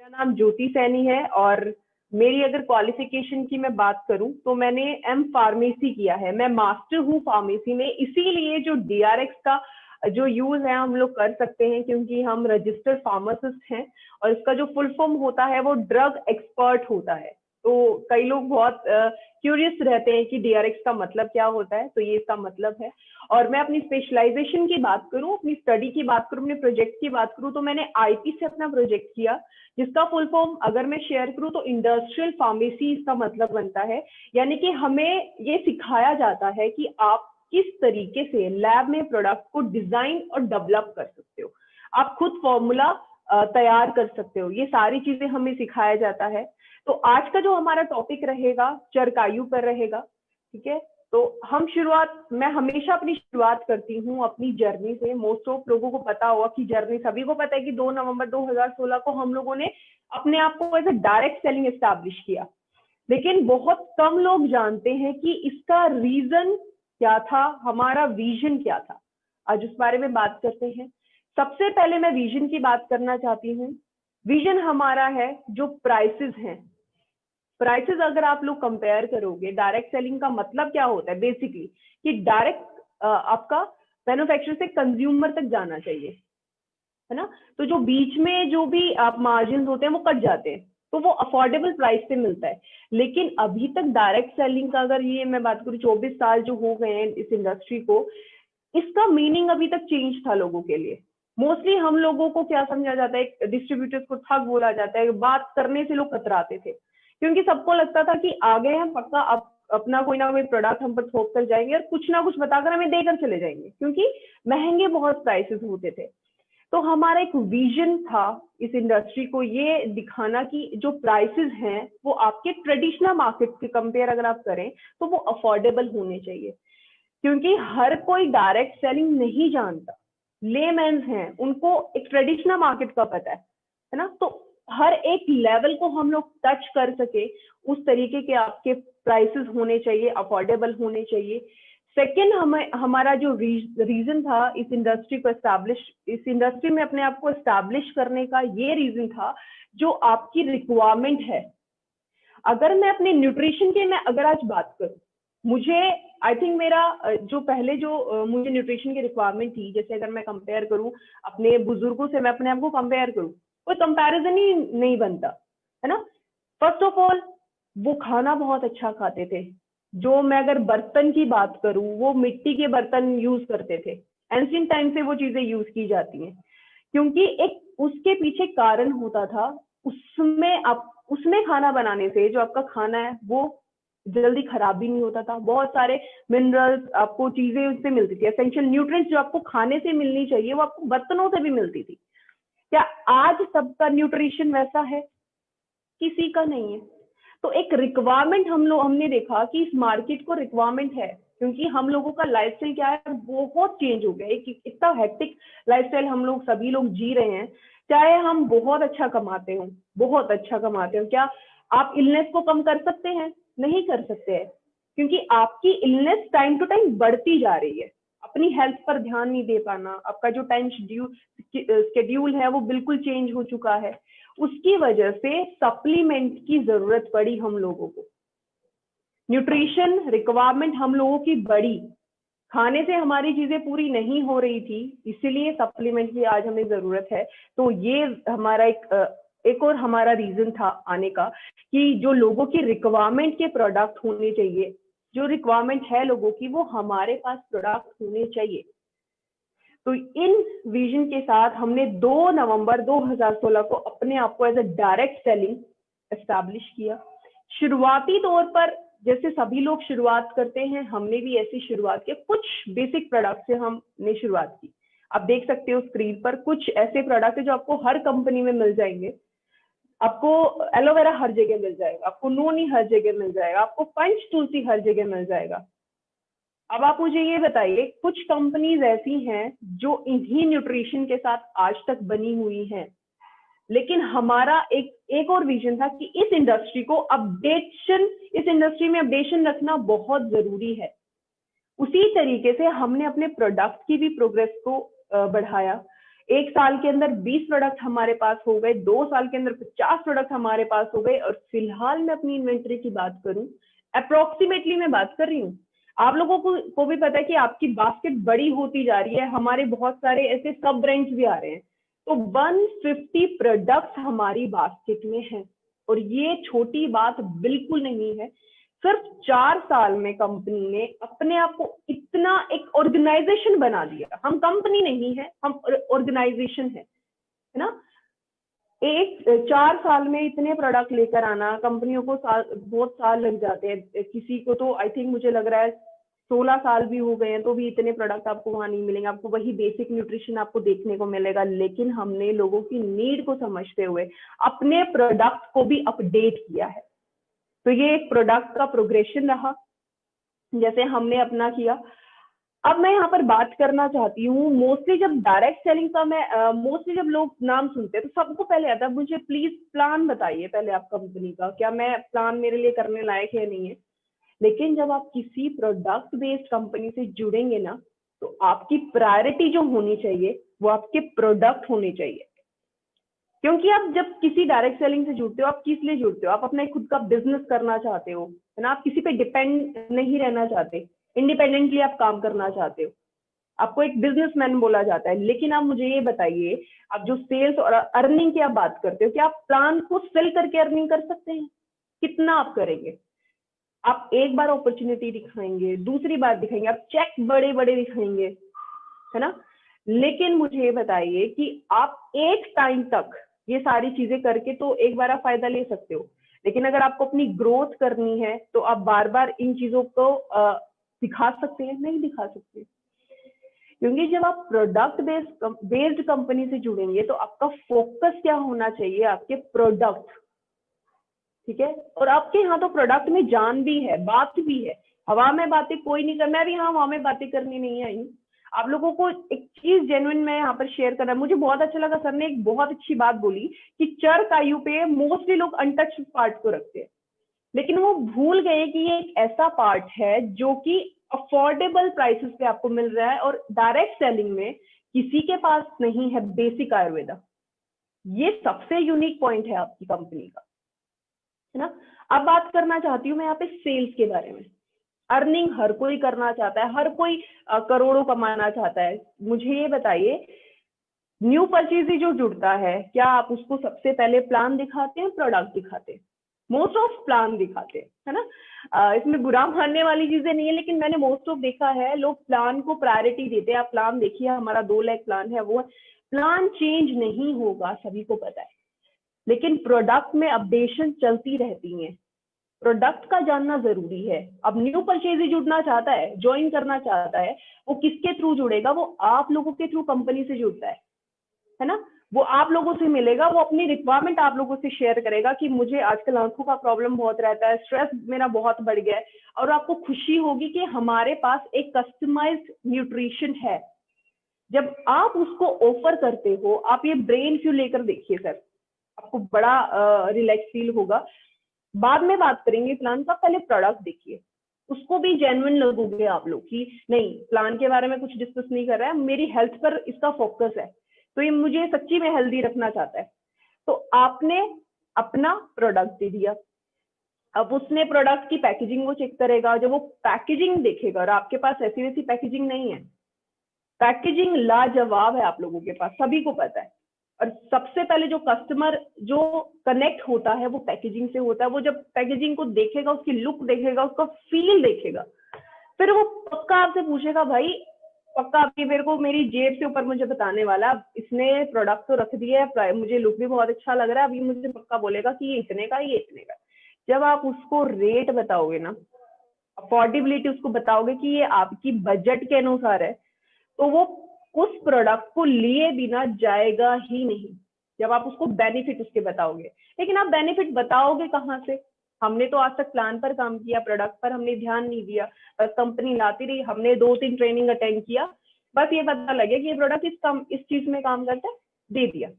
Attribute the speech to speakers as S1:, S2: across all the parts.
S1: मेरा नाम ज्योति सैनी है और मेरी अगर क्वालिफिकेशन की मैं बात करूं तो मैंने एम फार्मेसी किया है। मैं मास्टर हूं फार्मेसी में, इसीलिए जो डीआरएक्स का जो यूज है हम लोग कर सकते हैं क्योंकि हम रजिस्टर्ड फार्मासिस्ट हैं और इसका जो फुल फॉर्म होता है वो ड्रग एक्सपर्ट होता है। तो कई लोग बहुत क्यूरियस रहते हैं कि डीआरएक्स का मतलब क्या होता है, तो ये इसका मतलब है। और मैं अपनी स्पेशलाइजेशन की बात करूं, अपनी स्टडी की बात करूं, अपने प्रोजेक्ट की बात करूं, तो मैंने आईपी से अपना प्रोजेक्ट किया जिसका फुल फॉर्म अगर मैं शेयर करूं तो इंडस्ट्रियल फार्मेसी इसका मतलब बनता है। यानी कि हमें ये सिखाया जाता है कि आप किस तरीके से लैब में प्रोडक्ट को डिजाइन और डेवलप कर सकते हो, आप खुद फॉर्मूला तैयार कर सकते हो, ये सारी चीजें हमें सिखाया जाता है। तो आज का जो हमारा टॉपिक रहेगा चरकायु पर रहेगा, ठीक है। तो मैं हमेशा अपनी शुरुआत करती हूँ अपनी जर्नी से। मोस्ट ऑफ लोगों को पता होगा कि जर्नी, सभी को पता है कि 2 नवंबर 2016 को हम लोगों ने अपने आप को as a direct selling establish किया, लेकिन बहुत कम लोग जानते हैं कि इसका रीजन क्या था, हमारा विजन क्या था। आज उस बारे में बात करते हैं। सबसे पहले मैं विजन की बात करना चाहती हूँ। विजन हमारा है जो प्राइसेस हैं। प्राइसेस अगर आप लोग कंपेयर करोगे, डायरेक्ट सेलिंग का मतलब क्या होता है बेसिकली कि डायरेक्ट आपका मैन्युफैक्चरर से कंज्यूमर तक जाना चाहिए, है ना। तो जो बीच में जो भी आप मार्जिन होते हैं वो कट जाते हैं, तो वो अफोर्डेबल प्राइस पे मिलता है। लेकिन अभी तक डायरेक्ट सेलिंग का अगर ये मैं बात करूँ 24 साल जो हो गए हैं इस इंडस्ट्री को, इसका मीनिंग अभी तक चेंज था लोगों के लिए। मोस्टली हम लोगों को क्या समझा जाता है, डिस्ट्रीब्यूटर्स को ठग बोला जाता है, बात करने से लोग कतराते थे क्योंकि सबको लगता था कि आ गए हम पक्का अपना कोई ना कोई प्रोडक्ट हम पर थोप कर जाएंगे और कुछ ना कुछ बताकर हमें देकर चले जाएंगे, क्योंकि महंगे बहुत प्राइसेस होते थे। तो हमारा एक विजन था इस इंडस्ट्री को ये दिखाना कि जो प्राइसेस हैं वो आपके ट्रेडिशनल मार्केट के कंपेयर अगर आप करें तो वो अफोर्डेबल होने चाहिए, क्योंकि हर कोई डायरेक्ट सेलिंग नहीं जानता। लेमैन्स हैं, उनको एक ट्रेडिशनल मार्केट का पता है ना। तो हर एक लेवल को हम लोग टच कर सके उस तरीके के आपके प्राइसेस होने चाहिए, अफोर्डेबल होने चाहिए। सेकेंड, हमारा जो रीजन था इस इंडस्ट्री में अपने आप को एस्टैब्लिश करने का, ये रीजन था जो आपकी रिक्वायरमेंट है। अगर मैं अपने न्यूट्रिशन के मैं अगर आज बात करूं, मुझे आई थिंक मेरा जो पहले जो मुझे न्यूट्रिशन की रिक्वायरमेंट थी, जैसे अगर मैं कंपेयर करूं अपने बुजुर्गों से, मैं अपने आप को कंपेयर करूं, कोई कंपैरिजन ही नहीं बनता, है ना। फर्स्ट ऑफ ऑल वो खाना बहुत अच्छा खाते थे। जो मैं अगर बर्तन की बात करूं, वो मिट्टी के बर्तन यूज करते थे। एंशिएंट टाइम से वो चीजें यूज की जाती हैं क्योंकि एक उसके पीछे कारण होता था। उसमें खाना बनाने से जो आपका खाना है वो जल्दी खराब भी नहीं होता था। बहुत सारे मिनरल्स आपको चीजें उससे मिलती थी, एसेंशियल न्यूट्रिएंट्स जो आपको खाने से मिलनी चाहिए वो आपको बर्तनों से भी मिलती थी। क्या आज सबका न्यूट्रिशन वैसा है? किसी का नहीं है। तो एक रिक्वायरमेंट हमने देखा कि इस मार्केट को रिक्वायरमेंट है, क्योंकि हम लोगों का लाइफस्टाइल क्या है, बहुत चेंज हो गया है। इतना हेक्टिक लाइफस्टाइल हम लोग सभी लोग जी रहे हैं। चाहे हम बहुत अच्छा कमाते हो, क्या आप इलनेस को कम कर सकते हैं? नहीं कर सकते हैं, क्योंकि आपकी इलनेस टाइम टू टाइम बढ़ती जा रही है। अपनी हेल्थ पर ध्यान नहीं दे पाना, आपका जो टाइम शेड्यूल है वो बिल्कुल चेंज हो चुका है। उसकी वजह से सप्लीमेंट की जरूरत पड़ी हम लोगों को। न्यूट्रिशन रिक्वायरमेंट हम लोगों की बढ़ी, खाने से हमारी चीजें पूरी नहीं हो रही थी, इसीलिए सप्लीमेंट की आज हमें जरूरत है। तो ये हमारा एक और हमारा रीजन था आने का कि जो लोगों की रिक्वायरमेंट के प्रोडक्ट होने चाहिए, जो रिक्वायरमेंट है लोगों की वो हमारे पास प्रोडक्ट होने चाहिए। तो इन विजन के साथ हमने 2 नवंबर 2016 को अपने आप को as a direct selling establish किया। शुरुआती तौर पर जैसे सभी लोग शुरुआत करते हैं, हमने भी ऐसी शुरुआत की। कुछ बेसिक प्रोडक्ट से हमने शुरुआत की। आप देख सकते हो स्क्रीन पर कुछ ऐसे प्रोडक्ट है जो आपको हर कंपनी में मिल जाएंगे। आपको एलोवेरा हर जगह मिल जाएगा, आपको नोनी हर जगह मिल जाएगा, आपको पंच तुलसी हर जगह मिल जाएगा। अब आप मुझे ये बताइए, कुछ कंपनीज ऐसी हैं जो इन्हीं न्यूट्रिशन के साथ आज तक बनी हुई हैं, लेकिन हमारा एक और विजन था कि इस इंडस्ट्री में अपडेशन रखना बहुत जरूरी है। उसी तरीके से हमने अपने प्रोडक्ट की भी प्रोग्रेस को बढ़ाया। 1 साल के अंदर 20 प्रोडक्ट हमारे पास हो गए, 2 साल के अंदर 50 प्रोडक्ट हमारे पास हो गए। और फिलहाल मैं अपनी इन्वेंट्री की बात करूं, अप्रोक्सीमेटली मैं बात कर रही हूँ, आप लोगों को भी पता है कि आपकी बास्केट बड़ी होती जा रही है, हमारे बहुत सारे ऐसे सब ब्रांड्स भी आ रहे हैं, तो 150 प्रोडक्ट्स हमारी बास्केट में है। और ये छोटी बात बिल्कुल नहीं है। सिर्फ 4 साल में कंपनी ने अपने आप को इतना एक ऑर्गेनाइजेशन बना दिया। हम कंपनी नहीं है, हम ऑर्गेनाइजेशन है ना। 4 साल में इतने प्रोडक्ट लेकर आना, कंपनियों को बहुत साल लग जाते हैं, किसी को तो आई थिंक मुझे लग रहा है 16 साल भी हो गए हैं, तो भी इतने प्रोडक्ट आपको वहां नहीं मिलेंगे। आपको वही बेसिक न्यूट्रिशन आपको देखने को मिलेगा, लेकिन हमने लोगों की नीड को समझते हुए अपने प्रोडक्ट को भी अपडेट किया है। तो ये एक प्रोडक्ट का प्रोग्रेशन रहा, जैसे हमने अपना किया। अब मैं यहाँ पर बात करना चाहती हूँ, मोस्टली जब डायरेक्ट सेलिंग का मोस्टली जब लोग नाम सुनते हैं तो सबको पहले आता है, मुझे प्लीज प्लान बताइए पहले आप कंपनी का, क्या मैं प्लान मेरे लिए करने लायक है नहीं है। लेकिन जब आप किसी प्रोडक्ट बेस्ड कंपनी से जुड़ेंगे ना, तो आपकी प्रायोरिटी जो होनी चाहिए वो आपके प्रोडक्ट होने चाहिए। क्योंकि आप जब किसी डायरेक्ट सेलिंग से जुड़ते हो, आप किस लिए जुड़ते हो? आप अपना खुद का बिजनेस करना चाहते हो, है ना। आप किसी पे डिपेंड नहीं रहना चाहते, इंडिपेंडेंटली आप काम करना चाहते हो, आपको एक बिजनेसमैन बोला जाता है। लेकिन आप मुझे ये बताइए, आप जो सेल्स और अर्निंग की आप बात करते हो, क्या आप प्लान को सेल करके अर्निंग कर सकते हैं? कितना आप करेंगे? आप एक बार अपॉर्चुनिटी दिखाएंगे, दूसरी बार दिखाएंगे, आप चेक बड़े बड़े दिखाएंगे, है ना। लेकिन मुझे ये बताइए कि आप एक टाइम तक ये सारी चीजें करके तो एक बार आप फायदा ले सकते हो, लेकिन अगर आपको अपनी ग्रोथ करनी है तो आप बार बार इन चीजों को दिखा सकते हैं? नहीं दिखा सकते। क्योंकि जब आप प्रोडक्ट बेस्ड कंपनी से जुड़ेंगे तो आपका फोकस क्या होना चाहिए? आपके प्रोडक्ट, ठीक है। और आपके यहाँ तो प्रोडक्ट में जान भी है, बात भी है, हवा में बातें कोई नहीं कर। मैं भी यहाँ हवा में बातें करनी नहीं आई हूँ। आप लोगों को एक चीज जेन्युइन मैं यहाँ पर शेयर कर रहा हूँ। मुझे बहुत अच्छा लगा, सर ने एक बहुत अच्छी बात बोली कि चर्क आयु पे मोस्टली लोग अनटच्ड पार्ट को रखते हैं, लेकिन वो भूल गए कि ये एक ऐसा पार्ट है जो कि अफोर्डेबल प्राइसेस पे आपको मिल रहा है और डायरेक्ट सेलिंग में किसी के पास नहीं है बेसिक आयुर्वेदा। ये सबसे यूनिक पॉइंट है आपकी कंपनी का, है ना। अब बात करना चाहती हूँ मैं यहाँ पे सेल्स के बारे में। अर्निंग हर कोई करना चाहता है, हर कोई करोड़ों कमाना चाहता है। मुझे ये बताइए, न्यू परचेज जो जुड़ता है, क्या आप उसको सबसे पहले प्लान दिखाते हैं, प्रोडक्ट दिखाते हैं? मोस्ट ऑफ प्लान दिखाते हैं, है ना। इसमें बुरा मानने वाली चीजें नहीं है, लेकिन मैंने मोस्ट ऑफ देखा है लोग प्लान को प्रायोरिटी देते हैं। आप प्लान देखिए, हमारा 2 लाख प्लान है, वो प्लान चेंज नहीं होगा, सभी को पता है, लेकिन प्रोडक्ट में अपडेशन चलती रहती है। प्रोडक्ट का जानना जरूरी है। अब न्यू परचेज जुड़ना चाहता है, ज्वाइन करना चाहता है, वो किसके थ्रू जुड़ेगा? वो आप लोगों के थ्रू कंपनी से जुड़ता है ना। वो आप लोगों से मिलेगा, वो अपनी रिक्वायरमेंट आप लोगों से शेयर करेगा कि मुझे आजकल आंखों का प्रॉब्लम बहुत रहता है, स्ट्रेस मेरा बहुत बढ़ गया है, और आपको खुशी होगी कि हमारे पास एक कस्टमाइज्ड न्यूट्रिशन है। जब आप उसको ऑफर करते हो, आप ये ब्रेन फ्यू लेकर देखिए सर, आपको बड़ा रिलैक्स फील होगा। बाद में बात करेंगे प्लान का, पहले प्रोडक्ट देखिए, उसको भी जेन्युइन लगोगे आप लोग कि नहीं, प्लान के बारे में कुछ डिस्कस नहीं कर रहा है, मेरी हेल्थ पर इसका फोकस है, तो ये मुझे सच्ची में हेल्दी रखना चाहता है। तो आपने अपना प्रोडक्ट दे दिया, अब उसने प्रोडक्ट की पैकेजिंग वो चेक करेगा। जब वो पैकेजिंग देखेगा और आपके पास ऐसी वैसी पैकेजिंग नहीं है, पैकेजिंग लाजवाब है आप लोगों के पास, सभी को पता है। और सबसे पहले जो कस्टमर जो कनेक्ट होता है वो पैकेजिंग से होता है। वो जब पैकेजिंग को देखेगा, उसकी लुक देखेगा, उसका फील देखेगा, फिर वो पक्का आपसे पूछेगा, भाई पक्का आपकी मेरे को मेरी जेब से ऊपर मुझे बताने वाला, इसने प्रोडक्ट तो रख दिया है, मुझे लुक भी बहुत अच्छा लग रहा है, अभी मुझे पक्का बोलेगा कि ये इतने का, ये इतने का। जब आप उसको रेट बताओगे ना, अफोर्डेबिलिटी उसको बताओगे कि ये आपकी बजट के अनुसार है, तो वो उस प्रोडक्ट को लिए बिना जाएगा ही नहीं। जब आप उसको बेनिफिट उसके बताओगे, लेकिन आप बेनिफिट बताओगे कहाँ से? हमने तो आज तक प्लान पर काम किया, प्रोडक्ट पर हमने ध्यान नहीं दिया, बस कंपनी लाती रही, हमने 2-3 ट्रेनिंग अटेंड किया, बस ये पता लगे कि ये प्रोडक्ट इस चीज में काम करता है, दे दिया।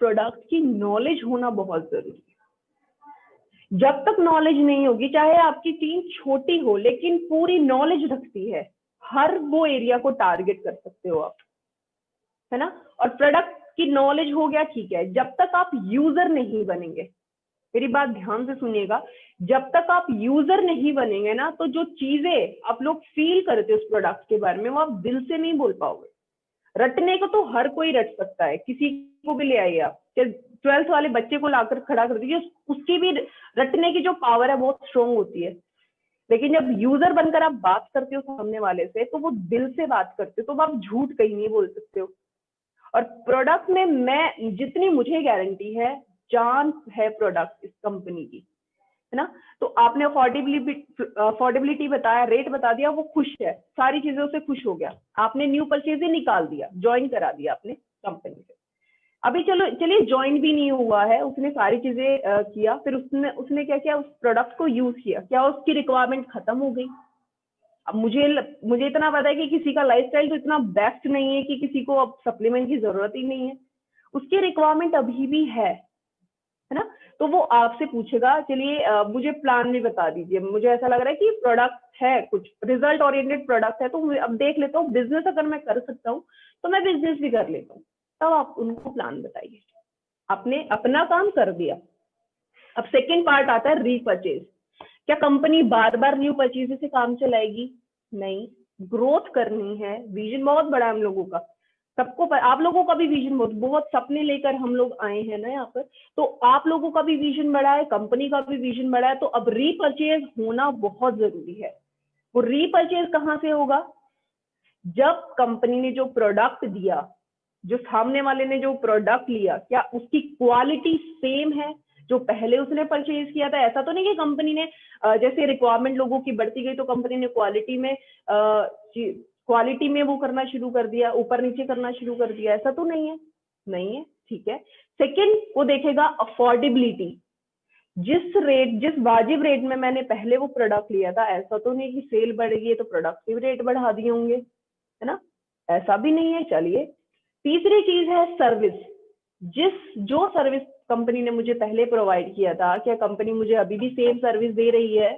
S1: प्रोडक्ट की नॉलेज होना बहुत जरूरी है। जब तक नॉलेज नहीं होगी, चाहे आपकी टीम छोटी हो लेकिन पूरी नॉलेज रखती है, हर वो एरिया को टारगेट कर सकते हो आप, है ना। और प्रोडक्ट की नॉलेज हो गया, ठीक है। जब तक आप यूजर नहीं बनेंगे, मेरी बात ध्यान से सुनिएगा, जब तक आप यूजर नहीं बनेंगे ना, तो जो चीजें आप लोग फील करते हो उस प्रोडक्ट के बारे में, वो आप दिल से नहीं बोल पाओगे। रटने को तो हर कोई रट सकता है, किसी को भी ले आइए आप, 12th वाले बच्चे को लाकर खड़ा कर दीजिए, उसकी भी रटने की जो पावर है बहुत स्ट्रोंग होती है। लेकिन जब यूजर बनकर आप बात करते हो सामने वाले से, तो वो दिल से बात करते हो, तो आप झूठ कहीं नहीं बोल सकते हो। और प्रोडक्ट में मैं जितनी मुझे गारंटी है, जान है प्रोडक्ट इस कंपनी की, है ना। तो आपने अफोर्डेबिलिटी बताया, रेट बता दिया, वो खुश है, सारी चीजों से खुश हो गया, आपने न्यू परचेज ही निकाल दिया, ज्वाइन करा दिया आपने कंपनी से। अभी चलो चलिए ज्वाइन भी नहीं हुआ है, उसने सारी चीजें किया, फिर उसने क्या किया, उस प्रोडक्ट को यूज किया, क्या उसकी रिक्वायरमेंट खत्म हो गई? अब मुझे इतना पता है कि किसी का लाइफस्टाइल तो इतना बेस्ट नहीं है कि किसी को अब सप्लीमेंट की जरूरत ही नहीं है, उसकी रिक्वायरमेंट अभी भी है ना। तो वो आपसे पूछेगा, चलिए मुझे प्लान भी बता दीजिए, मुझे ऐसा लग रहा है कि प्रोडक्ट है, कुछ रिजल्ट ओरिएंटेड प्रोडक्ट है, तो अब देख लेता हूँ बिजनेस अगर मैं कर सकता हूँ तो मैं बिजनेस भी कर लेता हूँ। तब आप उनको प्लान बताइए। आपने अपना काम कर दिया। अब सेकेंड पार्ट आता है रीपरचेज। क्या कंपनी बार बार न्यू परचेज से काम चलाएगी? नहीं, ग्रोथ करनी है, विजन बहुत बड़ा है हम लोगों का, सबको आप लोगों का भी विजन बहुत सपने लेकर हम लोग आए हैं ना यहाँ पर, तो आप लोगों का भी विजन बड़ा है, कंपनी का भी विजन बड़ा है, तो अब रीपरचेज होना बहुत जरूरी है। वो रीपरचेज कहाँ से होगा? जब कंपनी ने जो प्रोडक्ट दिया, जो सामने वाले ने जो प्रोडक्ट लिया, क्या उसकी क्वालिटी सेम है जो पहले उसने परचेज किया था? ऐसा तो नहीं कि कंपनी ने जैसे रिक्वायरमेंट लोगों की बढ़ती गई तो कंपनी ने क्वालिटी में वो करना शुरू कर दिया, ऊपर नीचे करना शुरू कर दिया, ऐसा तो नहीं है। नहीं है, ठीक है। सेकंड, वो देखेगा अफोर्डेबिलिटी। जिस वाजिब रेट में मैंने पहले वो प्रोडक्ट लिया था, ऐसा तो नहीं कि सेल बढ़ गई है तो प्रोडक्ट के भी रेट बढ़ा दिए होंगे, है ना, ऐसा भी नहीं है। चलिए, तीसरी चीज है सर्विस। जो सर्विस कंपनी ने मुझे पहले प्रोवाइड किया था, क्या कंपनी मुझे अभी भी सेम सर्विस दे रही है?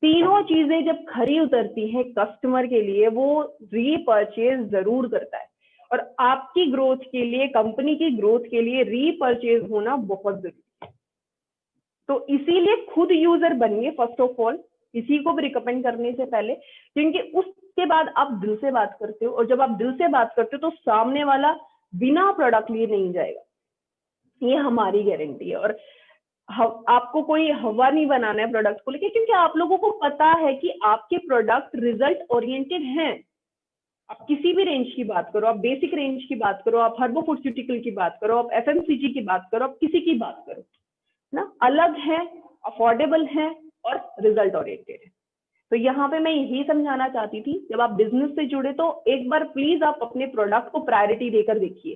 S1: तीनों चीजें जब खरी उतरती हैं कस्टमर के लिए, वो रीपरचेज जरूर करता है। और आपकी ग्रोथ के लिए, कंपनी की ग्रोथ के लिए रीपरचेज होना बहुत जरूरी है। तो इसीलिए खुद यूजर बनिए फर्स्ट ऑफ ऑल, किसी को भी रिकमेंड करने से पहले, क्योंकि उसके बाद आप दिल से बात करते हो, और जब आप दिल से बात करते हो तो सामने वाला बिना प्रोडक्ट लिए नहीं जाएगा, ये हमारी गारंटी है। और आपको कोई हवा नहीं बनाना है प्रोडक्ट को लेके, क्योंकि आप लोगों को पता है कि आपके प्रोडक्ट रिजल्ट ओरिएंटेड हैं। आप किसी भी रेंज की बात करो, आप बेसिक रेंज की बात करो, आप हर्बोफार्मास्यूटिकल की बात करो, आप एफएमसीजी की बात करो, आप किसी की बात करो ना, अलग है, अफोर्डेबल है और रिजल्ट ओरिएंटेड है। तो यहाँ पे मैं यही समझाना चाहती थी, जब आप बिजनेस से जुड़े तो एक बार प्लीज आप अपने प्रोडक्ट को प्रायोरिटी देकर देखिए,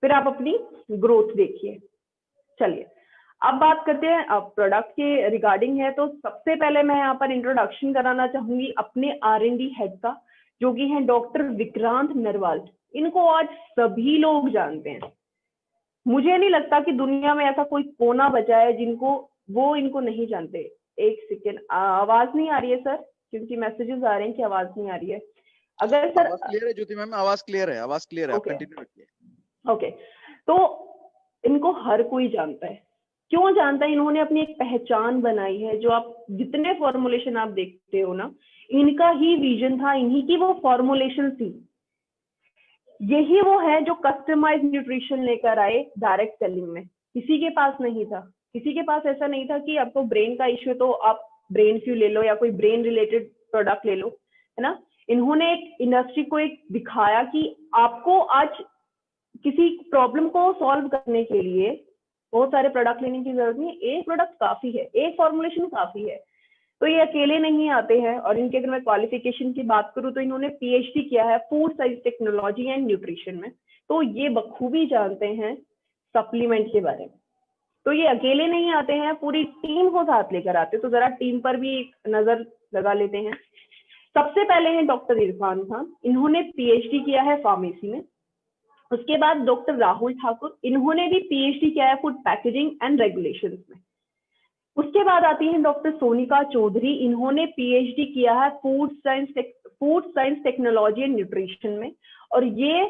S1: फिर आप अपनी ग्रोथ देखिए। चलिए, अब बात करते हैं, अब प्रोडक्ट के रिगार्डिंग है, तो सबसे पहले मैं यहाँ पर इंट्रोडक्शन कराना चाहूंगी अपने R&D हेड का, जो कि हैं डॉक्टर विक्रांत नरवाल। इनको आज सभी लोग जानते हैं, मुझे नहीं लगता कि दुनिया में ऐसा कोई कोना बचा है इनको नहीं जानते। एक सेकेंड, आवाज नहीं आ रही है सर, क्योंकि मैसेजेस आ रहे हैं कि आवाज नहीं आ रही है। अगर सर
S2: आवाज क्लियर है ज्योति मैम, आवाज क्लियर है, आप कंटिन्यू रखिए।
S1: ओके, तो इनको हर कोई जानता है। क्यों जानता है? इन्होंने अपनी एक पहचान बनाई है, जो आप जितने फॉर्मुलेशन आप देखते हो ना, इनका ही विजन था, इन्हीं की वो फॉर्मुलेशन थी। यही वो है जो कस्टमाइज न्यूट्रिशन लेकर आए डायरेक्ट सेलिंग में। किसी के पास नहीं था, किसी के पास ऐसा नहीं था कि आपको ब्रेन का इश्यू तो आप ब्रेन फ्यू ले लो या कोई ब्रेन रिलेटेड प्रोडक्ट ले लो, है ना। इन्होंने एक इंडस्ट्री को एक दिखाया कि आपको आज किसी प्रॉब्लम को सॉल्व करने के लिए बहुत सारे प्रोडक्ट लेने की जरूरत नहीं, एक प्रोडक्ट काफी है, एक फॉर्मुलेशन काफी है। तो ये अकेले नहीं आते हैं। और इनके अगर मैं क्वालिफिकेशन की बात करूं तो इन्होंने PhD किया है food science technology and nutrition में, तो ये बखूबी जानते हैं सप्लीमेंट के बारे में। तो ये अकेले नहीं आते हैं, पूरी टीम को साथ लेकर आते हैं। तो जरा टीम पर भी एक नजर लगा लेते हैं। सबसे पहले हैं डॉक्टर इरफान खान, इन्होंने PhD किया है फार्मेसी में। उसके बाद डॉक्टर राहुल ठाकुर, इन्होंने भी PhD किया है फूड पैकेजिंग एंड रेगुलेशंस में। उसके बाद आती है डॉक्टर सोनिका चौधरी, इन्होंने PhD किया है food science technology and nutrition में। और ये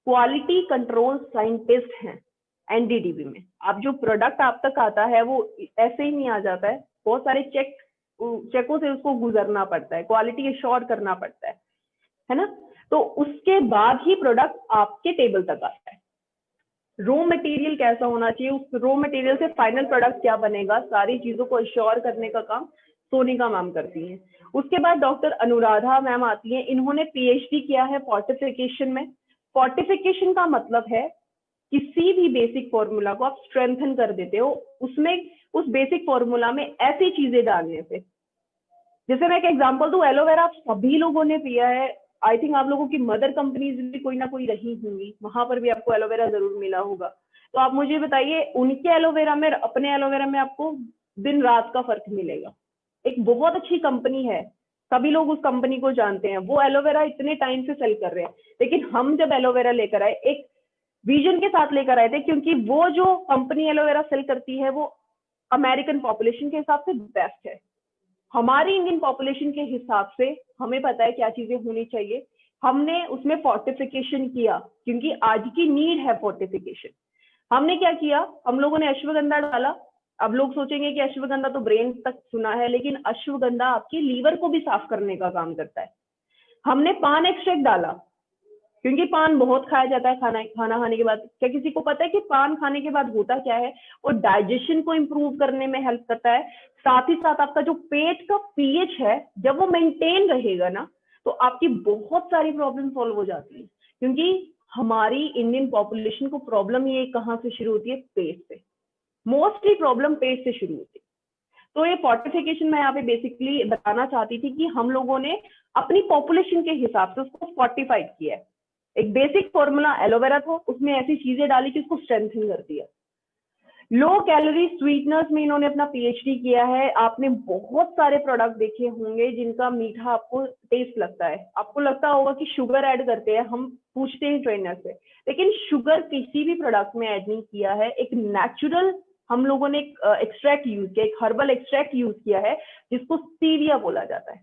S1: क्वालिटी कंट्रोल साइंटिस्ट हैं एनडीडीबी में। आप जो प्रोडक्ट आप तक आता है वो ऐसे ही नहीं आ जाता है, बहुत सारे चेकों से उसको गुजरना पड़ता है, क्वालिटी एश्योर करना पड़ता है ना। तो उसके बाद ही प्रोडक्ट आपके टेबल तक आता है। रॉ मटेरियल कैसा होना चाहिए, उस रॉ मटेरियल से फाइनल प्रोडक्ट क्या बनेगा, सारी चीजों को एश्योर करने का काम सोनिका मैम करती हैं। उसके बाद डॉक्टर अनुराधा मैम आती हैं, इन्होंने पीएचडी किया है फोर्टिफिकेशन में। फोर्टिफिकेशन का मतलब है किसी भी बेसिक फॉर्मूला को आप स्ट्रेंथन कर देते हो, उसमें उस बेसिक फॉर्मूला में ऐसी चीजें डालने से, जैसे मैं एक एग्जांपल दूं, एलोवेरा आप सभी लोगों ने पिया है, आई थिंक आप लोगों की मदर कंपनीज भी कोई ना कोई रही होंगी, वहां पर भी आपको एलोवेरा जरूर मिला होगा। तो आप मुझे बताइए उनके एलोवेरा में अपने एलोवेरा में आपको दिन रात का फर्क मिलेगा। एक बहुत अच्छी कंपनी है, सभी लोग उस कंपनी को जानते हैं, वो एलोवेरा इतने टाइम से सेल कर रहे हैं, लेकिन हम जब एलोवेरा लेकर आए एक विजन के साथ लेकर आए थे, क्योंकि वो जो कंपनी एलोवेरा सेल करती है वो अमेरिकन पॉपुलेशन के हिसाब से बेस्ट है। हमारी इंडियन पॉपुलेशन के हिसाब से हमें पता है क्या चीजें होनी चाहिए, हमने उसमें फोर्टिफिकेशन किया, क्योंकि आज की नीड है फोर्टिफिकेशन। हमने क्या किया, हम लोगों ने अश्वगंधा डाला। अब लोग सोचेंगे कि अश्वगंधा तो ब्रेन तक सुना है, लेकिन अश्वगंधा आपकी लीवर को भी साफ करने का काम करता है। हमने पान एक्सट्रैक्ट डाला, क्योंकि पान बहुत खाया जाता है खाना खाने के बाद। क्या किसी को पता है कि पान खाने के बाद होता क्या है, वो डाइजेशन को इंप्रूव करने में हेल्प करता है, साथ ही साथ आपका जो पेट का पीएच है जब वो मेंटेन रहेगा ना, तो आपकी बहुत सारी प्रॉब्लम सॉल्व हो जाती है। क्योंकि हमारी इंडियन पॉपुलेशन को प्रॉब्लम ये कहाँ से शुरू होती है, पेट से। मोस्टली प्रॉब्लम पेट से शुरू होती है। तो ये फोर्टिफिकेशन मैं यहाँ पे बेसिकली बताना चाहती थी कि हम लोगों ने अपनी पॉपुलेशन के हिसाब से उसको फोर्टिफाइड किया है। एक बेसिक फॉर्मूला एलोवेरा था, उसमें ऐसी चीजें डाली कि उसको स्ट्रेंथन कर दिया। लो कैलोरी स्वीटनर्स में इन्होंने अपना पीएचडी किया है। आपने बहुत सारे प्रोडक्ट देखे होंगे जिनका मीठा आपको टेस्ट लगता है, आपको लगता होगा कि शुगर ऐड करते हैं, हम पूछते हैं ट्रेनर से, लेकिन शुगर किसी भी प्रोडक्ट में ऐड नहीं किया है। एक नेचुरल हम लोगों ने एक एक्सट्रैक्ट यूज किया, एक हर्बल एक्सट्रैक्ट यूज किया है जिसको स्टीविया बोला जाता है,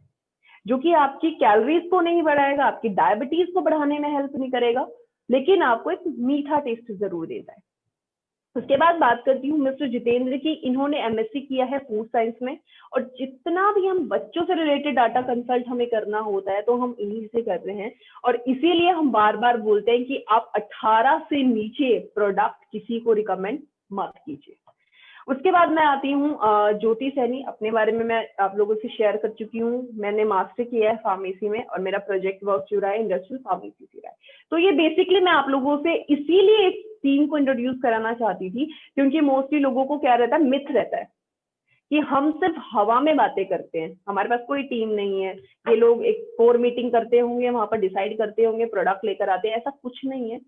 S1: जो कि आपकी कैलोरीज को नहीं बढ़ाएगा, आपकी डायबिटीज को बढ़ाने में हेल्प नहीं करेगा, लेकिन आपको एक मीठा टेस्ट जरूर देता है। उसके बाद बात करती हूँ मिस्टर जितेंद्र की। इन्होंने एमएससी किया है फूड साइंस में, और जितना भी हम बच्चों से रिलेटेड डाटा कंसल्ट हमें करना होता है तो हम इन्हीं से कर रहे हैं, और इसीलिए हम बार बार बोलते हैं कि आप 18 से नीचे प्रोडक्ट किसी को रिकमेंड मत कीजिए। उसके बाद मैं आती हूँ ज्योति सैनी। अपने बारे में मैं आप लोगों से शेयर कर चुकी हूँ, मैंने मास्टर किया है फार्मेसी में और मेरा प्रोजेक्ट वर्क जो रहा है इंडस्ट्रियल फार्मेसी से रहा है। तो ये बेसिकली मैं आप लोगों से इसीलिए एक टीम को इंट्रोड्यूस कराना चाहती थी, क्योंकि मोस्टली लोगों को क्या रहता है, मिथ रहता है कि हम सिर्फ हवा में बातें करते हैं, हमारे पास कोई टीम नहीं है, ये लोग एक कोर मीटिंग करते होंगे, वहां पर डिसाइड करते होंगे, प्रोडक्ट लेकर आते हैं। ऐसा कुछ नहीं है,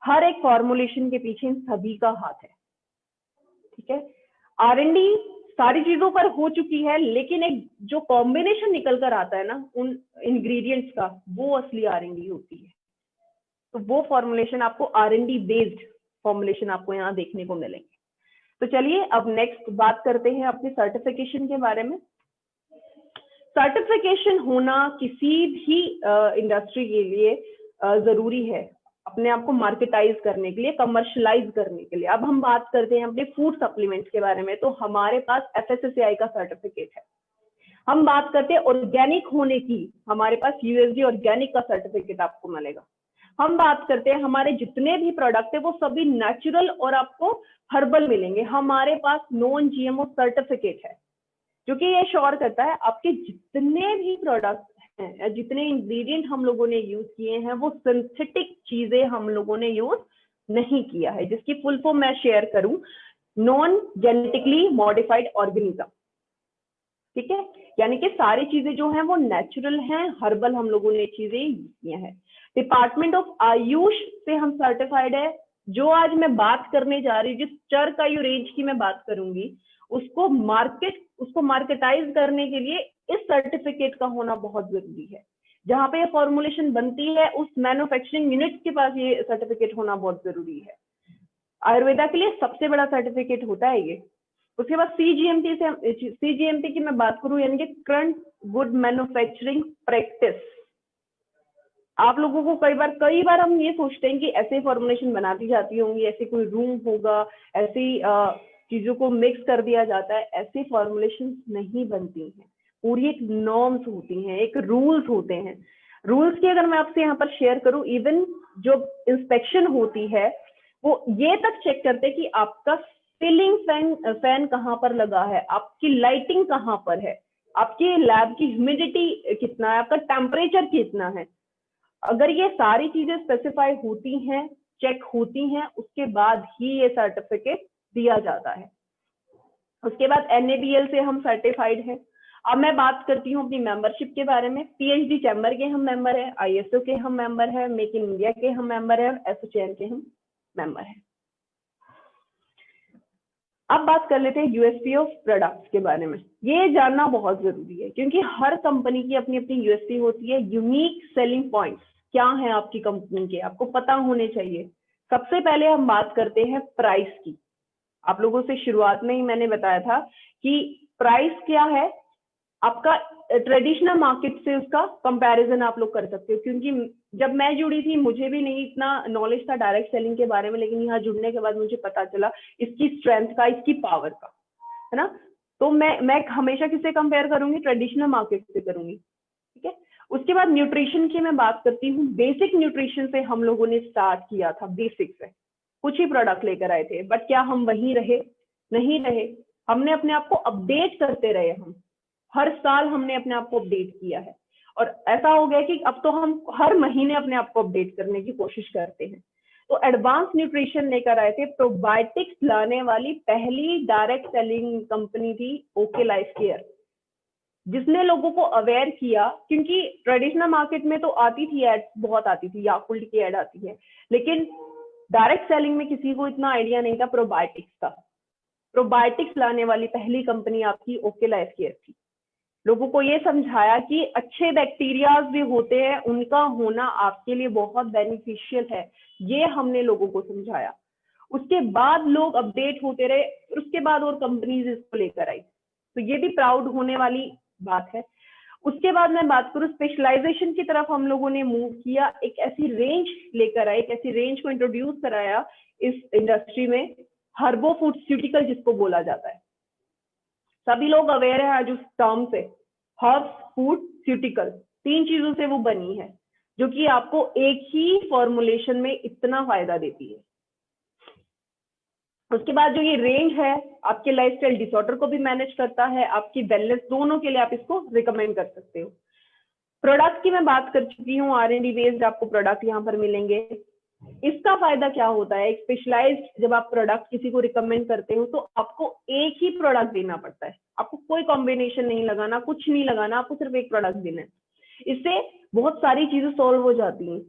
S1: हर एक फॉर्मुलेशन के पीछे इन सभी का हाथ है। ठीक है, R&D सारी चीजों पर हो चुकी है, लेकिन एक जो कॉम्बिनेशन निकल कर आता है ना उन इंग्रेडिएंट्स का, वो असली R&D होती है। तो वो फॉर्मुलेशन आपको R&D बेस्ड फॉर्मुलेशन आपको यहाँ देखने को मिलेंगे। तो चलिए अब नेक्स्ट बात करते हैं अपने सर्टिफिकेशन के बारे में। सर्टिफिकेशन होना किसी भी इंडस्ट्री के लिए जरूरी है, अपने आप को मार्केटाइज करने के लिए, कमर्शलाइज करने के लिए। अब हम बात करते हैं अपने फूड सप्लीमेंट्स के बारे में, तो हमारे पास FSSAI का सर्टिफिकेट है। हम बात करते हैं ऑर्गेनिक होने की, हमारे पास USD ऑर्गेनिक का सर्टिफिकेट आपको मिलेगा। हम बात करते हैं हमारे जितने भी प्रोडक्ट है वो सभी नेचुरल और आपको हर्बल मिलेंगे, हमारे पास नॉन GMO सर्टिफिकेट है, जो कि ये श्योर करता है आपके जितने भी प्रोडक्ट हैं, जितने इंग्रेडिएंट हम लोगों ने यूज किए हैं, वो सिंथेटिक चीजें हम लोगों ने यूज नहीं किया है, जिसकी फुल फॉर्म मैं शेयर करूं, नॉन जेनेटिकली मॉडिफाइड ऑर्गेनिज्म। ठीक है, यानी कि सारी चीजें जो हैं वो नेचुरल हैं, हर्बल हम लोगों ने चीजें यूज की हैं। डिपार्टमेंट ऑफ आयुष से हम सर्टिफाइड है। जो आज मैं बात करने जा रही हूँ, जिस चर्क आयु रेंज की मैं बात करूंगी, उसको मार्केटाइज करने के लिए इस सर्टिफिकेट का होना बहुत जरूरी है। जहां पे ये फॉर्मुलेशन बनती है उस मैन्युफैक्चरिंग यूनिट के पास ये सर्टिफिकेट होना बहुत जरूरी है। आयुर्वेदा के लिए सबसे बड़ा सर्टिफिकेट होता है ये। उसके बाद CGMP की मैं बात करूं, यानी कि करंट गुड मैन्युफैक्चरिंग प्रैक्टिस। आप लोगों को कई बार हम ये सोचते हैं कि ऐसे फॉर्मुलेशन बनाती जाती होंगी, ऐसे कोई रूम होगा, ऐसी चीजों को मिक्स कर दिया जाता है। ऐसी फॉर्मुलेशन नहीं बनती हैं, पूरी एक नॉर्म्स होती हैं, एक रूल्स होते हैं। रूल्स की अगर मैं आपसे यहाँ पर शेयर करूं, इवन जो इंस्पेक्शन होती है वो ये तक चेक करते हैं कि आपका सीलिंग फैन कहाँ पर लगा है, आपकी लाइटिंग कहाँ पर है, आपकी लैब की ह्यूमिडिटी कितना है, आपका टेम्परेचर कितना है। अगर ये सारी चीजें स्पेसिफाई होती हैं, चेक होती हैं, उसके बाद ही ये सर्टिफिकेट दिया जाता है। उसके बाद NABL से हम सर्टिफाइड हैं। अब मैं बात करती हूँ अपनी मेंबरशिप के बारे में। PhD चैम्बर के हम मेंबर हैं, ISO के हम मेंबर हैं, मेक इन इंडिया के हम मेंबर हैं, एसोचैन के हम मेंबर हैं। अब बात कर लेते हैं USP ऑफ प्रोडक्ट्स के बारे में। ये जानना बहुत जरूरी है क्योंकि हर कंपनी की अपनी अपनी USP होती है। यूनिक सेलिंग पॉइंट्स क्या है आपकी कंपनी के, आपको पता होने चाहिए। सबसे पहले हम बात करते हैं प्राइस की। आप लोगों से शुरुआत में ही मैंने बताया था कि प्राइस क्या है आपका, ट्रेडिशनल मार्केट से उसका कंपैरिजन आप लोग कर सकते हो। क्योंकि जब मैं जुड़ी थी मुझे भी नहीं इतना नॉलेज था डायरेक्ट सेलिंग के बारे में, लेकिन यहाँ जुड़ने के बाद मुझे पता चला इसकी स्ट्रेंथ का, इसकी पावर का, है ना। तो मैं हमेशा किससे कंपेयर करूंगी, ट्रेडिशनल मार्केट से करूंगी, ठीक है। उसके बाद न्यूट्रिशन की मैं बात करती हूँ। बेसिक न्यूट्रिशन से हम लोगों ने स्टार्ट किया था, बेसिक से कुछ ही प्रोडक्ट लेकर आए थे, बट क्या हम वहीं रहे? नहीं रहे। हमने अपने आप को अपडेट करते रहे। हम हर साल हमने अपने आप को अपडेट किया है, और ऐसा हो गया कि अब तो हम हर महीने अपने आप को अपडेट करने की कोशिश करते हैं। तो एडवांस न्यूट्रिशन लेकर आए थे, प्रोबायोटिक्स लाने वाली पहली डायरेक्ट सेलिंग कंपनी थी ओके लाइफ केयर, जिसने लोगों को अवेयर किया। क्योंकि ट्रेडिशनल मार्केट में तो आती थी एड, बहुत आती थी, याकुल्ट की एड आती है, लेकिन डायरेक्ट सेलिंग में किसी को इतना आइडिया नहीं था प्रोबायोटिक्स का। प्रोबायोटिक्स लाने वाली पहली कंपनी आपकी ओके लाइफ केयर थी। लोगों को ये समझाया कि अच्छे बैक्टीरियाज भी होते हैं, उनका होना आपके लिए बहुत बेनिफिशियल है, ये हमने लोगों को समझाया। उसके बाद लोग अपडेट होते रहे, उसके बाद और कंपनीज इसको लेकर आई। तो ये भी प्राउड होने वाली बात है। उसके बाद मैं बात करूं स्पेशलाइजेशन की तरफ, हम लोगों ने मूव किया, एक ऐसी रेंज लेकर आए, एक ऐसी रेंज को इंट्रोड्यूस कराया इस इंडस्ट्री में, हर्बो फूडस्यूटिकल जिसको बोला जाता है। सभी लोग अवेयर है आज उस टर्म से। हर्ब्स, फूड, स्यूटिकल, 3 चीजों से वो बनी है, जो कि आपको एक ही फॉर्मुलेशन में इतना फायदा देती है। उसके बाद जो ये रेंज है आपके लाइफस्टाइल डिसऑर्डर को भी मैनेज करता है, आपकी वेलनेस, दोनों के लिए आप इसको रिकमेंड कर सकते हो। प्रोडक्ट की मैं बात कर चुकी हूँ, R&D बेस्ड आपको प्रोडक्ट यहाँ पर मिलेंगे। इसका फायदा क्या होता है, एक स्पेशलाइज्ड जब आप प्रोडक्ट किसी को रिकमेंड करते हो तो आपको एक ही प्रोडक्ट देना पड़ता है, आपको कोई कॉम्बिनेशन नहीं लगाना, कुछ नहीं लगाना, आपको सिर्फ एक प्रोडक्ट देना है। इससे बहुत सारी चीजें सॉल्व हो जाती हैं।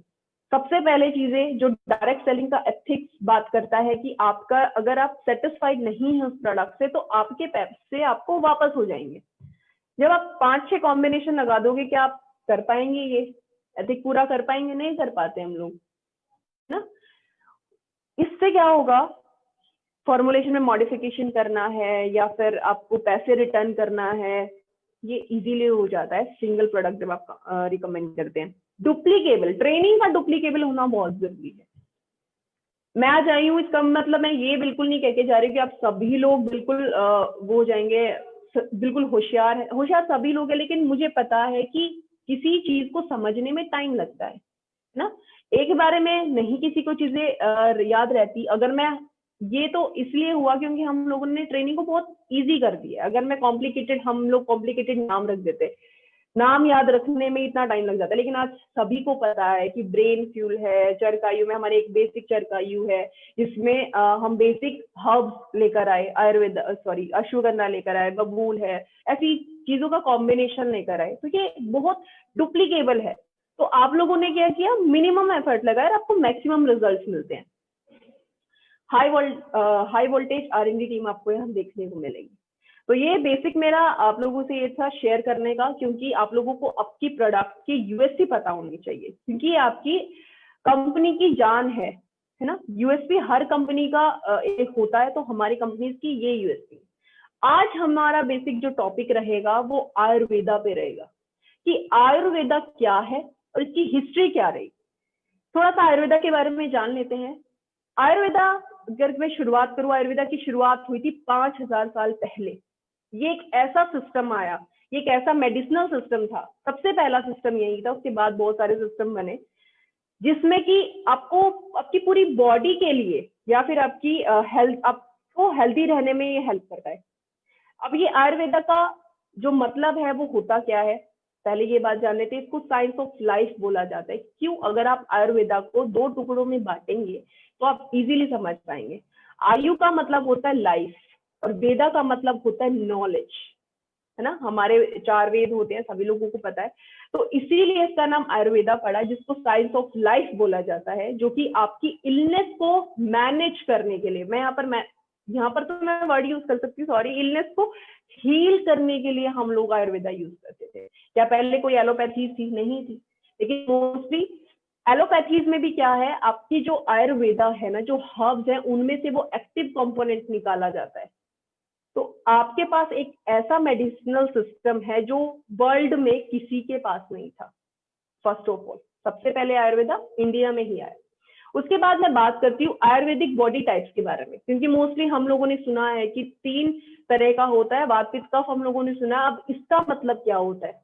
S1: सबसे पहले चीजें जो डायरेक्ट सेलिंग का एथिक्स बात करता है कि आपका, अगर आप सेटिस्फाइड नहीं है उस प्रोडक्ट से तो आपके पैसे आपको वापस हो जाएंगे। जब आप 5-6 कॉम्बिनेशन लगा दोगे, क्या आप कर पाएंगे? ये एथिक पूरा कर पाएंगे? नहीं कर पाते हम लोग ना। इससे क्या होगा, फॉर्मुलेशन में मॉडिफिकेशन करना है या फिर आपको पैसे रिटर्न करना है, ये इजीली हो जाता है सिंगल प्रोडक्ट जब आप रिकमेंड करते हैं। डुप्लीकेबल, ट्रेनिंग का डुप्लीकेबल होना बहुत जरूरी है। मैं आज आई हूँ, इसका मतलब मैं ये बिल्कुल नहीं कह के जा रही कि आप सभी लोग बिल्कुल वो हो जाएंगे, बिल्कुल होशियार सभी लोग हैं, लेकिन मुझे पता है कि किसी चीज को समझने में टाइम लगता है ना। एक बारे में नहीं किसी को चीजें याद रहती। अगर मैं, ये तो इसलिए हुआ क्योंकि हम लोगों ने ट्रेनिंग को बहुत इजी कर दिया। अगर मैं कॉम्प्लिकेटेड, हम लोग कॉम्प्लिकेटेड नाम रख देते, नाम याद रखने में इतना टाइम लग जाता है। लेकिन आज सभी को पता है कि ब्रेन फ्यूल है, चरकायु में हमारे एक बेसिक चरकायु है, जिसमें हम बेसिक हर्ब्स लेकर आए, आयुर्वेद अश्वगंधा लेकर आए, बबूल है, ऐसी चीजों का कॉम्बिनेशन लेकर आए। तो ये बहुत डुप्लीकेबल है। तो आप लोगों ने क्या किया, मिनिमम एफर्ट लगाया और आपको मैक्सिमम रिजल्ट्स मिलते हैं। हाई वोल्टेज R&D टीम आपको यहाँ देखने को मिलेगी। तो ये बेसिक मेरा आप लोगों से ये था शेयर करने का, क्योंकि आप लोगों को आपकी प्रोडक्ट की USP पता होनी चाहिए, क्योंकि ये आपकी कंपनी की जान है ना। USP हर कंपनी का एक होता है, तो हमारी कंपनी की ये USP। आज हमारा बेसिक जो टॉपिक रहेगा वो आयुर्वेदा पे रहेगा, कि आयुर्वेदा क्या है, और इसकी हिस्ट्री क्या रही। थोड़ा सा आयुर्वेदा के बारे में जान लेते हैं। आयुर्वेदा, अगर मैं शुरुआत करूं, आयुर्वेदा की शुरुआत हुई थी 5000 साल पहले। ये एक ऐसा सिस्टम आया, ये एक ऐसा मेडिसिनल सिस्टम था, सबसे पहला सिस्टम यही था। उसके बाद बहुत सारे सिस्टम बने, जिसमें कि आपको आपकी पूरी बॉडी के लिए या फिर आपकी हेल्थ, आपको हेल्दी रहने में ये हेल्प करता है। अब ये आयुर्वेदा का जो मतलब है वो होता क्या है, पहले ये बात जान लेते हैं। इसको साइंस ऑफ लाइफ बोला जाता है। क्यों? अगर आप आयुर्वेदा को 2 टुकड़ों में बांटेंगे तो आप इजीली समझ पाएंगे। आयु का मतलब होता है लाइफ, और वेदा का मतलब होता है नॉलेज, है ना। हमारे 4 वेद होते हैं, सभी लोगों को पता है। तो इसीलिए इसका नाम आयुर्वेदा पड़ा, जिसको साइंस ऑफ लाइफ बोला जाता है, जो कि आपकी इलनेस को मैनेज करने के लिए, यहाँ पर तो मैं वर्ड यूज कर सकती हूँ, सॉरी, इलनेस को हील करने के लिए हम लोग आयुर्वेदा यूज करते थे। क्या पहले कोई एलोपैथी थी? नहीं थी। लेकिन मोस्टली एलोपैथीज में भी क्या है, आपकी जो आयुर्वेदा है ना, जो हर्ब्स है, उनमें से वो एक्टिव कंपोनेंट निकाला जाता है। तो आपके पास एक ऐसा मेडिसिनल सिस्टम है जो वर्ल्ड में किसी के पास नहीं था। फर्स्ट ऑफ ऑल, सबसे पहले आयुर्वेदा इंडिया में ही आया। उसके बाद मैं बात करती हूँ आयुर्वेदिक बॉडी टाइप्स के बारे में, क्योंकि मोस्टली हम लोगों ने सुना है कि 3 तरह का होता है। वात, पित्त, कफ हम लोगों ने सुना। अब इसका मतलब क्या होता है?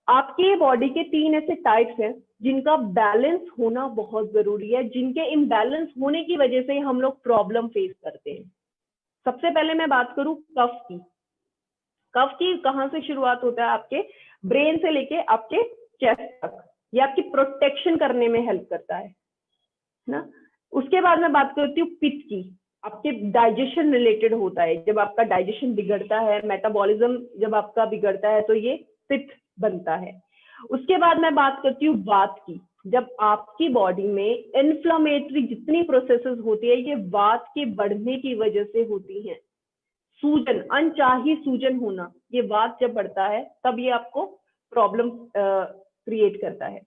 S1: आपके बॉडी के 3 ऐसे टाइप्स हैं जिनका बैलेंस होना बहुत जरूरी है, जिनके इम्बैलेंस होने की वजह से हम लोग प्रॉब्लम फेस करते हैं। सबसे पहले मैं बात करूं कफ की। कफ की कहां से शुरुआत होता है? आपके ब्रेन से लेके आपके चेस्ट तक। ये आपकी प्रोटेक्शन करने में हेल्प करता है ना। उसके बाद मैं बात करती हूँ पित्त की। आपके डाइजेशन रिलेटेड होता है। जब आपका डाइजेशन बिगड़ता है, मेटाबॉलिज्म जब आपका बिगड़ता है, तो ये पित्त बनता है। उसके बाद मैं बात करती हूँ वात की। जब आपकी बॉडी में इन्फ्लामेटरी जितनी प्रोसेसेस होती है, ये वात के बढ़ने की वजह से होती हैं। सूजन, अनचाही सूजन होना, ये वात जब बढ़ता है तब ये आपको प्रॉब्लम क्रिएट करता है।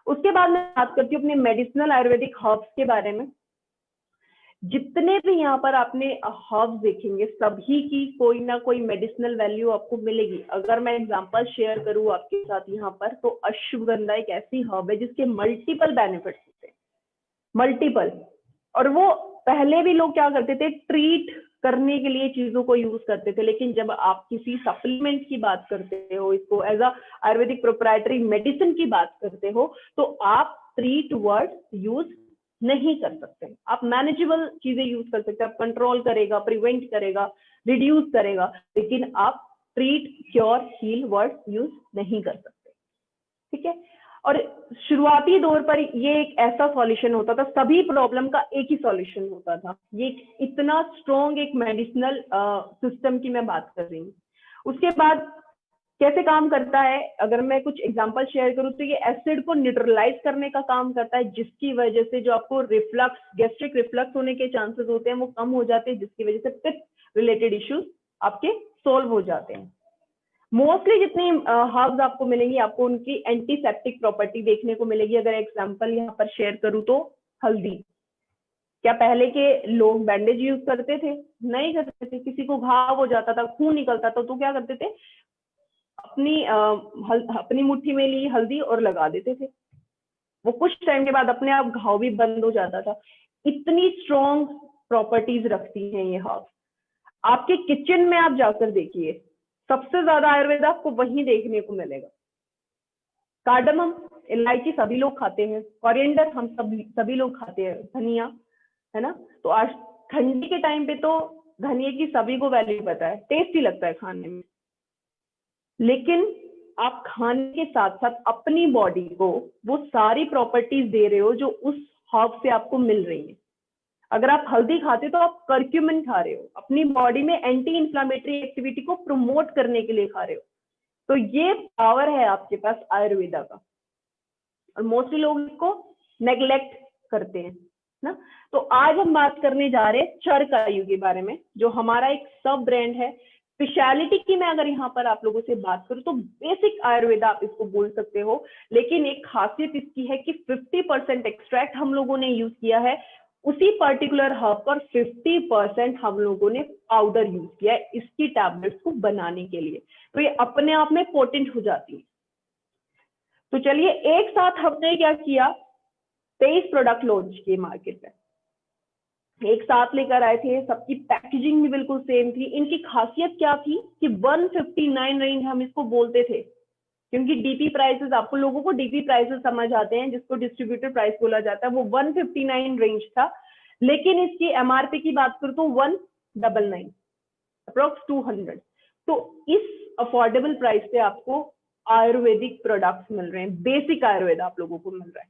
S1: उसके बाद मैं बात करती हूँ अपने मेडिसिनल आयुर्वेदिक हर्ब्स के बारे में। जितने भी यहाँ पर आपने हर्ब्स देखेंगे, सभी की कोई ना कोई मेडिसिनल वैल्यू आपको मिलेगी। अगर मैं एग्जांपल शेयर करूँ आपके साथ यहाँ पर, तो अश्वगंधा एक ऐसी हर्ब है जिसके मल्टीपल बेनिफिट्स होते हैं, मल्टीपल। और वो पहले भी लोग क्या करते थे, ट्रीट करने के लिए चीजों को यूज करते थे। लेकिन जब आप किसी सप्लीमेंट की बात करते हो, इसको as a Ayurvedic proprietary medicine की बात करते हो, तो आप ट्रीट वर्ड यूज नहीं कर सकते। आप मैनेजेबल चीजें यूज कर सकते हैं। आप कंट्रोल करेगा, प्रिवेंट करेगा, रिड्यूस करेगा, लेकिन आप treat, cure, heal word use नहीं कर सकते। ठीक है। और शुरुआती दौर पर ये एक ऐसा सॉल्यूशन होता था, सभी प्रॉब्लम का एक ही सॉल्यूशन होता था। ये इतना स्ट्रॉन्ग एक मेडिसिनल सिस्टम की मैं बात कर रही हूँ। उसके बाद कैसे काम करता है, अगर मैं कुछ एग्जांपल शेयर करूँ, तो ये एसिड को न्यूट्रलाइज करने का काम करता है, जिसकी वजह से जो आपको रिफ्लक्स, गैस्ट्रिक रिफ्लक्स होने के चांसेस होते हैं वो कम हो जाते हैं, जिसकी वजह से पित्त रिलेटेड इश्यूज आपके सोल्व हो जाते हैं। मोस्टली जितनी हर्ब्स आपको मिलेंगी, आपको उनकी एंटीसेप्टिक प्रॉपर्टी देखने को मिलेगी। अगर एग्जांपल यहाँ पर शेयर करूँ तो हल्दी। क्या पहले के लोग बैंडेज यूज करते थे? नहीं करते थे। किसी को घाव हो जाता था, खून निकलता था, तो क्या करते थे, अपनी मुट्ठी में ली हल्दी और लगा देते थे। वो कुछ टाइम के बाद अपने आप घाव भी बंद हो जाता था। इतनी स्ट्रॉन्ग प्रॉपर्टीज रखती हैं ये हर्ब्स। आपके किचन में आप जाकर देखिए, सबसे ज्यादा आयुर्वेद आपको वहीं देखने को मिलेगा। कार्डमम, इलायची सभी लोग खाते हैं। कोरिएंडर हम सभी लोग खाते हैं। धनिया, है ना। तो आज ठंडी के टाइम पे तो धनिया की सभी को वैल्यू पता है, टेस्टी लगता है खाने में। लेकिन आप खाने के साथ साथ अपनी बॉडी को वो सारी प्रॉपर्टीज दे रहे हो जो उस हर्ब से आपको मिल रही है। अगर आप हल्दी खाते हो तो आप कर्क्यूमिन खा रहे हो, अपनी बॉडी में एंटी इंफ्लेमेटरी एक्टिविटी को प्रमोट करने के लिए खा रहे हो। तो ये पावर है आपके पास आयुर्वेदा का, और मोस्टली लोग इसको नेग्लेक्ट करते हैं ना। तो आज हम बात करने जा रहे हैं चरकायु के बारे में, जो हमारा एक सब ब्रांड है। स्पेशलिटी की मैं अगर यहाँ पर आप लोगों से बात करूं तो बेसिक आयुर्वेदा आप इसको बोल सकते हो, लेकिन एक खासियत इसकी है कि 50% एक्सट्रैक्ट हम लोगों ने यूज किया है उसी पर्टिकुलर हर्ब पर, 50% हम लोगों ने पाउडर यूज किया है इसकी टैबलेट्स को बनाने के लिए। तो ये अपने आप में पोटेंट हो जाती है। तो चलिए एक साथ हमने क्या किया, 23 प्रोडक्ट लॉन्च किए मार्केट में, एक साथ लेकर आए थे, सबकी पैकेजिंग भी बिल्कुल सेम थी। इनकी खासियत क्या थी कि 159 रेंज हम इसको बोलते थे, क्योंकि डीपी प्राइसेस, आपको लोगों को डीपी प्राइसेस समझ आते हैं, जिसको डिस्ट्रीब्यूटर प्राइस बोला जाता है, वो 159 रेंज था। लेकिन इसकी एमआरपी की बात करूं तो 199, अप्रोक्स 200। तो इस अफोर्डेबल प्राइस पे आपको आयुर्वेदिक प्रोडक्ट्स मिल रहे हैं, बेसिक आयुर्वेद आप लोगों को मिल रहा है।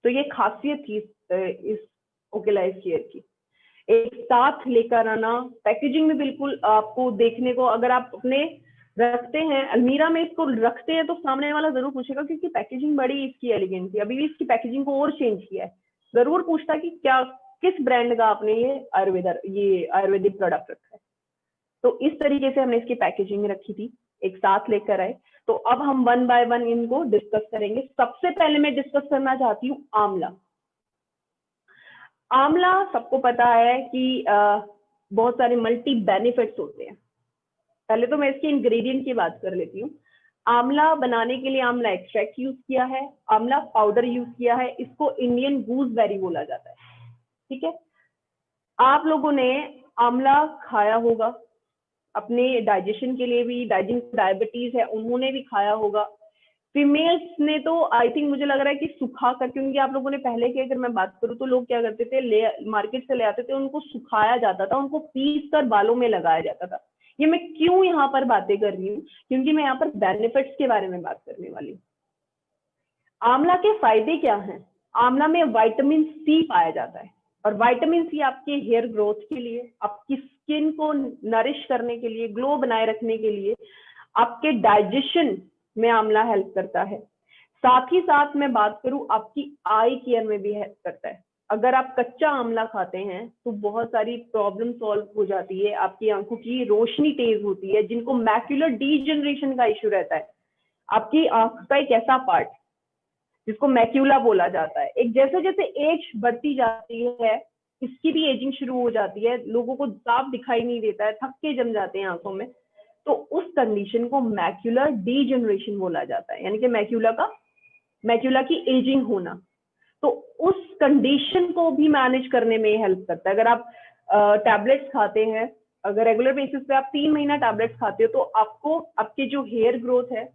S1: तो ये खासियत थी इस ओकेलाइज केयर की, एक साथ लेकर आना, पैकेजिंग में बिल्कुल आपको देखने को, अगर आप अपने रखते हैं अलमीरा में, इसको रखते हैं तो सामने वाला जरूर पूछेगा, क्योंकि पैकेजिंग बड़ी इसकी एलिगेंट थी। अभी भी इसकी पैकेजिंग को और चेंज किया है, जरूर पूछता कि क्या, किस ब्रांड का आपने ये आयुर्वेदिक प्रोडक्ट रखा है। तो इस तरीके से हमने इसकी पैकेजिंग रखी थी, एक साथ लेकर आए। तो अब हम वन बाय वन इनको डिस्कस करेंगे। सबसे पहले मैं डिस्कस करना चाहती हूँ आंवला। आंवला सबको पता है कि बहुत सारे मल्टी बेनिफिट्स होते हैं। पहले तो मैं इसके इंग्रेडिएंट की बात कर लेती हूँ। आंवला बनाने के लिए आंवला एक्सट्रैक्ट यूज किया है, आंवला पाउडर यूज किया है, इसको इंडियन गूसबेरी बोला जाता है। ठीक है, आप लोगों ने आंवला खाया होगा अपने डाइजेशन के लिए भी, डायबिटीज है उन्होंने भी खाया होगा। फीमेल्स ने तो आई थिंक मुझे लग रहा है कि सुखा कर, क्योंकि आप लोगों ने पहले की अगर मैं बात करूं तो लोग क्या करते थे, मार्केट से ले आते थे, उनको सुखाया जाता था, उनको पीस कर बालों में लगाया जाता था। ये मैं क्यों यहाँ पर बातें कर रही हूँ, क्योंकि मैं यहाँ पर बेनिफिट्स के बारे में बात करने वाली हूँ। आंवला के फायदे क्या हैं? आंवला में विटामिन सी पाया जाता है, और विटामिन सी आपके हेयर ग्रोथ के लिए, आपकी स्किन को नरिश करने के लिए, ग्लो बनाए रखने के लिए, आपके डाइजेशन में आंवला हेल्प करता है। साथ ही साथ मैं बात करूं, आपकी आई केयर में भी हेल्प करता है। अगर आप कच्चा आंवला खाते हैं तो बहुत सारी प्रॉब्लम सॉल्व हो जाती है, आपकी आंखों की रोशनी तेज होती है। जिनको मैक्यूलर डीजनरेशन का इश्यू रहता है, आपकी आंख का एक ऐसा पार्ट जिसको मैक्यूला बोला जाता है, एक जैसे जैसे एज बढ़ती जाती है इसकी भी एजिंग शुरू हो जाती है, लोगों को साफ दिखाई नहीं देता है, थक्के जम जाते हैं आंखों में, तो उस कंडीशन को मैक्यूलर डीजनरेशन बोला जाता है, यानी कि मैक्यूला की एजिंग होना। तो उस कंडीशन को भी मैनेज करने में हेल्प करता है। अगर आप टैबलेट्स खाते हैं, अगर रेगुलर बेसिस पे आप 3 महीना टैबलेट्स खाते हो, तो आपको आपके जो हेयर ग्रोथ है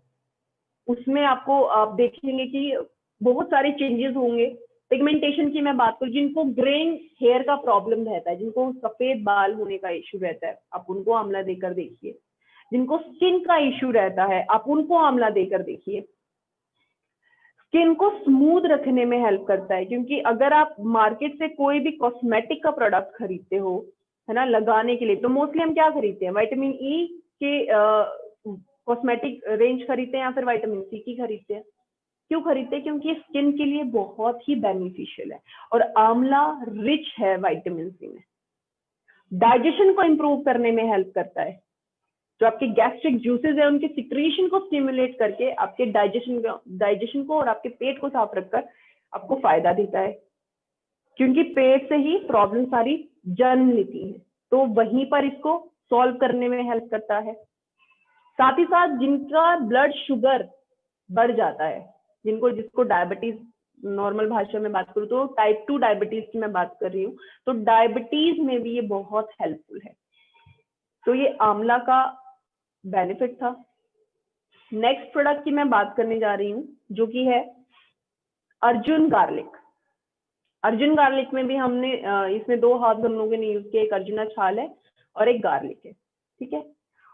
S1: उसमें आपको आप देखेंगे कि बहुत सारे चेंजेस होंगे। पिगमेंटेशन की मैं बात करूं, जिनको ग्रेन हेयर का प्रॉब्लम रहता है, जिनको सफेद बाल होने का इश्यू रहता है, आप उनको आंवला देकर देखिए। जिनको स्किन का इश्यू रहता है, आप उनको आंवला देकर देखिए। स्किन को स्मूथ रखने में हेल्प करता है, क्योंकि अगर आप मार्केट से कोई भी कॉस्मेटिक का प्रोडक्ट खरीदते हो, है ना, लगाने के लिए, तो मोस्टली हम क्या खरीदते हैं? विटामिन ई के कॉस्मेटिक रेंज खरीदते हैं, या फिर विटामिन सी की खरीदते हैं। क्यों खरीदते हैं? क्योंकि स्किन के लिए बहुत ही बेनिफिशियल है, और आंवला रिच है विटामिन सी में। डाइजेशन को इंप्रूव करने में हेल्प करता है, जो आपके गैस्ट्रिक जूसेस है उनके सिक्रीशन को स्टिमुलेट करके आपके डाइजेशन को और आपके पेट को साफ रखकर आपको फायदा देता है, क्योंकि पेट से ही प्रॉब्लम सारी जन्म लेती है, तो वहीं पर इसको सॉल्व करने में हेल्प करता है। साथ ही साथ जिनका ब्लड शुगर बढ़ जाता है, जिसको डायबिटीज, नॉर्मल भाषा में बात करूं तो टाइप 2 डायबिटीज की मैं बात कर रही हूँ, तो डायबिटीज में भी ये बहुत हेल्पफुल है। तो ये आंवला का बेनिफिट था। नेक्स्ट प्रोडक्ट की मैं बात करने जा रही हूँ, जो कि है अर्जुन गार्लिक। अर्जुन गार्लिक में भी हमने इसमें 2 हर्ब्स हम लोगों ने यूज किया, एक अर्जुना छाल है और एक गार्लिक है। ठीक है,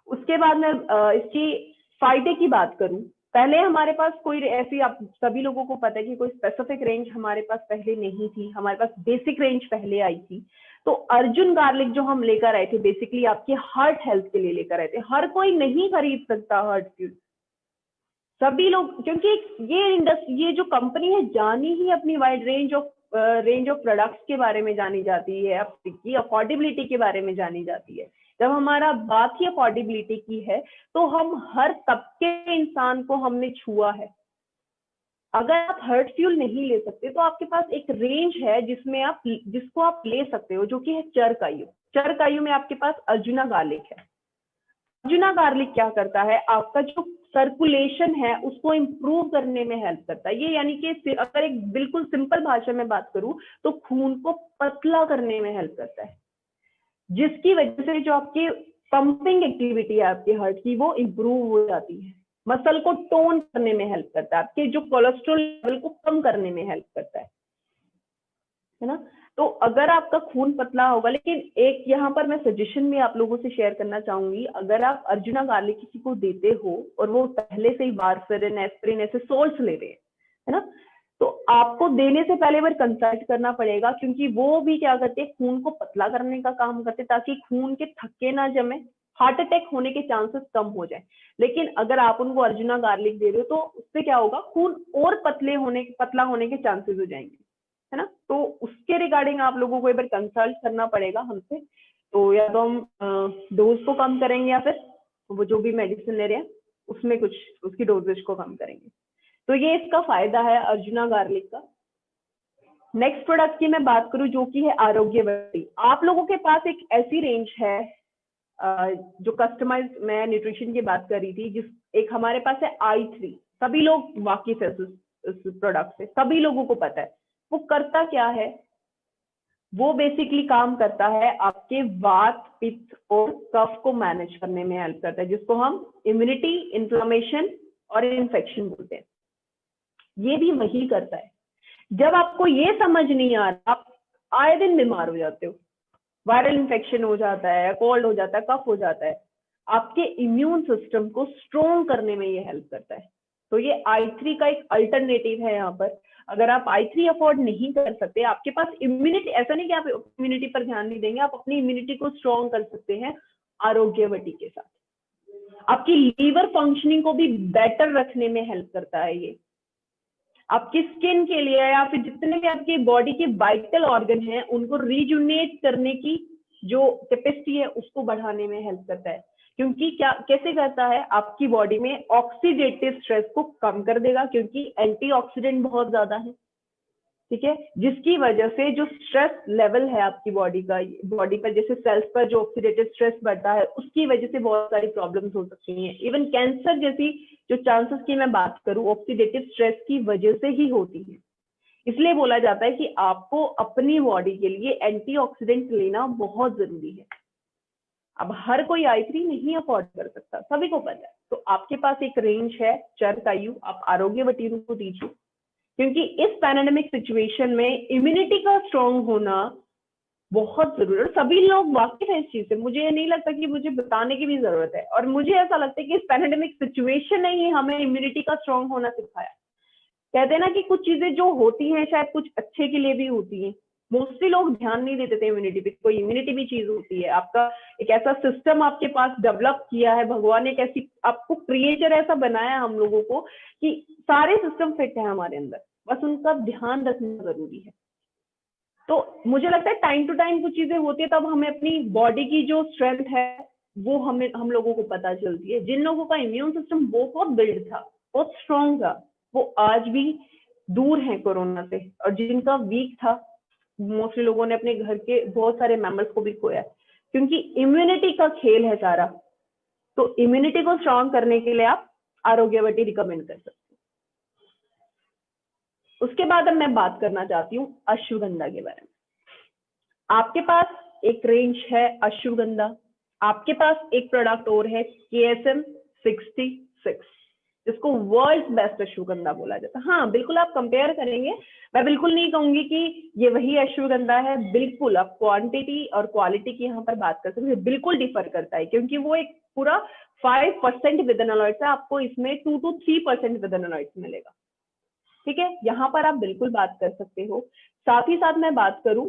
S1: उसके बाद मैं इसकी फायदे की बात करूं, पहले हमारे पास कोई ऐसी, आप सभी लोगों को पता है कि कोई स्पेसिफिक रेंज हमारे पास पहले नहीं थी, हमारे पास बेसिक रेंज पहले आई थी। तो अर्जुन गार्लिक जो हम लेकर आए थे, बेसिकली आपके हार्ट हेल्थ के लिए लेकर आए थे। हर कोई नहीं खरीद सकता हार्ट फ्यूल, सभी लोग, क्योंकि ये जो कंपनी है जानी ही अपनी वाइड रेंज ऑफ प्रोडक्ट्स के बारे में जानी जाती है, आपकी अफोर्डेबिलिटी के बारे में जानी जाती है। जब हमारा बात ही अफोर्डेबिलिटी की है, तो हम हर तबके इंसान को हमने छुआ है। अगर आप हार्ट फ्यूल नहीं ले सकते, तो आपके पास एक रेंज है जिसको आप ले सकते हो, जो कि है चरकायु। चरकायु में आपके पास अर्जुना गार्लिक है। अर्जुना गार्लिक क्या करता है, आपका जो सर्कुलेशन है उसको इंप्रूव करने में हेल्प करता है। ये यानी कि अगर एक बिल्कुल सिंपल भाषा में बात करूं तो खून को पतला करने में हेल्प करता है, जिसकी वजह से जो आपकी पंपिंग एक्टिविटी है आपके हार्ट की वो इंप्रूव हो जाती है। मसल को टोन करने में हेल्प करता है, आपके जो कोलेस्ट्रॉल लेवल को कम करने में हेल्प करता है ना। तो अगर आपका खून पतला होगा, लेकिन एक यहाँ पर मैं सजेशन भी आप लोगों से शेयर करना चाहूंगी, अगर आप अर्जुना गार्लिक किसी को देते हो और वो पहले से ही वारफेरिन, एस्पिरिन ऐसे सोर्स ले रहे हैं, है ना, तो आपको देने से पहले बार कंसल्ट करना पड़ेगा, क्योंकि वो भी क्या करते हैं, खून को पतला करने का काम करते हैं, ताकि खून के थक्के ना जमे, हार्ट अटैक होने के चांसेस कम हो जाए। लेकिन अगर आप उनको अर्जुना गार्लिक दे रहे हो तो उससे क्या होगा, खून और पतला होने के चांसेस हो जाएंगे, है ना। तो उसके रिगार्डिंग आप लोगों को एक बार कंसल्ट करना पड़ेगा हमसे। तो या तो हम डोज को कम करेंगे या फिर वो जो भी मेडिसिन ले रहे हैं उसमें कुछ उसकी डोजेज को कम करेंगे। तो ये इसका फायदा है अर्जुना गार्लिक का। नेक्स्ट प्रोडक्ट की मैं बात करूं जो कि है आरोग्यवती। आप लोगों के पास एक ऐसी रेंज है जो कस्टमाइज, मैं न्यूट्रिशन की बात कर रही थी, जिस एक हमारे पास है i3, सभी लोग वाकिफ है इस प्रोडक्ट से, सभी लोगों को पता है। वो करता क्या है, वो बेसिकली काम करता है आपके वात, पित्त और कफ को मैनेज करने में हेल्प करता है, जिसको हम इम्यूनिटी, इन्फ्लेमेशन और इन्फेक्शन बोलते हैं। ये भी वही करता है। जब आपको ये समझ नहीं आ रहा, आप आए दिन बीमार हो जाते हो, वायरल इन्फेक्शन हो जाता है, कोल्ड हो जाता है, कफ हो जाता है, आपके इम्यून सिस्टम को स्ट्रोंग करने में ये हेल्प करता है। तो ये i3 का एक अल्टरनेटिव है यहाँ पर। अगर आप i3 अफोर्ड नहीं कर सकते, आपके पास इम्यूनिटी, ऐसा नहीं कि आप इम्यूनिटी पर ध्यान नहीं देंगे, आप अपनी इम्यूनिटी को स्ट्रॉन्ग कर सकते हैं आरोग्यवटी के साथ। आपकी लीवर फंक्शनिंग को भी बेटर रखने में हेल्प करता है ये। आपकी स्किन के लिए या फिर जितने भी आपकी बॉडी के वाइटल ऑर्गन हैं उनको रिजुनेट करने की जो कैपेसिटी है उसको बढ़ाने में हेल्प करता है। क्योंकि क्या कैसे करता है, आपकी बॉडी में ऑक्सीडेटिव स्ट्रेस को कम कर देगा, क्योंकि एंटीऑक्सीडेंट बहुत ज्यादा है, ठीक है, जिसकी वजह से जो स्ट्रेस लेवल है आपकी बॉडी पर जैसे सेल्स पर जो ऑक्सीडेटिव स्ट्रेस बढ़ता है उसकी वजह से बहुत सारी प्रॉब्लम्स हो सकती हैं। इवन कैंसर जैसी जो चांसेस की मैं बात करूं, ऑक्सीडेटिव स्ट्रेस की वजह से ही होती है। इसलिए बोला जाता है कि आपको अपनी बॉडी के लिए एंटीऑक्सीडेंट लेना बहुत जरूरी है। अब हर कोई i3 नहीं अफोर्ड कर सकता, सभी को पता है। तो आपके पास एक रेंज है चरकायु, आप आरोग्यवती को दीजिए, क्योंकि इस पैंडेमिक सिचुएशन में इम्यूनिटी का स्ट्रॉन्ग होना बहुत जरूरी है। सभी लोग वाकिफ है इस चीज से, मुझे नहीं लगता कि मुझे बताने की भी जरूरत है। और मुझे ऐसा लगता है कि इस पैंडेमिक सिचुएशन ने ही हमें इम्यूनिटी का स्ट्रॉन्ग होना सिखाया। कहते हैं ना कि कुछ चीजें जो होती हैं शायद कुछ अच्छे के लिए भी होती हैं। मोस्टली लोग ध्यान नहीं देते थे इम्यूनिटी पे। कोई इम्यूनिटी भी चीज होती है, आपका एक ऐसा सिस्टम आपके पास डेवलप किया है भगवान ने, एक ऐसी आपको क्रिएचर ऐसा बनाया हम लोगों को कि सारे सिस्टम फिट है हमारे अंदर, बस उनका ध्यान रखना जरूरी है। तो मुझे लगता है टाइम टू टाइम कुछ चीजें होती है, तब हमें अपनी बॉडी की जो स्ट्रेंथ है वो हम लोगों को पता चलती है। जिन लोगों का इम्यून सिस्टम बहुत बिल्ड था, बहुत स्ट्रॉन्ग था, वो आज भी दूर है कोरोना से। और जिनका वीक था, मोस्टली लोगों ने अपने घर के बहुत सारे मेंबर्स को भी खोया, क्योंकि इम्यूनिटी का खेल है सारा। तो इम्यूनिटी को स्ट्रॉन्ग करने के लिए आप आरोग्यवती रिकमेंड कर सकते हैं। उसके बाद अब मैं बात करना चाहती हूँ अश्वगंधा के बारे में। आपके पास एक रेंज है अश्वगंधा, आपके पास एक प्रोडक्ट और है KSM 66, जिसको वर्ल्ड बेस्ट अश्वगंधा बोला जाता है। हाँ बिल्कुल, आप कंपेयर करेंगे, मैं बिल्कुल नहीं कहूंगी कि ये वही अश्वगंधा है, बिल्कुल आप क्वांटिटी और क्वालिटी की यहाँ पर बात कर सकते हैं, बिल्कुल डिफर करता है, क्योंकि वो एक पूरा 5% विदनोलॉइड्स है, आपको इसमें 2 to 3% विदनोलॉइड्स मिलेगा, ठीक है। यहाँ पर आप बिल्कुल बात कर सकते हो। साथ ही साथ मैं बात करूं,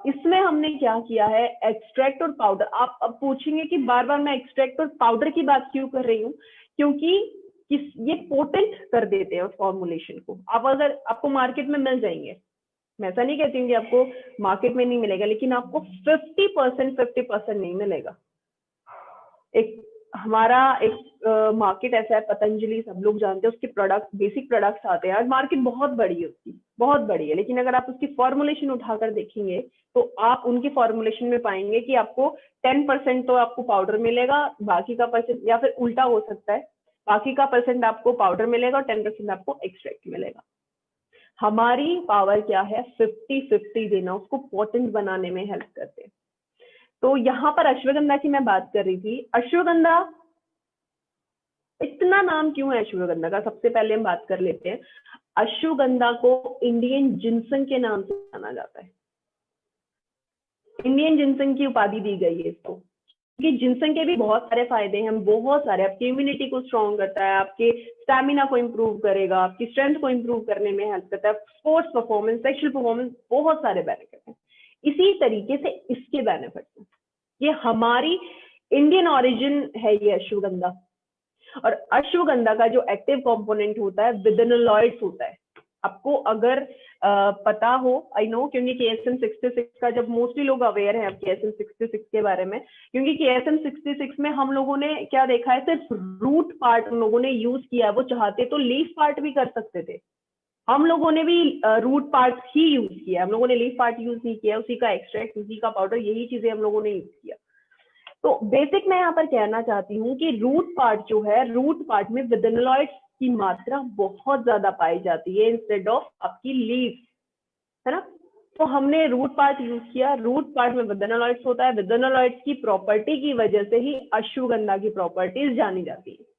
S1: इसमें हमने क्या किया है, एक्सट्रैक्ट और पाउडर। आप अब पूछेंगे कि बार बार मैं एक्सट्रैक्ट और पाउडर की बात क्यों कर रही हूँ, क्योंकि ये पोटेंट कर देते हैं फॉर्मुलेशन को। आप अगर आपको मार्केट में मिल जाएंगे, मैं ऐसा नहीं कहती हूँ कि आपको मार्केट में नहीं मिलेगा, लेकिन आपको 50% नहीं मिलेगा। एक हमारा एक मार्केट ऐसा है, पतंजलि सब लोग जानते हैं, उसके प्रोडक्ट बेसिक प्रोडक्ट्स आते हैं, मार्केट बहुत बड़ी है उसकी, बहुत बड़ी है, लेकिन अगर आप उसकी फॉर्मुलेशन उठाकर देखेंगे तो आप उनकी फॉर्मुलेशन में पाएंगे कि आपको 10% तो आपको पाउडर मिलेगा, बाकी का परसेंट, या फिर उल्टा हो सकता है, बाकी का परसेंट आपको पाउडर मिलेगा और 10% आपको एक्सट्रैक्ट मिलेगा। हमारी पावर क्या है, 50-50 देना, उसको पोटेंट बनाने में हेल्प करते हैं। तो यहाँ पर अश्वगंधा की मैं बात कर रही थी। अश्वगंधा, इतना नाम क्यों है अश्वगंधा का, सबसे पहले हम बात कर लेते हैं। अश्वगंधा को इंडियन जिनसंग के नाम से जाना जाता है, इंडियन जिनसंग की उपाधि दी गई है इसको, क्योंकि जिनसंग के भी बहुत सारे फायदे हैं, बहुत सारे, आपकी इम्यूनिटी को स्ट्रॉन्ग करता है, आपके स्टैमिना को इंप्रूव करेगा, आपकी स्ट्रेंथ को इंप्रूव करने में हेल्प करता है, स्पोर्ट्स परफॉर्मेंस, सेक्सुअल परफॉर्मेंस, बहुत सारे बेनिफिट हैं। इसी तरीके से इसके बेनिफिट हैं। ये हमारी इंडियन ओरिजिन है ये अश्वगंधा। और अश्वगंधा का जो एक्टिव कंपोनेंट होता है विदेनोलॉइड्स होता है। आपको अगर पता हो, आई नो, क्योंकि KSM 66 का, जब मोस्टली लोग अवेयर हैं अब KSM 66 के बारे में, क्योंकि KSM 66 में हम लोगों ने क्या देखा है, सिर्फ रूट पार्ट हम लोगों ने यूज किया है। वो चाहते तो लीफ पार्ट भी कर सकते थे, हम लोगों ने भी रूट पार्ट ही यूज किया, हम लोगों ने लीफ पार्ट यूज नहीं किया, उसी का एक्सट्रैक्ट, उसी का पाउडर, यही चीजें हम लोगों ने यूज किया। तो बेसिक मैं यहाँ पर कहना चाहती हूँ कि रूट पार्ट जो है, रूट पार्ट में विदेनोलॉइड्स की मात्रा बहुत ज्यादा पाई जाती है इंस्टेड ऑफ आपकी लीफ, है ना। तो हमने रूट पार्ट यूज किया, रूट पार्ट में विदेनोलॉइड्स होता है, विदेनोलॉइड्स की प्रॉपर्टी की वजह से ही अश्वगंधा की प्रॉपर्टीज जानी जाती है।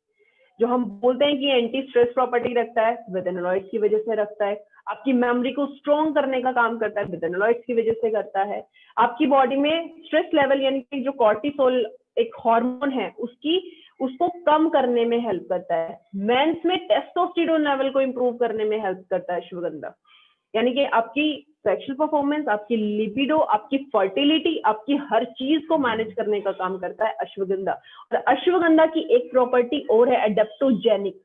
S1: जो हम बोलते हैं कि एंटी स्ट्रेस प्रॉपर्टी रखता है, विदेनोलॉइड्स की वजह से रखता है। आपकी मेमोरी को स्ट्रॉन्ग करने का काम करता है, विदेनोलॉइड्स की वजह से करता है। आपकी बॉडी में स्ट्रेस लेवल, यानी कि जो कॉर्टिसोल एक हार्मोन है, उसको कम करने में हेल्प करता है। मेंस में टेस्टोस्टेरोन लेवल को इंप्रूव करने में हेल्प करता है अश्वगंधा। यानी कि आपकी सेक्सुअल परफॉर्मेंस, आपकी लिबिडो, आपकी फर्टिलिटी, आपकी हर चीज को मैनेज करने का काम करता है अश्वगंधा। और अश्वगंधा की एक प्रॉपर्टी और है, एडेप्टोजेनिक।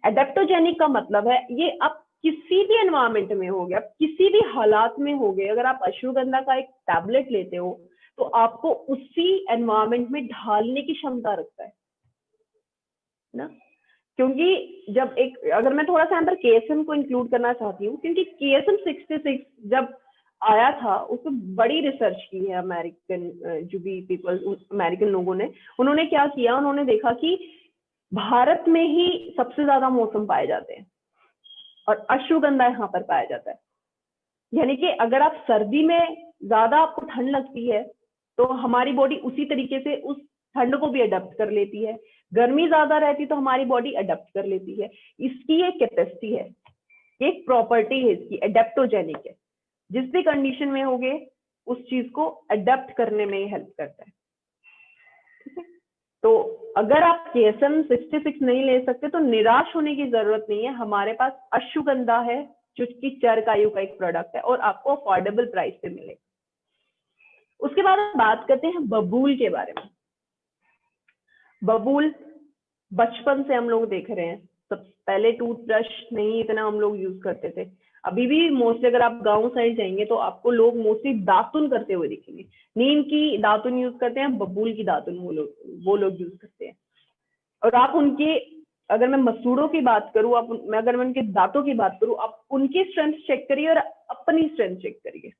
S1: एडेप्टोजेनिक का मतलब है ये आप किसी भी एनवायरमेंट में हो गया, किसी भी हालात में हो गए, अगर आप अश्वगंधा का एक टैबलेट लेते हो तो आपको उसी एनवायरमेंट में ढालने की क्षमता रखता है ना। क्योंकि जब एक, अगर मैं थोड़ा सा यहाँ पर KSM को इंक्लूड करना चाहती हूँ, क्योंकि KSM 66 जब आया था उसमें बड़ी रिसर्च की है अमेरिकन, जो भी पीपल, अमेरिकन लोगों ने, उन्होंने क्या किया, उन्होंने देखा कि भारत में ही सबसे ज्यादा मौसम पाए जाते हैं और अश्वगंधा यहाँ पर पाया जाता है। यानी कि अगर आप सर्दी में ज्यादा आपको ठंड लगती है तो हमारी बॉडी उसी तरीके से उस ठंड को भी अडेप्ट कर लेती है, गर्मी ज्यादा रहती तो हमारी बॉडी अडेप्ट कर लेती है। इसकी एक कैपेसिटी है, एक प्रॉपर्टी है इसकी, एडेप्टोजेनिक है। जिस भी कंडीशन में होगे उस चीज को अडेप्ट करने में हेल्प करता है, ठीक है। तो अगर आप KSM 66 नहीं ले सकते तो निराश होने की जरूरत नहीं है, हमारे पास अश्वगंधा है जो कि चरकायु का एक प्रोडक्ट है और आपको अफोर्डेबल प्राइस पे मिलेगा। उसके बाद हम बात करते हैं बबूल के बारे में। बबूल बचपन से हम लोग देख रहे हैं, सब पहले टूथब्रश नहीं इतना हम लोग यूज करते थे, अभी भी मोस्टली अगर आप गांव साइड जाएंगे तो आपको लोग मोस्टली दातुन करते हुए दिखेंगे। नीम की दातुन यूज करते हैं, बबूल की दातुन वो लोग यूज करते हैं। और आप उनके, अगर मैं मसूड़ों की बात करूं, अगर मैं उनके दांतों की बात करूं, आप उनकी स्ट्रेंथ चेक करिए और अपनी स्ट्रेंथ चेक करिए,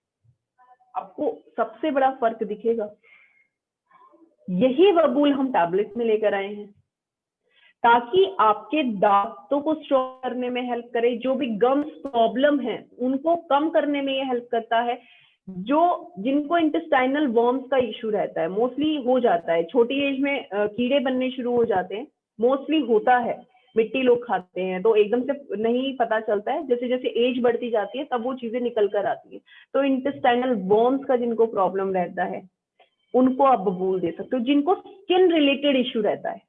S1: आपको सबसे बड़ा फर्क दिखेगा। यही बबूल हम टैबलेट में लेकर आए हैं ताकि आपके दांतों को स्ट्रॉन्ग करने में हेल्प करे, जो भी गम्स प्रॉब्लम है उनको कम करने में ये हेल्प करता है। जिनको इंटेस्टाइनल वर्म्स का इश्यू रहता है, मोस्टली हो जाता है छोटी एज में, कीड़े बनने शुरू हो जाते हैं, मोस्टली होता है, मिट्टी लोग खाते हैं तो एकदम से नहीं पता चलता है, जैसे जैसे एज बढ़ती जाती है तब वो चीजें निकल कर आती है। तो इंटेस्टाइनल वर्म्स का जिनको प्रॉब्लम रहता है उनको आप बबूल दे सकते हो। जिनको स्किन रिलेटेड इश्यू रहता है,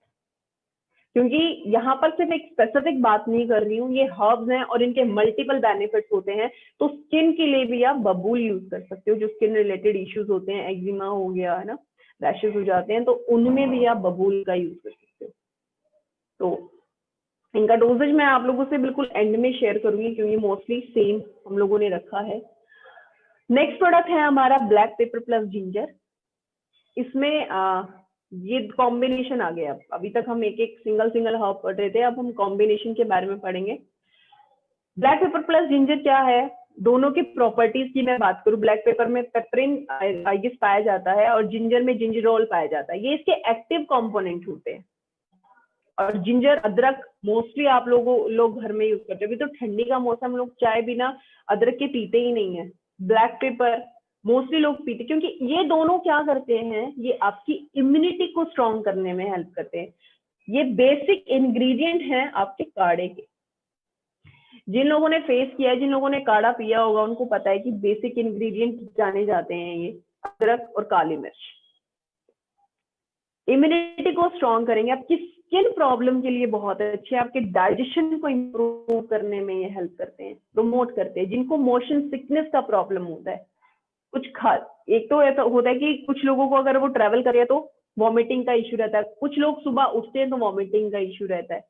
S1: क्योंकि यहाँ पर सिर्फ एक स्पेसिफिक बात नहीं कर रही हूँ, ये हर्ब्स हैं और इनके मल्टीपल बेनिफिट्स होते हैं, तो स्किन के लिए भी आप बबूल यूज कर सकते हो। जो स्किन रिलेटेड इश्यूज होते हैं, एक्जिमा हो गया है ना, रैशेस हो जाते हैं, तो उनमें भी आप बबूल का यूज कर सकते हो। तो इनका डोजेज मैं आप लोगों से बिल्कुल एंड में शेयर करूंगी, क्योंकि मोस्टली सेम हम लोगों ने रखा है। नेक्स्ट प्रोडक्ट है हमारा ब्लैक पेपर प्लस जिंजर। इसमें ये कॉम्बिनेशन आ गया। अभी तक हम एक एक सिंगल सिंगल हर्ब पढ़ रहे थे, अब हम कॉम्बिनेशन के बारे में पढ़ेंगे। ब्लैक पेपर प्लस जिंजर क्या है, दोनों की प्रॉपर्टीज की मैं बात करूं, ब्लैक पेपर में पेपरिन आइगिस पाया जाता है और जिंजर में जिंजरोल पाया जाता है, ये इसके एक्टिव कंपोनेंट होते हैं। और जिंजर, अदरक मोस्टली आप लोग घर में यूज करते हैं। अभी तो ठंडी का मौसम, लोग चाय बिना अदरक के पीते ही नहीं है। ब्लैक पेपर मोस्टली लोग पीते, क्योंकि ये दोनों क्या करते हैं, ये आपकी इम्यूनिटी को स्ट्रॉन्ग करने में हेल्प करते हैं। ये बेसिक इंग्रेडिएंट हैं आपके काढ़े के। जिन लोगों ने फेस किया है, जिन लोगों ने काढ़ा पिया होगा, उनको पता है कि बेसिक इंग्रेडिएंट जाने जाते हैं ये अदरक और काली मिर्च। इम्यूनिटी को स्ट्रॉन्ग करेंगे, आपकी स्किन प्रॉब्लम के लिए बहुत अच्छे है, आपके डाइजेशन को इंप्रूव करने में ये हेल्प करते हैं, प्रमोट करते हैं। जिनको मोशन सिकनेस का प्रॉब्लम होता है, एक तो ऐसा होता है कि कुछ लोगों को अगर वो ट्रैवल करे तो वॉमिटिंग का इश्यू रहता है, कुछ लोग सुबह उठते हैं तो वॉमिटिंग का इश्यू रहता है,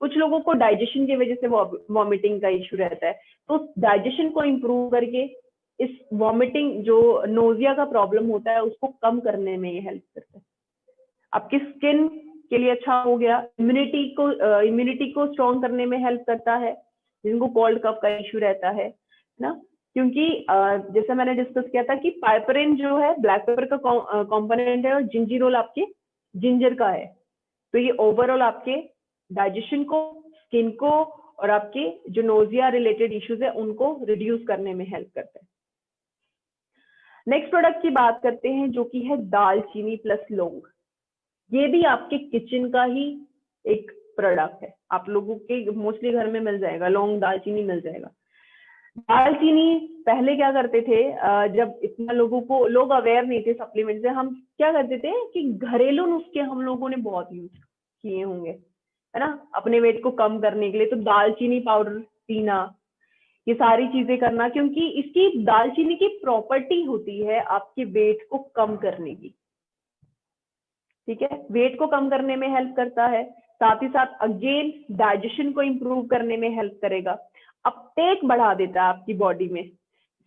S1: कुछ लोगों को डाइजेशन की वजह से वॉमिटिंग का इश्यू रहता है। तो डाइजेशन को इंप्रूव करके इस वॉमिटिंग, जो नोजिया का प्रॉब्लम होता है, उसको कम करने में ये हेल्प करता है। आपकी स्किन के लिए अच्छा हो गया। इम्यूनिटी को स्ट्रॉन्ग करने में हेल्प करता है, जिनको कोल्ड कफ का इश्यू रहता है ना, क्योंकि जैसे मैंने डिस्कस किया था कि पाइपरिन जो है ब्लैक पेपर का कंपोनेंट है और जिंजीरोल आपके जिंजर का है। तो ये ओवरऑल आपके डाइजेशन को, स्किन को और आपके जो नोजिया रिलेटेड इश्यूज है उनको रिड्यूस करने में हेल्प करता है। नेक्स्ट प्रोडक्ट की बात करते हैं, जो कि है दालचीनी प्लस लौंग। ये भी आपके किचन का ही एक प्रोडक्ट है, आप लोगों के मोस्टली घर में मिल जाएगा, लौंग दालचीनी मिल जाएगा। दालचीनी पहले क्या करते थे, जब इतना लोग अवेयर नहीं थे सप्लीमेंट से, हम क्या करते थे कि घरेलू नुस्खे हम लोगों ने बहुत यूज किए होंगे, है ना, अपने वेट को कम करने के लिए। तो दालचीनी पाउडर पीना, ये सारी चीजें करना, क्योंकि इसकी दालचीनी की प्रॉपर्टी होती है आपके वेट को कम करने की। ठीक है, वेट को कम करने में हेल्प करता है, साथ ही साथ अगेन डाइजेशन को इंप्रूव करने में हेल्प करेगा। अपटेक बढ़ा देता है आपकी बॉडी में,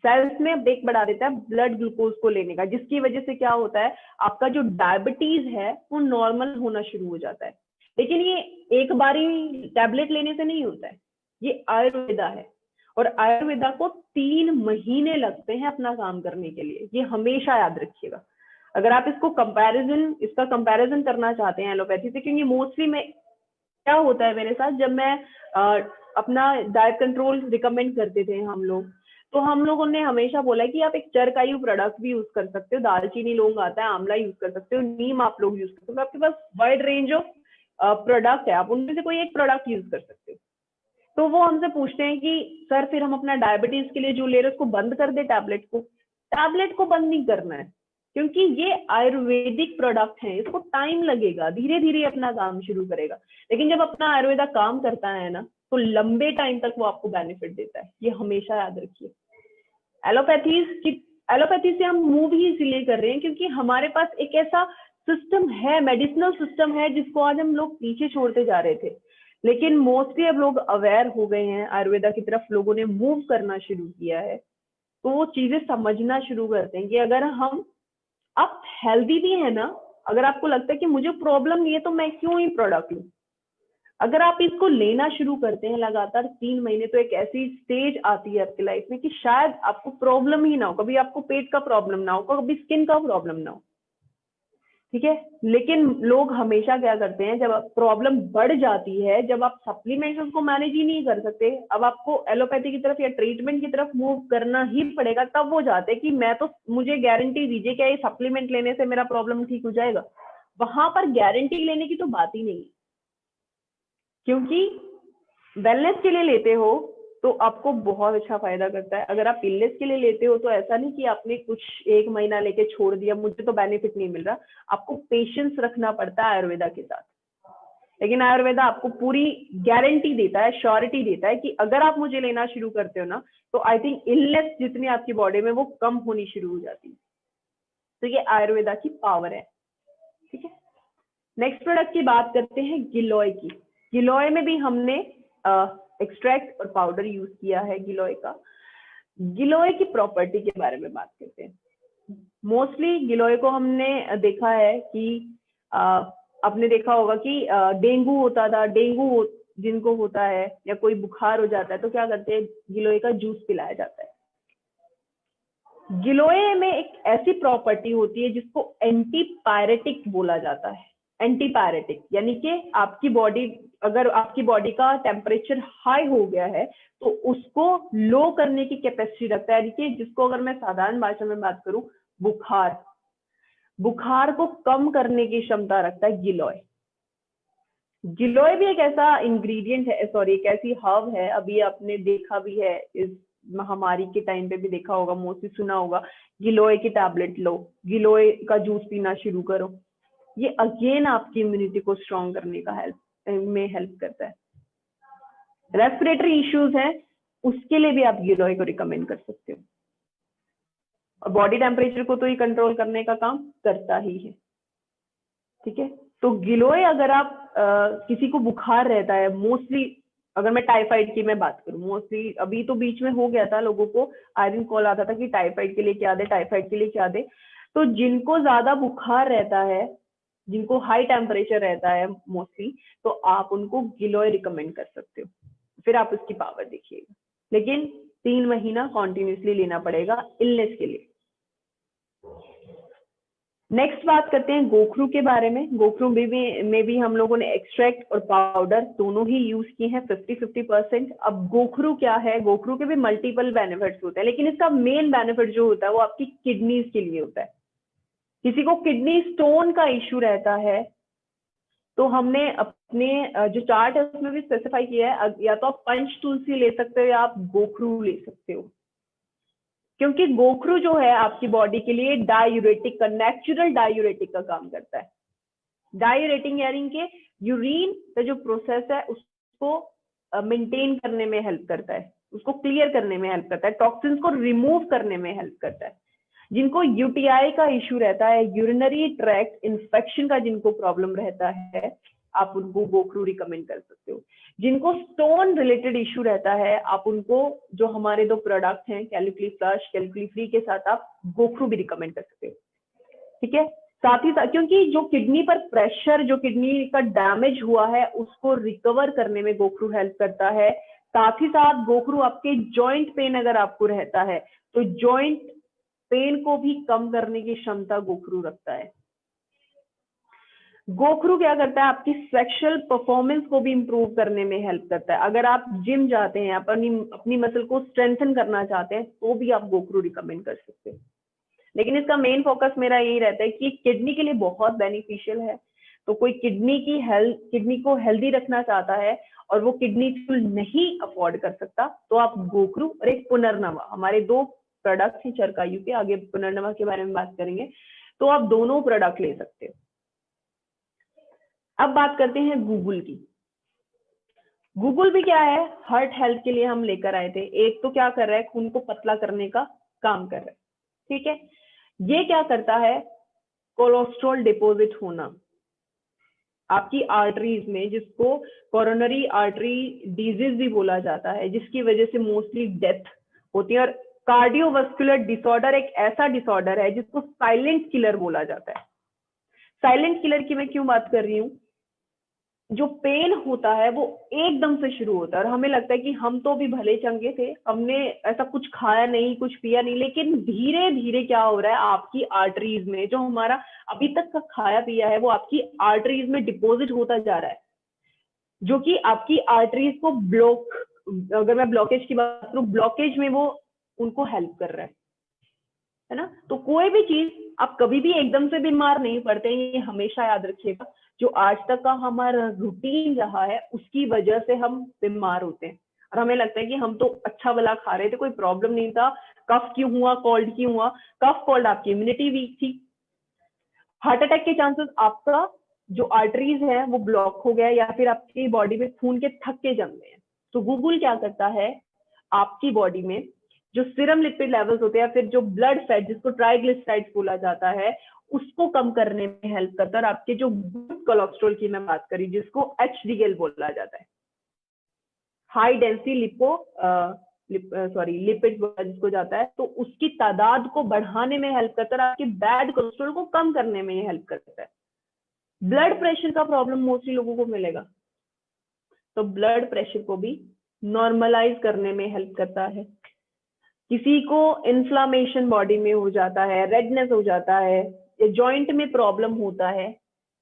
S1: सेल्स में अपटेक बढ़ा देता है ब्लड ग्लूकोज को लेने का, जिसकी वजह से क्या होता है, आपका जो डायबिटीज है वो नॉर्मल होना शुरू हो जाता है। लेकिन ये एक बारी टैबलेट लेने से नहीं होता है, ये आयुर्वेदा है, और आयुर्वेदा को 3 महीने लगते हैं अपना काम करने के लिए, ये हमेशा याद रखिएगा। अगर आप इसका कंपैरिजन करना चाहते हैं एलोपैथी से, क्योंकि मोस्टली में क्या होता है मेरे साथ, जब मैं अपना डाइट कंट्रोल रिकमेंड करते थे हम लोग, तो हम लोगों ने हमेशा बोला कि आप एक चरकायु प्रोडक्ट भी यूज कर सकते हो, दालचीनी लौंग आता है, आंवला यूज कर सकते हो, नीम आप लोग यूज कर सकते हो, आपके पास वाइड रेंज ऑफ प्रोडक्ट है, आप उनमें से कोई एक प्रोडक्ट यूज कर सकते हो। तो वो हमसे पूछते हैं कि सर फिर हम अपना डायबिटीज के लिए जो ले रहे हैं उसको बंद कर दे, टैबलेट को बंद नहीं करना है, क्योंकि ये आयुर्वेदिक प्रोडक्ट है, इसको टाइम लगेगा, धीरे धीरे अपना काम शुरू करेगा। लेकिन जब अपना आयुर्वेदा काम करता है ना, तो लंबे टाइम तक वो आपको बेनिफिट देता है, ये हमेशा याद रखिए। एलोपैथी से हम मूव ही इसलिए कर रहे हैं क्योंकि हमारे पास एक ऐसा सिस्टम है, मेडिसिनल सिस्टम है, जिसको आज हम लोग पीछे छोड़ते जा रहे थे। लेकिन मोस्टली अब लोग अवेयर हो गए हैं, आयुर्वेदा की तरफ लोगों ने मूव करना शुरू किया है, तो वो चीजें समझना शुरू करते हैं कि अगर आप हेल्दी भी है ना, अगर आपको लगता है कि मुझे प्रॉब्लम नहीं है तो मैं क्यों ही प्रोडक्ट लूं, अगर आप इसको लेना शुरू करते हैं लगातार 3 महीने, तो एक ऐसी स्टेज आती है आपकी लाइफ में कि शायद आपको प्रॉब्लम ही ना हो, कभी आपको पेट का प्रॉब्लम ना हो, कभी स्किन का प्रॉब्लम ना हो। ठीक है, लेकिन लोग हमेशा क्या करते हैं, जब प्रॉब्लम बढ़ जाती है, जब आप सप्लीमेंट्स को मैनेज ही नहीं कर सकते, अब आपको एलोपैथी की तरफ या ट्रीटमेंट की तरफ मूव करना ही पड़ेगा, तब वो जाते हैं कि मुझे गारंटी दीजिए, क्या ये सप्लीमेंट लेने से मेरा प्रॉब्लम ठीक हो जाएगा। वहां पर गारंटी लेने की तो बात ही नहीं, क्योंकि वेलनेस के लिए लेते हो तो आपको बहुत अच्छा फायदा करता है। अगर आप इलनेस के लिए लेते हो तो ऐसा नहीं कि आपने कुछ 1 महीना लेके छोड़ दिया, मुझे तो बेनिफिट नहीं मिल रहा, आपको पेशेंस रखना पड़ता है आयुर्वेदा के साथ। लेकिन आयुर्वेदा आपको पूरी गारंटी देता है, श्योरिटी देता है कि अगर आप मुझे लेना शुरू करते हो ना, तो आई थिंक इलनेस जितनी आपकी बॉडी में वो कम होनी शुरू हो जाती है। तो ये आयुर्वेदा की पावर है। ठीक है, नेक्स्ट प्रोडक्ट की बात करते हैं गिलोय की। गिलोय में भी हमने एक्सट्रैक्ट और पाउडर यूज किया है गिलोय का। गिलोय की प्रॉपर्टी के बारे में बात करते हैं। मोस्टली गिलोय को हमने देखा है कि आपने देखा होगा कि डेंगू होता था, जिनको होता है या कोई बुखार हो जाता है तो क्या करते हैं, गिलोय का जूस पिलाया जाता है। गिलोय में एक ऐसी प्रॉपर्टी होती है जिसको एंटीपायरेटिक बोला जाता है। एंटीपायरेटिक यानी कि आपकी बॉडी, अगर आपकी बॉडी का टेम्परेचर हाई हो गया है तो उसको लो करने की कैपेसिटी रखता है। यानी कि जिसको अगर मैं साधारण भाषा में बात करूं, बुखार को कम करने की क्षमता रखता है गिलोय। गिलोय भी एक ऐसा इंग्रेडिएंट है, सॉरी एक ऐसी हर्ब है, अभी आपने देखा भी है, इस महामारी के टाइम पे भी देखा होगा, मोस्टली सुना होगा, गिलोय की टैबलेट लो, गिलोय का जूस पीना शुरू करो। ये अगेन आपकी इम्यूनिटी को स्ट्रॉन्ग करने का हेल्प करता है। रेस्पिरेटरी इश्यूज है उसके लिए भी आप गिलोय को रिकमेंड कर सकते हो। और बॉडी टेम्परेचर को तो ये कंट्रोल करने का काम करता ही है। ठीक है, तो गिलोय अगर आप किसी को बुखार रहता है, मोस्टली अगर मैं टाइफाइड की मैं बात करूं, मोस्टली अभी तो बीच में हो गया था, लोगों को आए दिन कॉल आता था कि टाइफाइड के लिए क्या दे, टाइफाइड के लिए क्या दे। तो जिनको ज्यादा बुखार रहता है, जिनको हाई टेम्परेचर रहता है मोस्टली, तो आप उनको गिलोय रिकमेंड कर सकते हो। फिर आप उसकी पावर देखिएगा, लेकिन 3 महीना कॉन्टिन्यूसली लेना पड़ेगा इलनेस के लिए। नेक्स्ट बात करते हैं गोखरू के बारे में। गोखरू में भी हम लोगों ने एक्सट्रैक्ट और पाउडर दोनों ही यूज किए हैं 50-50%। अब गोखरू क्या है, गोखरू के भी मल्टीपल बेनिफिट्स होते हैं, लेकिन इसका मेन बेनिफिट जो होता है वो आपकी किडनीज के लिए होता है। किसी को किडनी स्टोन का इश्यू रहता है तो हमने अपने जो चार्ट है उसमें भी स्पेसिफाई किया है, या तो आप पंच तुलसी ले सकते हो या आप गोखरू ले सकते हो, क्योंकि गोखरू जो है आपकी बॉडी के लिए डायूरेटिक का, नेचुरल डायूरेटिक का काम करता है। डायूरेटिक यानी कि यूरिन का जो प्रोसेस है उसको मेंटेन करने में हेल्प करता है, उसको क्लियर करने में हेल्प करता है, टॉक्सिन्स को रिमूव करने में हेल्प करता है। जिनको यूटीआई का इश्यू रहता है, यूरिनरी ट्रैक्ट इन्फेक्शन का जिनको प्रॉब्लम रहता है, आप उनको गोखरू रिकमेंड कर सकते हो। जिनको स्टोन रिलेटेड इश्यू रहता है, आप उनको जो हमारे 2 प्रोडक्ट हैं कैल्कुली फ्लश, कैल्कुली फ्री के साथ आप गोखरू भी रिकमेंड कर सकते हो। ठीक है, साथ ही साथ क्योंकि जो किडनी पर प्रेशर, जो किडनी का डैमेज हुआ है उसको रिकवर करने में गोखरू हेल्प करता है। साथ ही साथ गोखरू आपके जॉइंट पेन अगर आपको रहता है तो जॉइंट पेन को भी कम करने की क्षमता गोखरू रखता है। गोखरू क्या करता है, आपकी सेक्सुअल परफॉर्मेंस को भी इंप्रूव करने में हेल्प करता है। अगर आप जिम जाते हैं, अपनी मसल को स्ट्रेंथन करना चाहते हैं तो भी आप गोखरू रिकमेंड कर सकते हैं। लेकिन इसका मेन फोकस मेरा यही रहता है कि किडनी के लिए बहुत बेनिफिशियल है। तो कोई किडनी को हेल्दी रखना चाहता है और वो किडनी नहीं अफोर्ड कर सकता, तो आप गोखरू और एक पुनर्नवा, हमारे 2 प्रोडक्ट हैं चरकायु के, आगे पुनर्नवा के बारे में बात करेंगे, तो आप दोनों प्रोडक्ट ले सकते हो। अब बात करते हैं गूगल की। गूगल भी क्या है, हार्ट हेल्थ के लिए हम लेकर आए थे। एक तो क्या कर रहा है, खून को पतला करने का काम कर रहा है। ठीक है, ये क्या करता है, कोलेस्ट्रॉल डिपॉजिट होना आपकी आर्टरीज में, जिसको कोरोनरी आर्टरी डिजीज भी बोला जाता है, जिसकी वजह से मोस्टली डेथ होती है। और कार्डियोवास्कुलर डिसऑर्डर एक ऐसा डिसऑर्डर है जिसको साइलेंट किलर बोला जाता है। साइलेंट किलर की मैं क्यों बात कर रही हूँ, जो पेन होता है वो एकदम से शुरू होता है और हमें लगता है कि हम तो भी भले चंगे थे, हमने ऐसा कुछ खाया नहीं, कुछ पिया नहीं, लेकिन धीरे धीरे क्या हो रहा है, आपकी आर्टरीज में जो हमारा अभी तक का खाया पिया है वो आपकी आर्टरीज में डिपॉजिट होता जा रहा है, जो कि आपकी आर्टरीज को ब्लॉक, अगर मैं ब्लॉकेज की बात करूं, ब्लॉकेज में वो उनको हेल्प कर रहा है ना। तो कोई भी चीज, आप कभी भी एकदम से बीमार नहीं पड़ते, ये हमेशा याद रखिएगा। जो आज तक का हमारा रूटीन रहा है उसकी वजह से हम बीमार होते हैं और हमें लगता है कि हम तो अच्छा भला खा रहे थे, कोई प्रॉब्लम नहीं था, कफ क्यों हुआ, कोल्ड क्यों हुआ, कफ कोल्ड आपकी इम्यूनिटी वीक थी। हार्ट अटैक के चांसेस, आपका जो आर्टरीज है वो ब्लॉक हो गया या फिर आपकी बॉडी में खून के थक्के जम गए हैं। तो गूगल क्या करता है, आपकी बॉडी में जो सीरम लिपिड लेवल्स होते हैं, फिर जो ब्लड फैट जिसको ट्राइग्लिसराइड्स बोला जाता है, उसको कम करने में हेल्प करता है। और आपके जो गुड कोलेस्ट्रॉल की मैं बात करी, जिसको HDL बोला जाता है, हाई डेंसिटी लिपिड जिसको जाता है, तो उसकी तादाद को बढ़ाने में हेल्प करता है और आपकी बैड कोलेस्ट्रॉल को कम करने में हेल्प करता है। ब्लड प्रेशर का प्रॉब्लम मोस्टली लोगों को मिलेगा, तो ब्लड प्रेशर को भी नॉर्मलाइज करने में हेल्प करता है। किसी को इन्फ्लामेशन बॉडी में हो जाता है, रेडनेस हो जाता है, या जॉइंट में प्रॉब्लम होता है,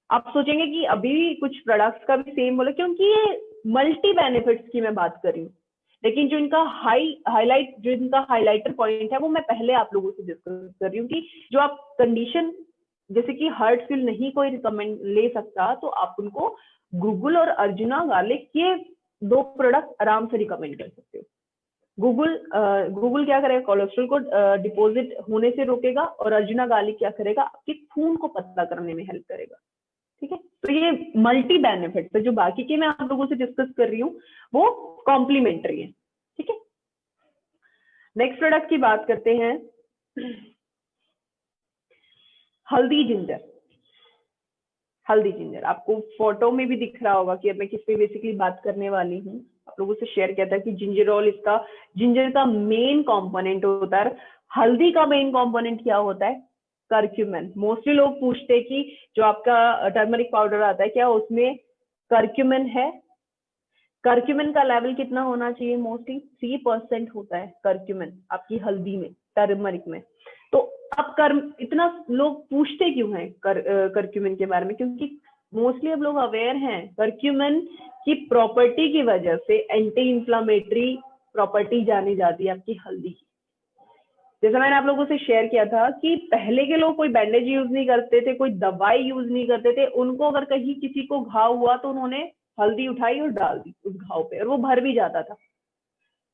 S1: आप सोचेंगे कि अभी कुछ प्रोडक्ट्स का भी सेम बोला, क्योंकि ये मल्टी बेनिफिट्स की मैं बात कर रही हूँ, लेकिन जो इनका हाइलाइटर पॉइंट है वो मैं पहले आप लोगों से डिस्कस कर रही हूँ कि जो आप कंडीशन जैसे कि हार्ट फील नहीं कोई रिकमेंड ले सकता, तो आप उनको गूगल और अर्जुना गार्लिक ये 2 प्रोडक्ट आराम से रिकमेंड कर सकते हो। गूगल क्या करेगा, कोलेस्ट्रॉल को डिपॉजिट होने से रोकेगा, और अर्जुना गार्लिक क्या करेगा, आपके खून को पतला करने में हेल्प करेगा। ठीक है, तो ये मल्टी बेनिफिट्स है, जो बाकी के मैं आप लोगों से डिस्कस कर रही हूँ वो कॉम्प्लीमेंट्री है। ठीक है, नेक्स्ट प्रोडक्ट की बात करते हैं, हल्दी जिंजर। हल्दी जिंजर आपको फोटो में भी दिख रहा होगा कि अब मैं किस पे बेसिकली बात करने वाली हूँ। आप लोगों से शेयर किया था कि जिंजरॉल इसका जिंजर का मेन कंपोनेंट होता है। हल्दी का मेन कंपोनेंट क्या होता है, कर्क्यूमिन। मोस्टली लोग पूछते हैं कि जो आपका टर्मरिक पाउडर आता है क्या उसमें कर्क्यूमिन है। कर्क्यूमिन का लेवल कितना होना चाहिए, मोस्टली 3% होता है कर्क्यूमिन आपकी हल्दी में, टर्मरिक में। तो अब इतना लोग पूछते क्यों हैं कर्क्यूमिन के बारे में, क्योंकि मोस्टली अब लोग अवेयर हैं कर्क्यूमिन की प्रॉपर्टी की वजह से एंटी इंफ्लामेटरी प्रॉपर्टी जानी जाती है आपकी हल्दी की। जैसा मैंने आप लोगों से शेयर किया था कि पहले के लोग कोई बैंडेज यूज नहीं करते थे, कोई दवाई यूज नहीं करते थे, उनको अगर कहीं किसी को घाव हुआ तो उन्होंने हल्दी उठाई और डाल दी उस घाव पे, और वो भर भी जाता था,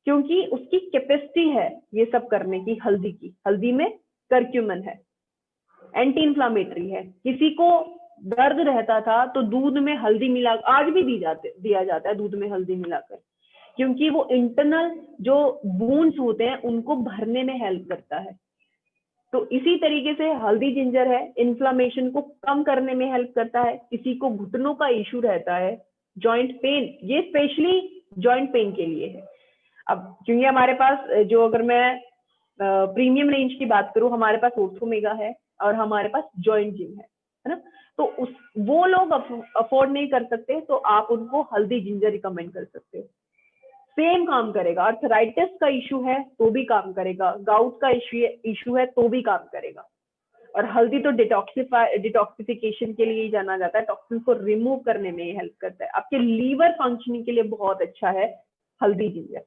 S1: क्योंकि उसकी कैपेसिटी है ये सब करने की। हल्दी में कर्क्यूमिन है, एंटी इंफ्लामेटरी है। किसी को दर्द रहता था तो दूध में हल्दी मिला, आज भी दिया जाता है दूध में हल्दी मिलाकर, क्योंकि वो इंटरनल जो वुंड्स होते हैं उनको भरने में हेल्प करता है। तो इसी तरीके से हल्दी जिंजर है, इन्फ्लामेशन को कम करने में हेल्प करता है। किसी को घुटनों का इशू रहता है, जॉइंट पेन, ये स्पेशली जॉइंट पेन के लिए है। अब क्योंकि हमारे पास जो, अगर मैं प्रीमियम रेंज की बात करूं, हमारे पास ओर्थोमेगा है और हमारे पास जॉइंट जिम है ना, तो वो लोग अफोर्ड नहीं कर सकते, तो आप उनको हल्दी जिंजर रिकमेंड कर सकते हो। सेम काम करेगा। अर्थराइटिस का इशू है तो भी काम करेगा, गाउट का इशू है तो भी काम करेगा। और हल्दी तो डिटॉक्सिफिकेशन के लिए ही जाना जाता है, टॉक्सिन को रिमूव करने में हेल्प करता है। आपके लीवर फंक्शनिंग के लिए बहुत अच्छा है हल्दी जिंजर।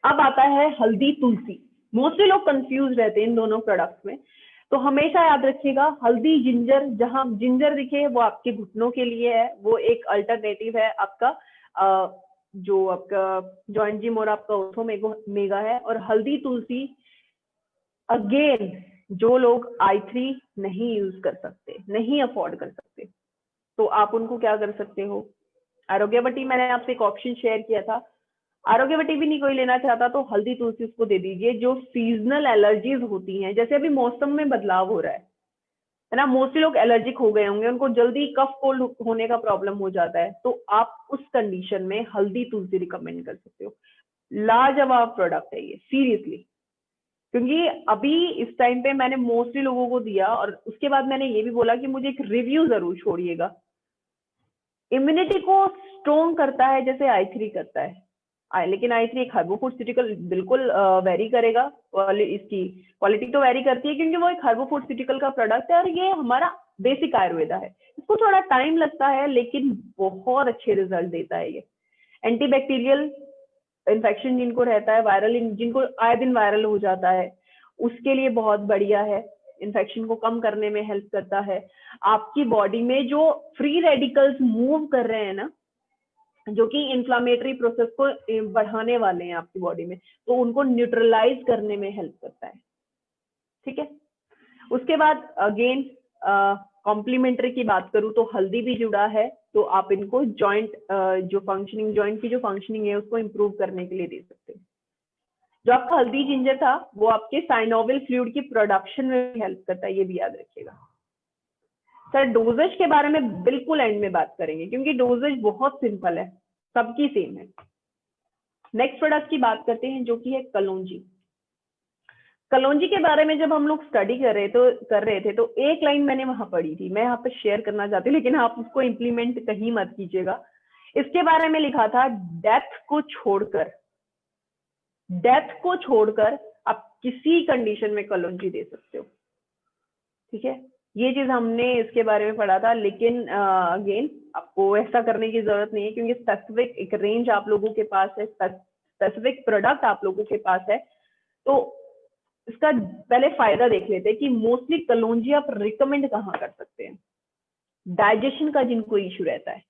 S1: अब आता है हल्दी तुलसी। मोस्टली लोग कंफ्यूज रहते हैं इन दोनों प्रोडक्ट्स में, तो हमेशा याद रखिएगा हल्दी जिंजर, जहां जिंजर दिखे वो आपके घुटनों के लिए है, वो एक अल्टरनेटिव है आपका जो आपका जॉइंट जिम और आपका ओर्थोमेगा है। और हल्दी तुलसी अगेन जो लोग i3 नहीं यूज कर सकते, नहीं अफोर्ड कर सकते, तो आप उनको क्या कर सकते हो, आरोग्यवटी मैंने आपसे एक ऑप्शन शेयर किया था, आरोग्यवटी भी नहीं कोई लेना चाहता तो हल्दी तुलसी उसको दे दीजिए। जो सीजनल एलर्जीज होती हैं, जैसे अभी मौसम में बदलाव हो रहा है ना, मोस्टली लोग एलर्जिक हो गए होंगे, उनको जल्दी कफ कोल्ड होने का प्रॉब्लम हो जाता है, तो आप उस कंडीशन में हल्दी तुलसी रिकमेंड कर सकते हो। लाजवाब प्रोडक्ट है ये सीरियसली, क्योंकि अभी इस टाइम पे मैंने मोस्टली लोगों को दिया, और उसके बाद मैंने ये भी बोला कि मुझे एक रिव्यू जरूर छोड़िएगा। इम्यूनिटी को स्ट्रॉन्ग करता है जैसे i3 करता है, लेकिन i3 एक हार्बोफूटिकल बिल्कुल वेरी करेगा, इसकी क्वालिटी तो वेरी करती है क्योंकि वो एक हार्बोफूटिकल का प्रोडक्ट है, और ये हमारा बेसिक आयुर्वेदा है। इसको थोड़ा टाइम लगता है लेकिन बहुत अच्छे रिजल्ट देता है ये। एंटीबैक्टीरियल इन्फेक्शन जिनको रहता है, वायरल, जिनको आए दिन वायरल हो जाता है, उसके लिए बहुत बढ़िया है। इन्फेक्शन को कम करने में हेल्प करता है। आपकी बॉडी में जो फ्री रेडिकल्स मूव कर रहे हैं ना, जो कि इंफ्लामेटरी प्रोसेस को बढ़ाने वाले हैं आपकी बॉडी में, तो उनको न्यूट्रलाइज करने में हेल्प करता है। ठीक है, उसके बाद अगेन कॉम्प्लीमेंट्री की बात करूं तो हल्दी भी जुड़ा है, तो आप इनको जॉइंट जो फंक्शनिंग, जॉइंट की जो फंक्शनिंग है उसको इंप्रूव करने के लिए दे सकते हैं। जो आपका हल्दी जिंजर था वो आपके साइनोविल फ्लूइड की प्रोडक्शन में हेल्प करता है, ये भी याद रखिएगा। सर डोजेज के बारे में बिल्कुल एंड में बात करेंगे, क्योंकि डोजेज बहुत सिंपल है, सबकी सेम है। नेक्स्ट प्रोडक्ट की बात करते हैं जो कि है कलौंजी। कलौंजी के बारे में जब हम लोग स्टडी कर रहे थे तो एक लाइन मैंने वहां पढ़ी थी, मैं यहाँ पे शेयर करना चाहती हूँ, लेकिन आप उसको इम्प्लीमेंट कहीं मत कीजिएगा। इसके बारे में लिखा था, डेथ को छोड़कर आप किसी कंडीशन में कलौंजी दे सकते हो। ठीक है, ये चीज हमने इसके बारे में पढ़ा था, लेकिन अगेन आपको ऐसा करने की जरूरत नहीं है, क्योंकि स्पेसिफिक एक रेंज आप लोगों के पास है, स्पेसिफिक प्रोडक्ट आप लोगों के पास है। तो इसका पहले फायदा देख लेते हैं कि मोस्टली कलौंजी आप रिकमेंड कहाँ कर सकते हैं। डाइजेशन का जिनको इश्यू रहता है,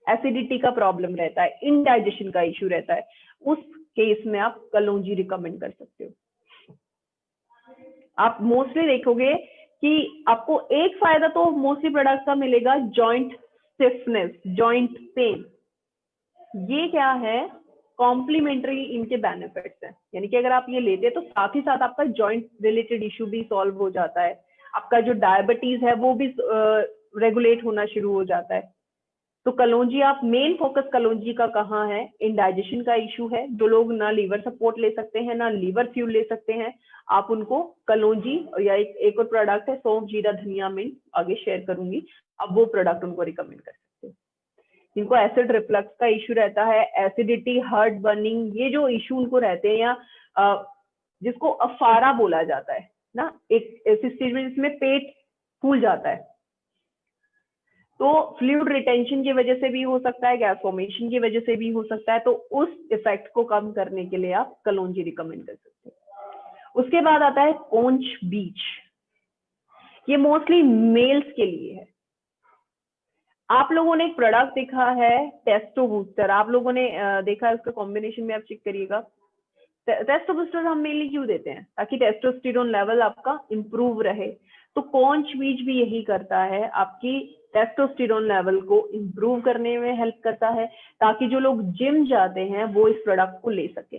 S1: एसिडिटी का प्रॉब्लम रहता है, इनडाइजेशन का इश्यू रहता है, उस केस में आप कलौंजी रिकमेंड कर सकते हो। आप मोस्टली देखोगे कि आपको एक फायदा तो मोस्टली प्रोडक्ट का मिलेगा, जॉइंट स्टिफनेस, जॉइंट पेन। ये क्या है, कॉम्प्लीमेंट्री इनके बेनिफिट्स हैं, यानी कि अगर आप ये लेते हैं तो साथ ही साथ आपका जॉइंट रिलेटेड इश्यू भी सॉल्व हो जाता है, आपका जो डायबिटीज है वो भी रेगुलेट होना शुरू हो जाता है। तो कलौंजी, आप मेन फोकस कलौंजी का कहाँ है, इंडाइजेशन का इशू है, जो लोग ना लीवर सपोर्ट ले सकते हैं ना लीवर फ्यूल ले सकते हैं, आप उनको कलौंजी या एक और प्रोडक्ट है सौंफ जीरा धनिया मिंट, आगे शेयर करूंगी, अब वो प्रोडक्ट उनको रिकमेंड कर सकते हैं। जिनको एसिड रिफ्लक्स का इशू रहता है, एसिडिटी, हार्ट बर्निंग, ये जो इशू उनको रहते हैं, या जिसको अफारा बोला जाता है ना, एक ऐसी स्टेज में जिसमें पेट फूल जाता है, तो फ्लूइड रिटेंशन की वजह से भी हो सकता है, गैस फॉर्मेशन की वजह से भी हो सकता है, तो उस इफेक्ट को कम करने के लिए आप कलौंजी रिकमेंड कर सकते हैं। उसके बाद आता है कोंच बीच, ये मोस्टली मेल्स के लिए है। आप लोगों ने एक प्रोडक्ट देखा है टेस्टो बूस्टर, आप लोगों ने देखा है, उसका कॉम्बिनेशन में आप चेक करिएगा। टेस्टो बूस्टर हम मेनली क्यों देते हैं, ताकि टेस्टोस्टेरोन लेवल आपका इंप्रूव रहे। तो कोंच बीज भी यही करता है, आपकी टेस्टोस्टेरोन लेवल को इंप्रूव करने में हेल्प करता है, ताकि जो लोग जिम जाते हैं वो इस प्रोडक्ट को ले सके,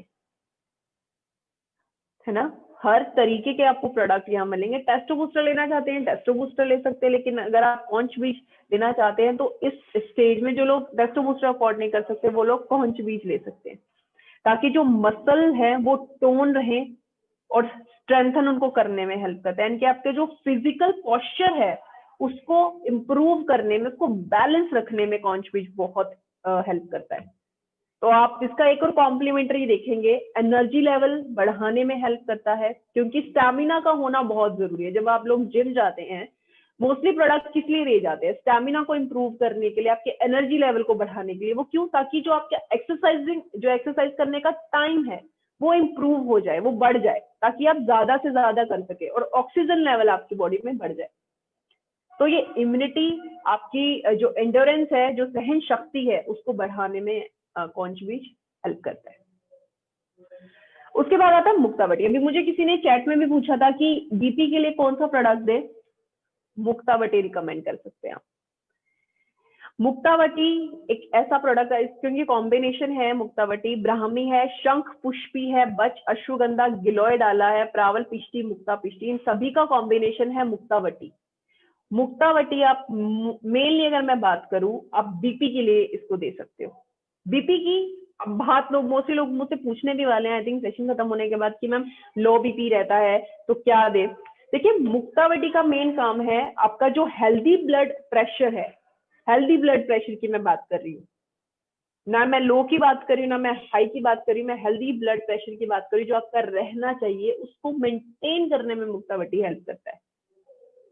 S1: है ना। हर तरीके के आपको प्रोडक्ट यहाँ मिलेंगे। टेस्टो बूस्टर लेना चाहते हैं टेस्टो बूस्टर ले सकते हैं, लेकिन अगर आप कोंच बीज लेना चाहते हैं तो इस स्टेज में जो लोग टेस्टो बूस्टर अफोर्ड नहीं कर सकते वो लोग कोंच बीज ले सकते हैं, ताकि जो मसल है वो टोन रहे और स्ट्रेंथन उनको करने में हेल्प करता है, यानी कि आपके जो फिजिकल पोस्चर है उसको इम्प्रूव करने में, उसको बैलेंस रखने में कोंच बीज बहुत हेल्प करता है। तो आप इसका एक और कॉम्प्लीमेंट्री देखेंगे, एनर्जी लेवल बढ़ाने में हेल्प करता है, क्योंकि स्टैमिना का होना बहुत जरूरी है। जब आप लोग जिम जाते हैं, मोस्टली प्रोडक्ट किस लिए ले जाते हैं, स्टैमिना को इंप्रूव करने के लिए, आपके एनर्जी लेवल को बढ़ाने के लिए। वो क्यों, ताकि जो आपका एक्सरसाइज करने का टाइम है वो इंप्रूव हो जाए, वो बढ़ जाए, ताकि आप ज्यादा से ज्यादा कर सके और ऑक्सीजन लेवल आपकी बॉडी में बढ़ जाए। तो ये इम्यूनिटी, आपकी जो एंड्योरेंस है, जो सहन शक्ति है, उसको बढ़ाने में कोंच बीज हेल्प करता है। उसके बाद आता है मुक्तावटी। अभी मुझे किसी ने चैट में भी पूछा था कि बीपी के लिए कौन सा प्रोडक्ट दे, मुक्तावटी रिकमेंड कर सकते हैं आप। मुक्तावटी एक ऐसा प्रोडक्ट है, क्योंकि कॉम्बिनेशन है, मुक्तावटी ब्राह्मी है, शंख पुष्पी है, बच, अश्वगंधा, गिलोय डाला है, प्रावल पिष्टी, मुक्ता पिष्टी, इन सभी का कॉम्बिनेशन है मुक्तावटी। मुक्तावटी आप मेनली अगर मैं बात करूं, आप बीपी के लिए इसको दे सकते हो। बीपी की अब बहुत लोग, मोस्टली लोग मुझसे पूछने भी वाले हैं आई थिंक सेशन खत्म होने के बाद कि मैम लो बीपी रहता है तो क्या दे। देखिए, मुक्तावटी का मेन काम है आपका जो हेल्दी ब्लड प्रेशर है, हेल्दी ब्लड प्रेशर की मैं बात कर रही हूँ, ना मैं लो की बात कर रही हूँ ना मैं हाई की बात कर रही हूँ, मैं हेल्दी ब्लड प्रेशर की बात कर रही हूँ, जो आपका रहना चाहिए उसको मेंटेन करने में मुक्तावटी हेल्प करता है।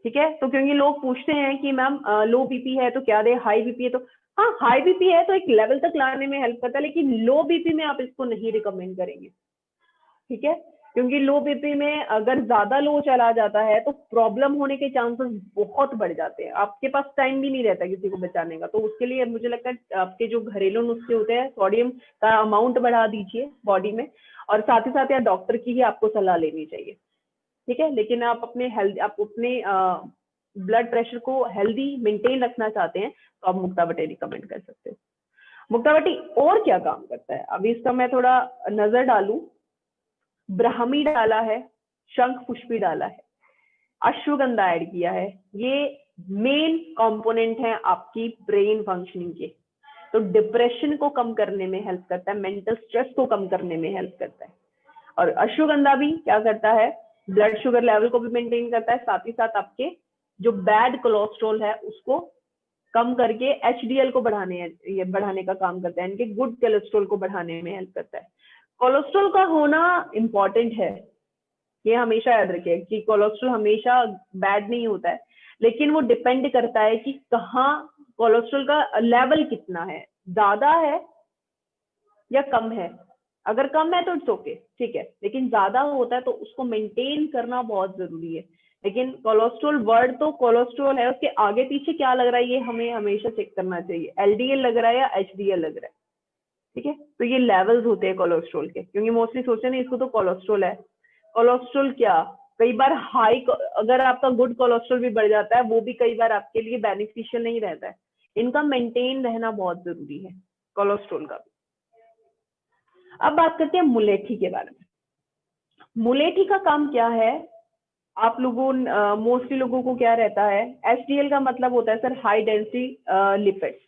S1: ठीक है, तो क्योंकि लोग पूछते हैं कि मैम लो बीपी है तो क्या दे, हाई बीपी है तो, हाँ हाई बीपी है तो एक लेवल तक लाने में हेल्प करता है, लेकिन लो बीपी में आप इसको नहीं रिकमेंड करेंगे। ठीक है, क्योंकि लो बीपी में अगर ज्यादा लो चला जाता है तो प्रॉब्लम होने के चांसेस बहुत बढ़ जाते हैं, आपके पास टाइम भी नहीं रहता किसी को बचाने का। तो उसके लिए मुझे लगता है आपके जो घरेलू नुस्खे होते हैं, सोडियम का अमाउंट बढ़ा दीजिए बॉडी में, और साथ ही साथ या डॉक्टर की ही आपको सलाह लेनी चाहिए। ठीक है, लेकिन आप अपने ब्लड प्रेशर को हेल्दी मेंटेन रखना चाहते हैं तो आप मुक्तावटी रिकमेंड कर सकते हो। मुक्तावटी और क्या काम करता है, अभी इसका मैं थोड़ा नजर डालूं। ब्राह्मी डाला है, शंख पुष्पी डाला है, अश्वगंधा ऐड किया है, ये मेन कंपोनेंट है आपकी ब्रेन फंक्शनिंग के। तो डिप्रेशन को कम करने में हेल्प करता है, मेंटल स्ट्रेस को कम करने में हेल्प करता है। और अश्वगंधा भी क्या करता है, ब्लड शुगर लेवल को भी मेंटेन करता है, साथ ही साथ आपके जो बैड कोलेस्ट्रॉल है उसको कम करके एचडीएल को बढ़ाने का काम करता है, यानी कि गुड कोलेस्ट्रॉल को बढ़ाने में हेल्प करता है। कोलेस्ट्रॉल का होना इंपॉर्टेंट है, ये हमेशा याद रखिए कि कोलेस्ट्रॉल हमेशा बैड नहीं होता है, लेकिन वो डिपेंड करता है कि कहाँ कोलेस्ट्रॉल का लेवल कितना है, ज्यादा है या कम है। अगर कम है तो इट्स ओके, ठीक है, लेकिन ज्यादा होता है तो उसको मेंटेन करना बहुत जरूरी है। लेकिन कोलेस्ट्रॉल वर्ड तो कोलेस्ट्रॉल है, उसके आगे पीछे क्या लग रहा है ये हमें हमेशा चेक करना चाहिए, एलडीएल लग रहा है या एचडीएल लग रहा है, ठीक है। तो ये लेवल्स होते हैं कोलेस्ट्रॉल के, क्योंकि मोस्टली सोचते हैं इसको तो कोलेस्ट्रॉल है। कोलेस्ट्रॉल क्या, कई बार हाई, अगर आपका गुड कोलेस्ट्रॉल भी बढ़ जाता है वो भी कई बार आपके लिए बेनिफिशियल नहीं रहता है। इनका मेंटेन रहना बहुत जरूरी है, कोलेस्ट्रॉल का भी। अब बात करते हैं मुलेठी के बारे में। मुलेठी का काम क्या है, आप लोगों मोस्टली लोगों को क्या रहता है, एचडीएल का मतलब होता है सर हाई डेंसिटी लिपिड्स।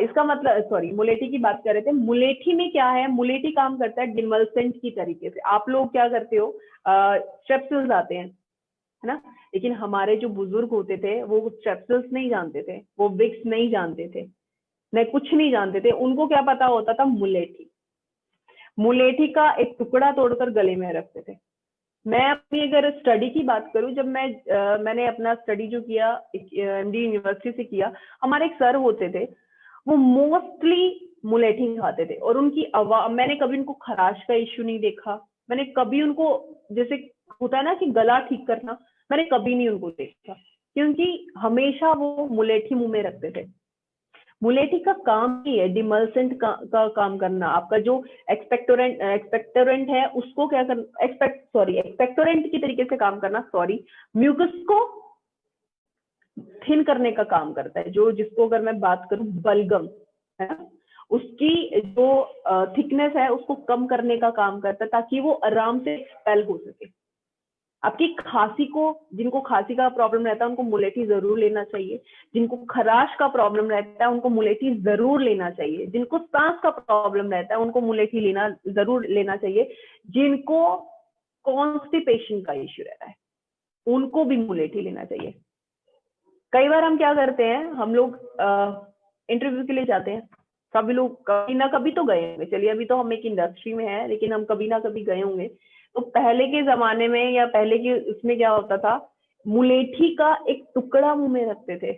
S1: इसका मतलब, सॉरी, मुलेठी की बात कर रहे थे। मुलेठी में क्या है, मुलेठी काम करता है डिमल्सेंट की तरीके से। आप लोग क्या करते हो, स्ट्रेप्सिल्स आते हैं, है ना, लेकिन हमारे जो बुजुर्ग होते थे वो स्ट्रेप्सिल्स नहीं जानते थे, वो विक्स नहीं जानते थे, नहीं कुछ नहीं जानते थे, उनको क्या पता होता था, मुलेठी। मुलेठी का एक टुकड़ा तोड़कर गले में रखते थे। मैं अपनी अगर स्टडी की बात करूं, जब मैंने अपना स्टडी जो किया एमडी यूनिवर्सिटी से किया, हमारे एक सर होते थे, वो मोस्टली मुलेठी खाते थे, और उनकी आवाज, मैंने कभी उनको खराश का इश्यू नहीं देखा, मैंने कभी उनको, जैसे होता है ना कि गला ठीक करना, मैंने कभी नहीं उनको देखा, क्योंकि हमेशा वो मुलेठी मुंह में रखते थे। मुलेठी का काम ही है डिमल्सेंट का काम करना। आपका जो एक्सपेक्टोरेंट है उसको क्या करना, एक्सपेक्टोरेंट की तरीके से काम करना, म्यूकस को थिन करने का काम करता है। जो जिसको अगर मैं बात करूं बलगम, है ना, उसकी जो थिकनेस है उसको कम करने का काम करता है, ताकि वो आराम से एक्सपेल हो सके। आपकी खांसी को, जिनको खांसी का प्रॉब्लम रहता है उनको मुलेठी जरूर लेना चाहिए, जिनको खराश का प्रॉब्लम रहता है उनको मुलेठी जरूर लेना चाहिए, जिनको सांस का प्रॉब्लम रहता है उनको मुलेठी जरूर लेना चाहिए, जिनको कॉन्स्टिपेशन का इश्यू रहता है उनको भी मुलेठी लेना चाहिए। कई बार हम क्या करते हैं, हम लोग इंटरव्यू के लिए जाते हैं, सभी लोग कभी ना कभी तो गए होंगे, चलिए अभी तो हम एक इंडस्ट्री में है, लेकिन हम कभी ना कभी गए होंगे। तो पहले के जमाने में या पहले के उसमें क्या होता था, मुलेठी का एक टुकड़ा मुंह में रखते थे।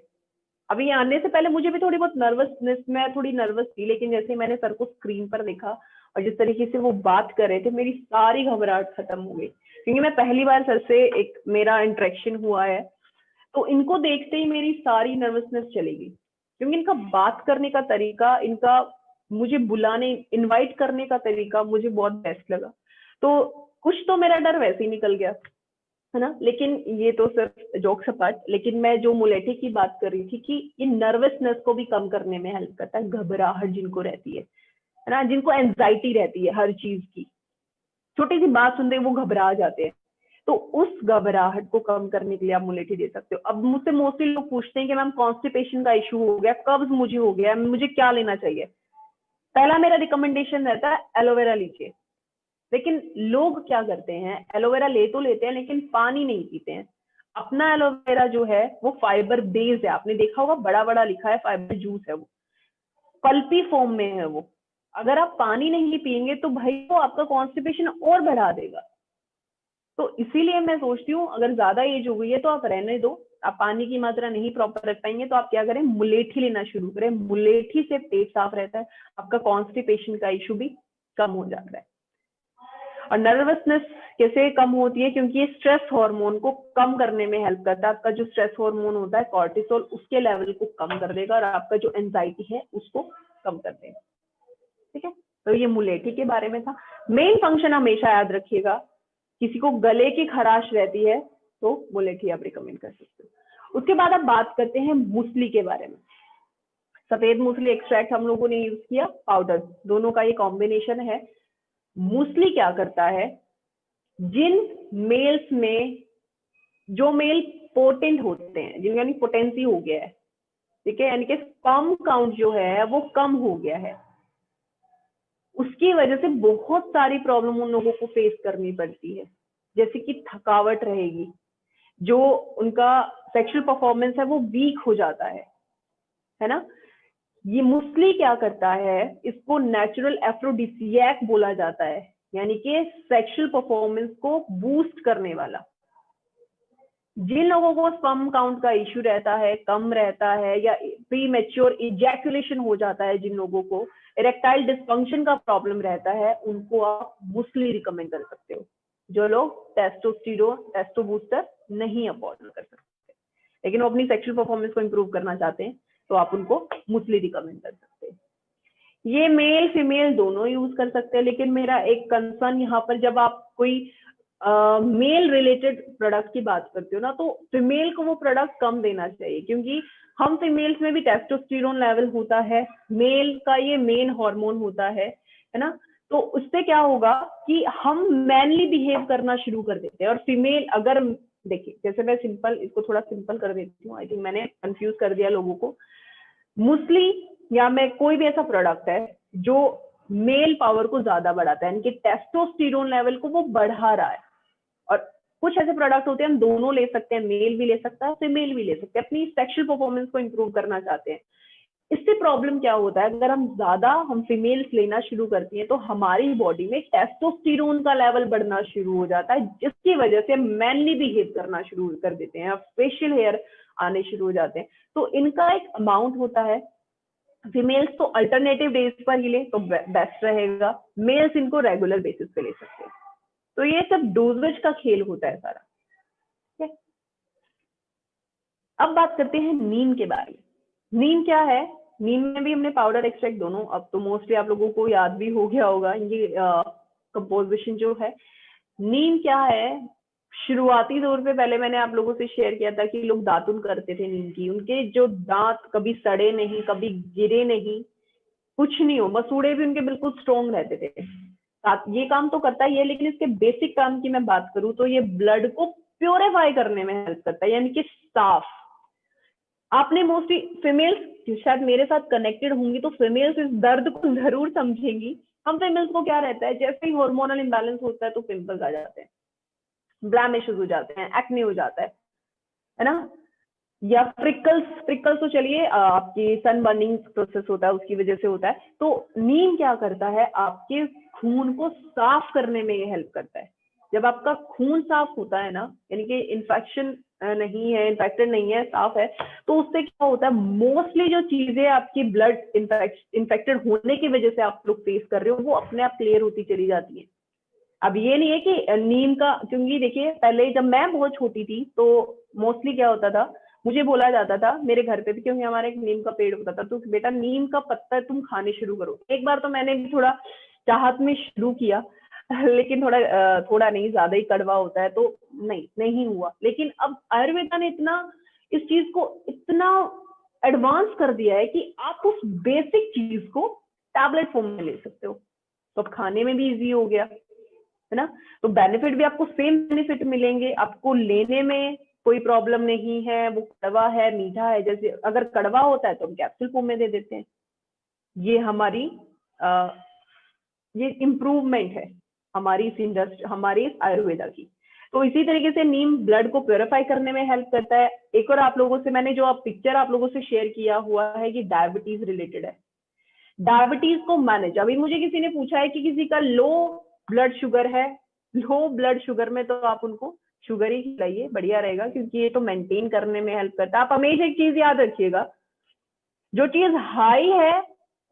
S1: अभी आने से पहले मुझे भी थोड़ी बहुत नर्वसनेस, मैं थोड़ी नर्वस थी, लेकिन जैसे मैंने सर को स्क्रीन पर देखा और जिस तरीके से वो बात कर रहे थे, मेरी सारी घबराहट खत्म हो गई, क्योंकि मैं पहली बार सर से एक मेरा इंटरेक्शन हुआ है। तो इनको देखते ही मेरी सारी नर्वसनेस चली गई, क्योंकि इनका बात करने का तरीका, इनका मुझे बुलाने, इनवाइट करने का तरीका मुझे बहुत बेस्ट लगा। तो कुछ तो मेरा डर वैसे ही निकल गया, है ना। लेकिन ये तो सिर्फ जोक्स अपार्ट, लेकिन मैं जो मुलेठी की बात कर रही थी कि ये नर्वसनेस को भी कम करने में हेल्प करता है, घबराहट जिनको रहती है ना, जिनको एंजाइटी रहती है हर चीज की, छोटी सी बात सुनते ही वो घबरा जाते हैं, तो उस घबराहट को कम करने के लिए आप मुलेठी दे सकते हो। अब मुझसे मोस्टली लोग पूछते हैं कि मैम कॉन्स्टिपेशन का इशू हो गया, कब्ज मुझे हो गया, मुझे क्या लेना चाहिए। पहला मेरा रिकमेंडेशन रहता है एलोवेरा लीजिए। लेकिन लोग क्या करते हैं, एलोवेरा ले तो लेते हैं लेकिन पानी नहीं पीते हैं। अपना एलोवेरा जो है वो फाइबर बेस्ड है, आपने देखा होगा बड़ा बड़ा लिखा है फाइबर जूस है, वो पल्पी फॉर्म में है वो। अगर आप पानी नहीं पियेंगे तो भाई वो आपका कॉन्स्टिपेशन और बढ़ा देगा। तो इसीलिए मैं सोचती हूँ अगर ज्यादा एज हो गई है तो आप रहने दो, आप पानी की मात्रा नहीं प्रॉपर रख पाएंगे तो आप क्या करें, मुलेठी लेना शुरू करें। मुलेठी से पेट साफ रहता है, आपका कॉन्स्टिपेशन का इशू भी कम हो जाता है। और नर्वसनेस कैसे कम होती है, क्योंकि ये स्ट्रेस हार्मोन को कम करने में हेल्प करता है। आपका जो स्ट्रेस हार्मोन होता है कॉर्टिसोल, उसके लेवल को कम कर देगा और आपका जो एंजाइटी है उसको कम कर देगा, ठीक है। तो ये मुलेठी के बारे में था। मेन फंक्शन हमेशा याद रखिएगा, किसी को गले की खराश रहती है तो मुलेठी आप रिकमेंड कर सकते हो। उसके बाद आप बात करते हैं मूसली के बारे में। सफेद मूसली एक्सट्रैक्ट हम लोगों ने यूज किया, पाउडर, दोनों का ये कॉम्बिनेशन है। मूसली क्या करता है, जिन मेल्स में, जो मेल पोटेंट होते हैं, जिनका यानी पोटेंसी हो गया है, ठीक है, यानी कि स्पर्म काउंट जो है वो कम हो गया है, उसकी वजह से बहुत सारी प्रॉब्लम उन लोगों को फेस करनी पड़ती है। जैसे कि थकावट रहेगी, जो उनका सेक्सुअल परफॉर्मेंस है वो वीक हो जाता है ना। ये मुस्ली क्या करता है, इसको नेचुरल एफ्रोडिसियक बोला जाता है, यानी कि सेक्सुअल परफॉर्मेंस को बूस्ट करने वाला। जिन लोगों को स्पर्म काउंट का इश्यू रहता है, कम रहता है, या प्री मैच्योर इजैकुलेशन हो जाता है, जिन लोगों को इरेक्टाइल डिस्फंक्शन का प्रॉब्लम रहता है, उनको आप मुस्ली रिकमेंड कर सकते हो। जो लोग टेस्टोस्टेरोन टेस्टो बूस्टर नहीं अफोर्ड कर सकते लेकिन वो अपनी सेक्सुअल परफॉर्मेंस को इंप्रूव करना चाहते हैं, तो आप उनको मुस्ली रिकमेंड कर सकते हैं। ये मेल फीमेल दोनों यूज कर सकते हैं, लेकिन मेरा एक कंसर्न यहाँ पर, जब आप कोई मेल रिलेटेड प्रोडक्ट की बात करते हो ना, तो फीमेल को वो प्रोडक्ट कम देना चाहिए, क्योंकि हम फीमेल्स में भी टेस्टोस्टेरोन लेवल होता है, मेल का ये मेन हार्मोन होता है ना। तो उससे क्या होगा कि हम मैनली बिहेव करना शुरू कर देते हैं। और फीमेल अगर देखिए, जैसे मैं सिंपल इसको थोड़ा सिंपल कर देती हूँ, आई थिंक मैंने कंफ्यूज कर दिया लोगों को। मुस्ली या मैं कोई भी ऐसा प्रोडक्ट है जो मेल पावर को ज्यादा बढ़ाता है, यानी कि टेस्टोस्टेरोन लेवल को वो बढ़ा रहा है। और कुछ ऐसे प्रोडक्ट होते हैं हम दोनों ले सकते हैं, मेल भी ले सकता है, फीमेल भी ले सकते हैं, अपनी सेक्सुअल परफॉर्मेंस को इंप्रूव करना चाहते हैं। इससे प्रॉब्लम क्या होता है, अगर हम फीमेल्स लेना शुरू करती हैं, तो हमारी बॉडी में टेस्टोस्टेरोन का लेवल बढ़ना शुरू हो जाता है, जिसकी वजह से मैनली बिहेव करना शुरू कर देते हैं, फेशियल हेयर आने शुरू हो जाते हैं। तो इनका एक अमाउंट होता है। फीमेल्स तो अल्टरनेटिव डेज पर ही ले तो बेस्ट रहेगा, मेल्स इनको रेगुलर बेसिस पे ले सकते हैं। तो ये सब डोजेज का खेल होता है सारा। ठीक है, अब बात करते हैं नीम के बारे में। नीम क्या है, नीम में भी हमने पाउडर एक्सट्रैक्ट दोनों, अब तो मोस्टली आप लोगों को याद भी हो गया होगा ये कंपोजिशन जो है। नीम क्या है, शुरुआती दौर पे पहले मैंने आप लोगों से शेयर किया था कि लोग दातुन करते थे नीम की, उनके जो दांत कभी सड़े नहीं, कभी गिरे नहीं, कुछ नहीं हो, मसूड़े भी उनके बिल्कुल स्ट्रॉन्ग रहते थे। ये काम तो करता ही है, लेकिन इसके बेसिक काम की मैं बात करूं तो ये ब्लड को प्योरीफाई करने में हेल्प करता है, यानी कि साफ। आपने मोस्टली फीमेल्स शायद मेरे साथ कनेक्टेड होंगी, तो फीमेल्स इस दर्द को जरूर समझेंगी। हम फीमेल्स को क्या रहता है, जैसे ही हार्मोनल इंबैलेंस होता है तो पिंपल्स आ जाते हैं, ब्लैमिशेस हो जाते हैं, एक्ने हो जाता है ना, या फ्रिकल्स तो चलिए आपकी सन बर्निंग प्रोसेस होता है उसकी वजह से होता है। तो नीम क्या करता है, आपके खून को साफ करने में ये हेल्प करता है। जब आपका खून साफ होता है ना, यानी कि इन्फेक्शन नहीं है, इन्फेक्टेड नहीं है, साफ है, तो उससे क्या होता है, मोस्टली जो चीजें आपकी ब्लड इन्फेक्टेड होने की वजह से आप लोग फेस कर रहे हो, वो अपने आप क्लियर होती चली जाती है। अब ये नहीं है कि नीम का, क्योंकि देखिए पहले जब मैं बहुत छोटी थी तो मोस्टली क्या होता था, मुझे बोला जाता था मेरे घर पे भी, क्योंकि हमारे एक नीम का पेड़ होता था, तो बेटा नीम का पत्ता तुम खाने शुरू करो। एक बार तो मैंने भी थोड़ा चाहत में शुरू किया, लेकिन थोड़ा नहीं, ज्यादा ही कड़वा होता है, तो नहीं हुआ। लेकिन अब आयुर्वेदा ने इतना इस चीज को इतना एडवांस कर दिया है कि आप उस बेसिक चीज को टैबलेट फॉर्म में ले सकते हो, तो अब खाने में भी इजी हो गया, है ना। तो बेनिफिट भी आपको सेम बेनिफिट मिलेंगे, आपको लेने में कोई प्रॉब्लम नहीं है। वो कड़वा है, मीठा है, जैसे अगर कड़वा होता है तो हम कैप्सूल फॉर्म में दे देते हैं। ये हमारी ये इम्प्रूवमेंट है हमारी इस इंडस्ट्री, हमारी इस आयुर्वेदा की। तो इसी तरीके से नीम ब्लड को प्योरीफाई करने में हेल्प करता है। एक और आप लोगों से मैंने जो पिक्चर आप लोगों से शेयर किया हुआ है, ये डायबिटीज रिलेटेड है। डायबिटीज को मैनेज, अभी मुझे किसी ने पूछा है कि किसी का लो ब्लड शुगर है, लो ब्लड शुगर में तो आप उनको शुगर ही खिलाइए, बढ़िया रहेगा, क्योंकि ये तो मेंटेन करने में हेल्प करता है। आप हमेशा एक चीज याद रखिएगा, जो चीज हाई है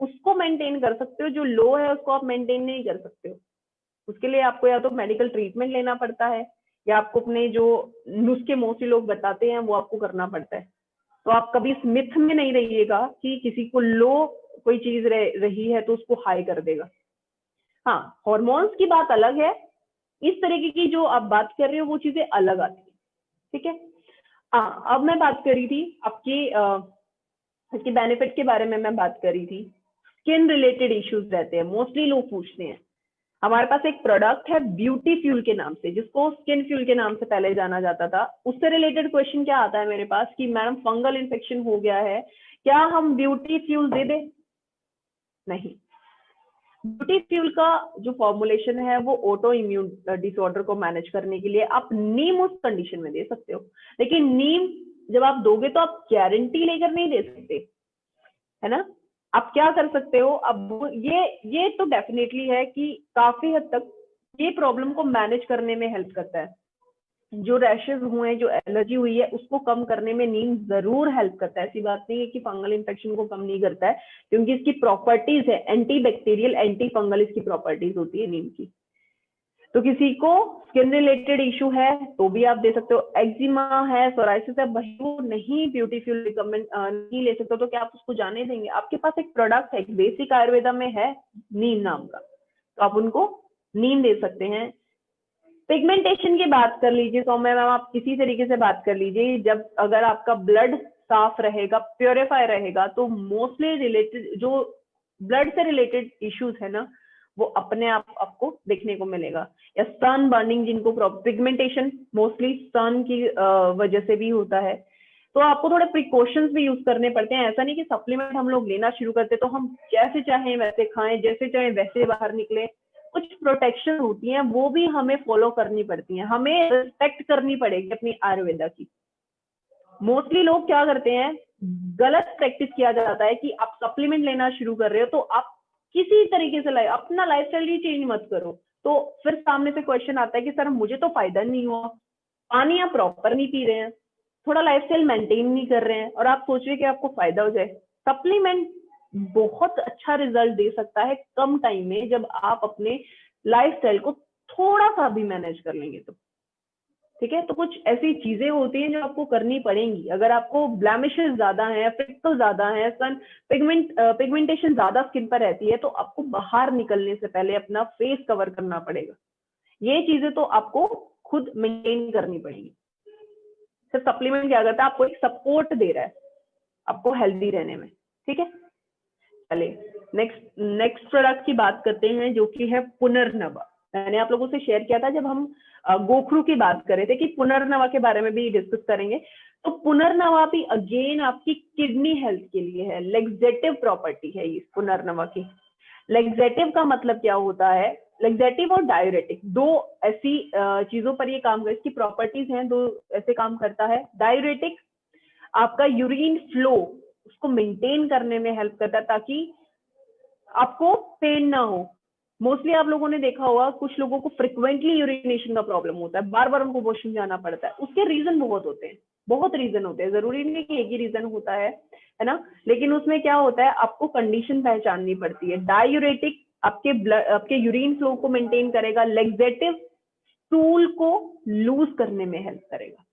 S1: उसको मेंटेन कर सकते हो, जो लो है उसको आप मेंटेन नहीं कर सकते हो। उसके लिए आपको या तो मेडिकल ट्रीटमेंट लेना पड़ता है, या आपको अपने जो नुस्खे मोस्टली लोग बताते हैं वो आपको करना पड़ता है। तो आप कभी इस मिथ में नहीं रहिएगा कि किसी को लो कोई चीज रही है तो उसको हाई कर देगा। हाँ, हॉर्मोन्स की बात अलग है, इस तरीके की जो आप बात कर रहे हो वो चीजें अलग आती है। ठीक है, हाँ, अब मैं बात करी थी आपकी इसके बेनिफिट के बारे में मैं बात करी थी। स्किन रिलेटेड इश्यूज रहते हैं, मोस्टली लोग पूछते हैं। हमारे पास एक प्रोडक्ट है ब्यूटी फ्यूल के नाम से, जिसको स्किन फ्यूल के नाम से पहले जाना जाता था। उससे रिलेटेड क्वेश्चन क्या आता है मेरे पास कि मैडम फंगल इन्फेक्शन हो गया है, क्या हम ब्यूटी फ्यूल दे दें? नहीं, ब्यूटी फ्यूल का जो फॉर्मुलेशन है वो ऑटो इम्यून डिसऑर्डर को मैनेज करने के लिए आप नीम उस कंडीशन में दे सकते हो, लेकिन नीम जब आप दोगे तो आप गारंटी लेकर नहीं दे सकते, है ना। आप क्या कर सकते हो, अब ये तो डेफिनेटली है कि काफी हद तक ये प्रॉब्लम को मैनेज करने में हेल्प करता है। जो रैशेज हुए हैं, जो एलर्जी हुई है, उसको कम करने में नीम जरूर हेल्प करता है। ऐसी बात नहीं है कि फंगल इन्फेक्शन को कम नहीं करता है, क्योंकि इसकी प्रॉपर्टीज है एंटी बैक्टीरियल एंटी फंगल, इसकी प्रॉपर्टीज होती है नीम की। तो किसी को स्किन रिलेटेड इशू है तो भी आप दे सकते हो, एक्जिमा है, सोराइसिस है, वही वो नहीं ब्यूटी फ्यूल रिकमेंड नहीं ले सकते हो, तो क्या आप उसको जाने देंगे? आपके पास एक प्रोडक्ट है, बेसिक आयुर्वेदा में है नीम नाम का, तो आप उनको नीम दे सकते हैं। पिगमेंटेशन की बात कर लीजिए सौम्या मैम, आप किसी तरीके से बात कर लीजिए, जब अगर आपका ब्लड साफ रहेगा, प्योरीफाई रहेगा, तो मोस्टली रिलेटेड जो ब्लड से रिलेटेड इश्यूज है ना, वो अपने आप आपको देखने को मिलेगा। या सन बर्निंग, जिनको पिगमेंटेशन मोस्टली सन की वजह से भी होता है, तो आपको थोड़े प्रिकॉशंस भी यूज करने पड़ते हैं। ऐसा नहीं कि सप्लीमेंट हम लोग लेना शुरू करते तो हम जैसे चाहें वैसे खाएं, जैसे चाहें वैसे बाहर निकले। कुछ प्रोटेक्शन होती हैं, वो भी हमें फॉलो करनी पड़ती हैं, हमें रिस्पेक्ट करनी पड़ेगी अपनी आयुर्वेदा की। मोस्टली लोग क्या करते हैं, गलत प्रैक्टिस किया जाता है कि आप सप्लीमेंट लेना शुरू कर रहे हो तो आप किसी तरीके से अपना लाइफस्टाइल ही चेंज मत करो। तो फिर सामने से क्वेश्चन आता है कि सर मुझे तो फायदा नहीं हुआ, पानी आप प्रॉपर नहीं पी रहे हैं, थोड़ा लाइफस्टाइल मेंटेन नहीं कर रहे हैं, और आप सोच रहे कि आपको फायदा हो जाए। सप्लीमेंट बहुत अच्छा रिजल्ट दे सकता है कम टाइम में, जब आप अपने लाइफस्टाइल को थोड़ा सा भी मैनेज कर लेंगे तो। ठीक है, तो कुछ ऐसी चीजें होती हैं जो आपको करनी पड़ेंगी। अगर आपको ब्लैमिशेस ज्यादा हैं, फ्रिक्कल ज्यादा है, सन पिगमेंटेशन ज्यादा स्किन पर रहती है, तो आपको बाहर निकलने से पहले अपना फेस कवर करना पड़ेगा। ये चीजें तो आपको खुद मेंटेन करनी पड़ेगी। सिर्फ सप्लीमेंट क्या करता है, आपको एक सपोर्ट दे रहा है आपको हेल्दी रहने में। ठीक है, चलिए नेक्स्ट प्रोडक्ट की बात करते हैं, जो कि है पुनर्नवा। मैंने आप लोगों से शेयर किया था जब हम गोखरू की बात कर रहे थे कि पुनर्नवा के बारे में भी डिस्कस करेंगे। तो पुनर्नवा भी अगेन आपकी किडनी हेल्थ के लिए है, लेग्जेटिव प्रॉपर्टी है इस पुनर्नवा की। लेग्जेटिव का मतलब क्या होता है, लेग्जेटिव और डायूरेटिक दो ऐसी चीजों पर ये काम कर, इसकी प्रॉपर्टीज हैं, दो ऐसे काम करता है। डायूरेटिक आपका यूरिन फ्लो उसको मेंटेन करने में हेल्प करता है, ताकि आपको पेन ना हो। मोस्टली आप लोगों ने देखा होगा कुछ लोगों को फ्रिक्वेंटली यूरिनेशन का प्रॉब्लम होता है, बार बार उनको वॉशरूम जाना पड़ता है। उसके रीजन बहुत होते हैं, बहुत रीजन होते हैं, जरूरी नहीं कि एक ही रीजन होता है ना। लेकिन उसमें क्या होता है, आपको कंडीशन पहचाननी पड़ती है। डायूरेटिक आपके यूरिन फ्लो को मेंटेन करेगा, लेग्जेटिव स्टूल को लूज करने में हेल्प करेगा।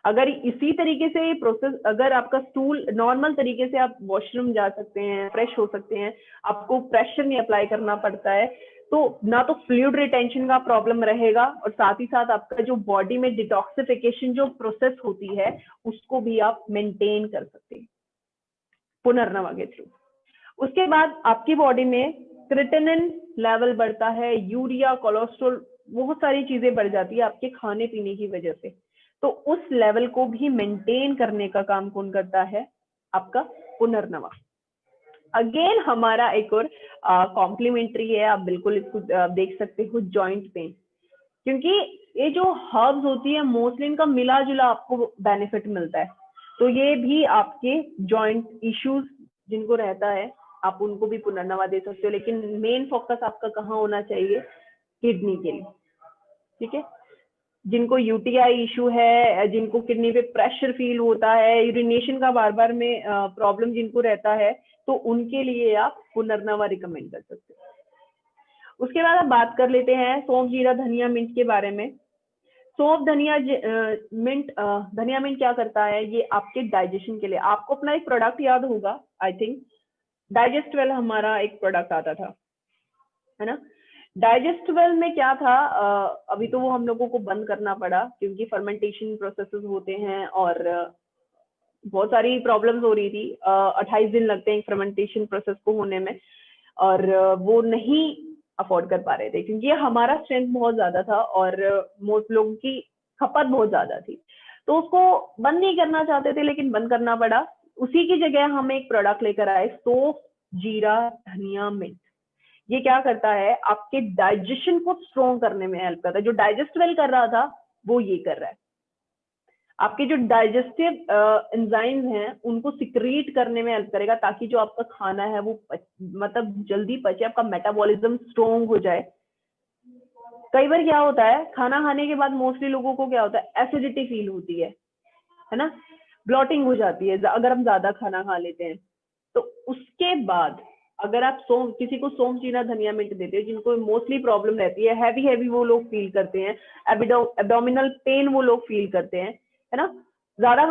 S1: अगर इसी तरीके से प्रोसेस, अगर आपका स्टूल नॉर्मल तरीके से आप वॉशरूम जा सकते हैं, फ्रेश हो सकते हैं, आपको प्रेशर नहीं अप्लाई करना पड़ता है, तो ना तो फ्लूइड रिटेंशन का प्रॉब्लम रहेगा, और साथ ही साथ आपका जो बॉडी में डिटॉक्सिफिकेशन जो प्रोसेस होती है उसको भी आप मेंटेन कर सकते हैं पुनर्नवा के थ्रू। उसके बाद आपकी बॉडी में क्रिएटिनिन लेवल बढ़ता है, यूरिया, कोलेस्ट्रॉल, बहुत सारी चीजें बढ़ जाती है आपके खाने पीने की वजह से। तो उस लेवल को भी मेंटेन करने का काम कौन करता है, आपका पुनर्नवा। अगेन हमारा एक और कॉम्प्लीमेंट्री है, आप बिल्कुल इसको देख सकते हो, जॉइंट पेन। क्योंकि ये जो हर्ब्स होती है मोस्टली इनका मिला जुला आपको बेनिफिट मिलता है, तो ये भी आपके जॉइंट इश्यूज जिनको रहता है आप उनको भी पुनर्नवा दे सकते हो। लेकिन मेन फोकस आपका कहाँ होना चाहिए, किडनी के लिए। ठीक है, जिनको यूटीआई इशू है, जिनको किडनी पे प्रेशर फील होता है, यूरिनेशन का बार बार में प्रॉब्लम जिनको रहता है, तो उनके लिए आप पुनर्नवा रिकमेंड कर सकते हो। उसके बाद आप बात कर लेते हैं सौंफ, जीरा, धनिया, मिंट के बारे में। सौंफ, धनिया, मिंट, धनिया मिंट क्या करता है, ये आपके डाइजेशन के लिए। आपको अपना एक प्रोडक्ट याद होगा, आई थिंक डाइजेस्टवेल हमारा एक प्रोडक्ट आता था, है ना। डाइजेस्टेबल में क्या था, अभी तो वो हम लोगों को बंद करना पड़ा क्योंकि फर्मेंटेशन प्रोसेसेस होते हैं और बहुत सारी प्रॉब्लम्स हो रही थी। 28 दिन लगते हैं फर्मेंटेशन प्रोसेस को होने में, और वो नहीं अफोर्ड कर पा रहे थे क्योंकि हमारा स्ट्रेंथ बहुत ज्यादा था और मोस्ट लोगों की खपत बहुत ज्यादा थी, तो उसको बंद नहीं करना चाहते थे, लेकिन बंद करना पड़ा। उसी की जगह हम एक प्रोडक्ट लेकर आए, सौंफ, जीरा, धनिया, मिंट। ये क्या करता है, आपके डाइजेशन को स्ट्रॉन्ग करने में हेल्प करता है। जो डाइजेस्ट वेल कर रहा था वो ये कर रहा है। आपके जो डाइजेस्टिव एंजाइम्स हैं उनको सिक्रीट करने में हेल्प करेगा, ताकि जो आपका खाना है वो मतलब जल्दी पचे, आपका मेटाबॉलिज्म स्ट्रॉन्ग हो जाए। कई बार क्या होता है, खाना खाने के बाद मोस्टली लोगों को क्या होता है, एसिडिटी फील होती है ना, ब्लॉटिंग हो जाती है अगर हम ज्यादा खाना खा लेते हैं। तो उसके बाद अगर आप किसी को सौंफ जीरा धनिया मिर्च देते हैं, जिनको मोस्टली प्रॉब्लम रहती है, हैवी हैवी वो लोग फील करते हैं, एब्डोमिनल पेन वो लोग फील करते हैं, है ना। ज्यादा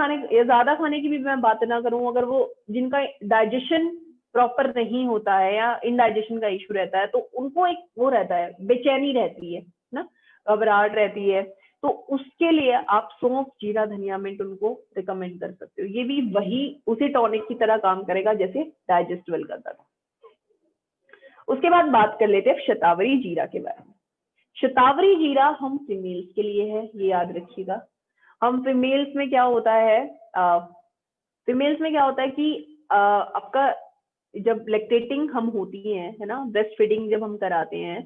S1: खाने की भी मैं बात ना करूं, अगर वो जिनका डाइजेशन प्रॉपर नहीं होता है या इनडाइजेशन का इशू रहता है, तो उनको एक वो रहता है, बेचैनी रहती है ना, घबराहट रहती है। तो उसके लिए आप सौंफ जीरा धनिया मिंट उनको रिकमेंड कर सकते हो। ये भी वही उसी टॉनिक की तरह काम करेगा जैसे डाइजेस्टिवल करता था। उसके बाद बात कर लेते हैं शतावरी जीरा के बारे में। शतावरी जीरा हम फीमेल्स के लिए है, ये याद रखिएगा। हम फीमेल्स में क्या होता है, कि आपका जब लैक्टेटिंग हम होती है ना, ब्रेस्ट फीडिंग जब हम कराते हैं,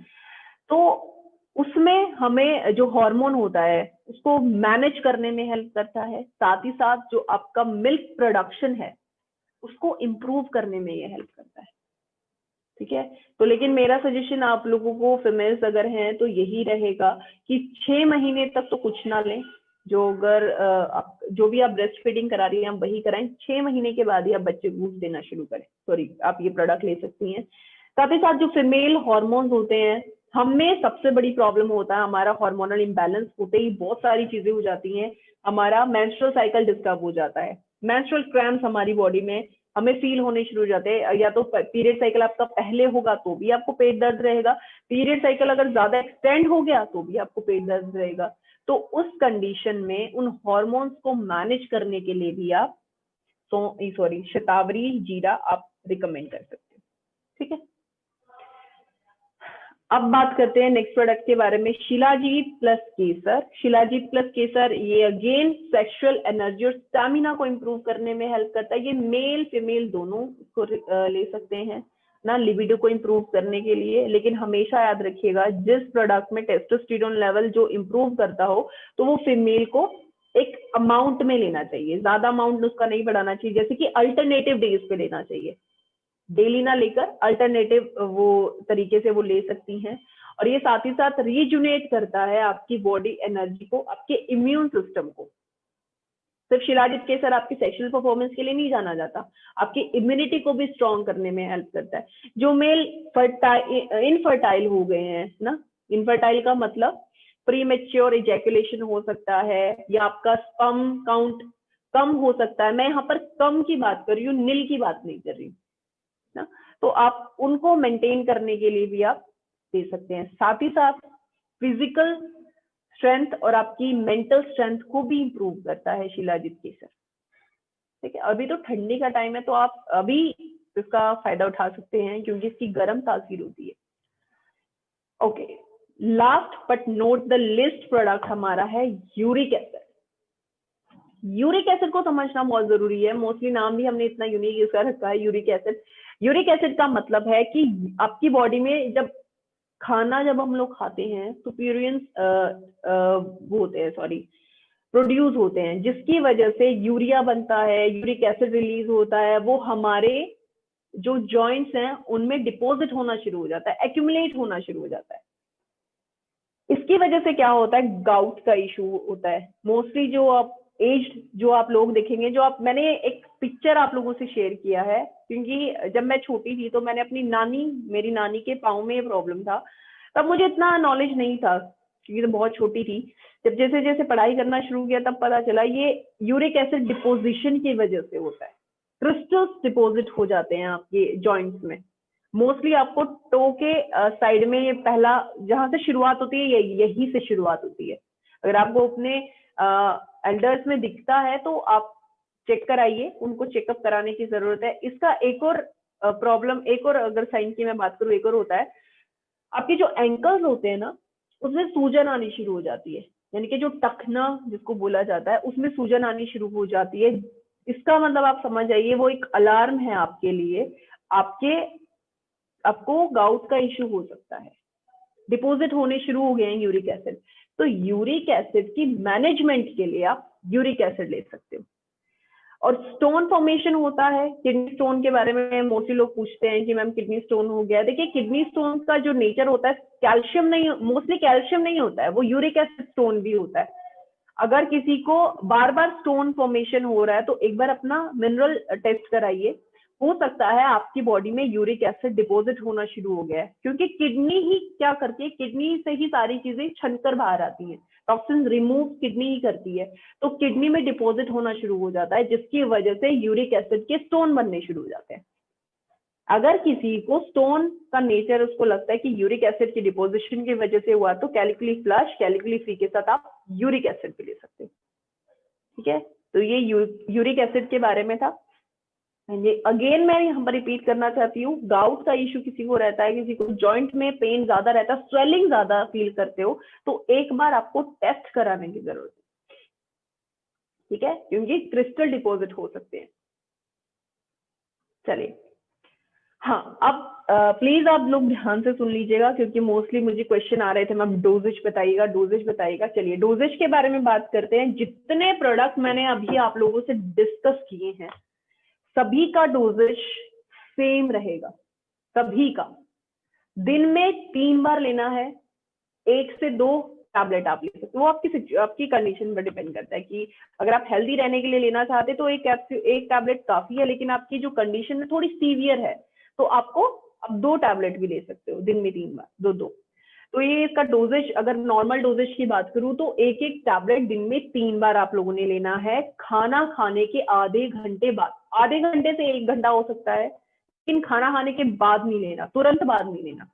S1: तो उसमें हमें जो हार्मोन होता है उसको मैनेज करने में हेल्प करता है। साथ ही साथ जो आपका मिल्क प्रोडक्शन है उसको इम्प्रूव करने में ये हेल्प करता है। ठीक है, तो लेकिन मेरा सजेशन आप लोगों को, फीमेल्स अगर हैं, तो यही रहेगा कि 6 महीने तक तो कुछ ना लें। जो भी आप ब्रेस्ट फीडिंग करा रही हैं आप वही कराएं। 6 महीने के बाद ही आप बच्चे को दूध देना शुरू करें। सॉरी, आप ये प्रोडक्ट ले सकती हैं। साथ ही साथ जो फीमेल हॉर्मोन्स होते हैं, हमें सबसे बड़ी प्रॉब्लम होता है, हमारा हार्मोनल इम्बैलेंस होते ही बहुत सारी चीजें हो जाती हैं। हमारा मेंस्ट्रुअल साइकिल डिस्टर्ब हो जाता है, मेंस्ट्रुअल क्रैम्प्स हमारी बॉडी में हमें फील होने शुरू हो जाते हैं। या तो पीरियड साइकिल आपका पहले होगा तो भी आपको पेट दर्द रहेगा, पीरियड साइकिल अगर ज्यादा एक्सटेंड हो गया तो भी आपको पेट दर्द रहेगा। तो उस कंडीशन में उन हॉर्मोन्स को मैनेज करने के लिए भी आप शतावरी जीरा आप रिकमेंड कर सकते हो। ठीक है, अब बात करते हैं नेक्स्ट प्रोडक्ट के बारे में, शिलाजीत प्लस केसर। शिलाजीत प्लस केसर ये अगेन सेक्सुअल एनर्जी और स्टैमिना को इम्प्रूव करने में हेल्प करता है। ये मेल फीमेल दोनों को ले सकते हैं ना, लिबिडो को इम्प्रूव करने के लिए। लेकिन हमेशा याद रखिएगा, जिस प्रोडक्ट में टेस्टोस्टेरोन लेवल जो इम्प्रूव करता हो, तो वो फीमेल को एक अमाउंट में लेना चाहिए, ज्यादा अमाउंट उसका नहीं बढ़ाना चाहिए। जैसे कि अल्टरनेटिव डेज पे लेना चाहिए, डेली ना लेकर अल्टरनेटिव वो तरीके से वो ले सकती हैं। और ये साथ ही साथ रीजुनेट करता है आपकी बॉडी एनर्जी को, आपके इम्यून सिस्टम को। सिर्फ शिलाजीत केसर आपकी सेक्सुअल परफॉर्मेंस के लिए नहीं जाना जाता, आपकी इम्यूनिटी को भी स्ट्रॉन्ग करने में हेल्प करता है। जो मेल इनफर्टाइल हो गए हैं ना, इनफर्टाइल का मतलब प्रीमेच्योर इजैकुलेशन हो सकता है, या आपका स्पर्म काउंट कम हो सकता है। मैं यहाँ पर कम की बात कर रही हूँ, नील की बात नहीं कर रही ना। तो आप उनको मेंटेन करने के लिए भी आप दे सकते हैं। साथ ही साथ फिजिकल स्ट्रेंथ और आपकी मेंटल स्ट्रेंथ को भी इंप्रूव करता है शिलाजीत केसर। ठीक है, अभी तो ठंडी का टाइम है, तो आप अभी इसका फायदा उठा सकते हैं क्योंकि इसकी गर्म तासीर होती है। Okay, last but note the list product हमारा है यूरिक एसिड। यूरिक एसिड को समझना बहुत जरूरी है, मोस्टली नाम भी हमने इतना यूनिक यूज कर रखा है, यूरिक एसिड। यूरिक एसिड का मतलब है कि आपकी बॉडी में जब हम लोग खाते हैं तो प्यूरियंस प्रोड्यूस होते हैं, जिसकी वजह से यूरिया बनता है, यूरिक एसिड रिलीज होता है। वो हमारे जो जॉइंट्स हैं उनमें डिपॉजिट होना शुरू हो जाता है, एक्यूमुलेट होना शुरू हो जाता है। इसकी वजह से क्या होता है, गाउट का इशू होता है। मोस्टली जो आप एज्ड जो आप लोग देखेंगे, मैंने एक पिक्चर आप लोगों से शेयर किया है, क्योंकि जब मैं छोटी थी तो मैंने अपनी मेरी नानी के पाँव में ये प्रॉब्लम था। तब मुझे इतना नॉलेज नहीं था क्योंकि तो बहुत छोटी थी। जब जैसे जैसे पढ़ाई करना शुरू किया तब पता चला ये यूरिक एसिड डिपोजिशन की वजह से होता है। क्रिस्टल्स डिपोजिट हो जाते हैं आपके जॉइंट्स में। मोस्टली आपको टो के साइड में ये पहला जहां से शुरुआत होती है, यही से शुरुआत होती है। अगर आपको अपने एल्डर्स में दिखता है तो आप चेक कराइए, उनको चेकअप कराने की जरूरत है। इसका एक और प्रॉब्लम, एक और अगर साइन की मैं बात करूँ, एक और होता है, आपके जो एंकल्स होते हैं ना उसमें सूजन आनी शुरू हो जाती है, यानी कि जो टखना जिसको बोला जाता है उसमें सूजन आनी शुरू हो जाती है। इसका मतलब आप समझ जाइए वो एक अलार्म है आपके लिए, आपके आपको गाउट का इश्यू हो सकता है, डिपॉजिट होने शुरू हो गए हैं यूरिक एसिड, तो यूरिक एसिड की मैनेजमेंट के लिए आप यूरिक एसिड ले सकते हो। और स्टोन फॉर्मेशन होता है, किडनी स्टोन के बारे में मोस्टली लोग पूछते हैं कि मैम किडनी स्टोन हो गया। देखिए किडनी स्टोन का जो नेचर होता है कैल्शियम नहीं, मोस्टली कैल्शियम नहीं होता है, वो यूरिक एसिड स्टोन भी होता है। अगर किसी को बार बार स्टोन फॉर्मेशन हो रहा है तो एक बार अपना मिनरल टेस्ट कराइए, हो सकता है आपकी बॉडी में यूरिक एसिड डिपॉजिट होना शुरू हो गया है, क्योंकि किडनी ही क्या करती है, किडनी से ही सारी चीजें छनकर बाहर आती हैं, टॉक्सिन रिमूव किडनी ही करती है, तो किडनी में डिपॉजिट होना शुरू हो जाता है, जिसकी वजह से यूरिक एसिड के स्टोन बनने शुरू हो जाते हैं। अगर किसी को स्टोन का नेचर उसको लगता है कि यूरिक एसिड की डिपोजिशन की वजह से हुआ, तो कैलिकली फ्लश, कैलिकली फ्री के साथ आप यूरिक एसिड भी ले सकते हैं। ठीक है, तो ये यूरिक एसिड के बारे में था। अगेन मैं यहाँ पर रिपीट करना चाहती हूँ, गाउट का इश्यू किसी को रहता है, किसी को जॉइंट में पेन ज्यादा रहता है, स्वेलिंग ज्यादा फील करते हो, तो एक बार आपको टेस्ट कराने की जरूरत है। ठीक है, क्योंकि क्रिस्टल डिपॉजिट हो सकते हैं। चलिए, हाँ, अब प्लीज आप लोग ध्यान से सुन लीजिएगा, क्योंकि मोस्टली मुझे क्वेश्चन आ रहे थे मैम डोजेज बताइएगा, डोजेज बताइएगा। चलिए डोजेज के बारे में बात करते हैं। जितने प्रोडक्ट मैंने अभी आप लोगों से डिस्कस किए हैं, सभी का डोजेज सेम रहेगा, सभी का। दिन में 3 बार लेना है, 1 से 2 टैबलेट आप ले सकते हो। वो आपकी कंडीशन पर डिपेंड करता है कि अगर आप हेल्दी रहने के लिए लेना चाहते तो एक टैबलेट काफी है, लेकिन आपकी जो कंडीशन है थोड़ी सीवियर है तो आपको अब 2 टैबलेट भी ले सकते हो, दिन में 3 बार, 2-2। तो ये इसका डोजेज, अगर नॉर्मल डोजेज की बात करूं तो एक टैबलेट दिन में 3 बार आप लोगों ने लेना है, खाना खाने के आधे घंटे बाद। आधे घंटे से 1 घंटा हो सकता है, लेकिन खाना खाने के बाद नहीं लेना, तुरंत बाद नहीं लेना।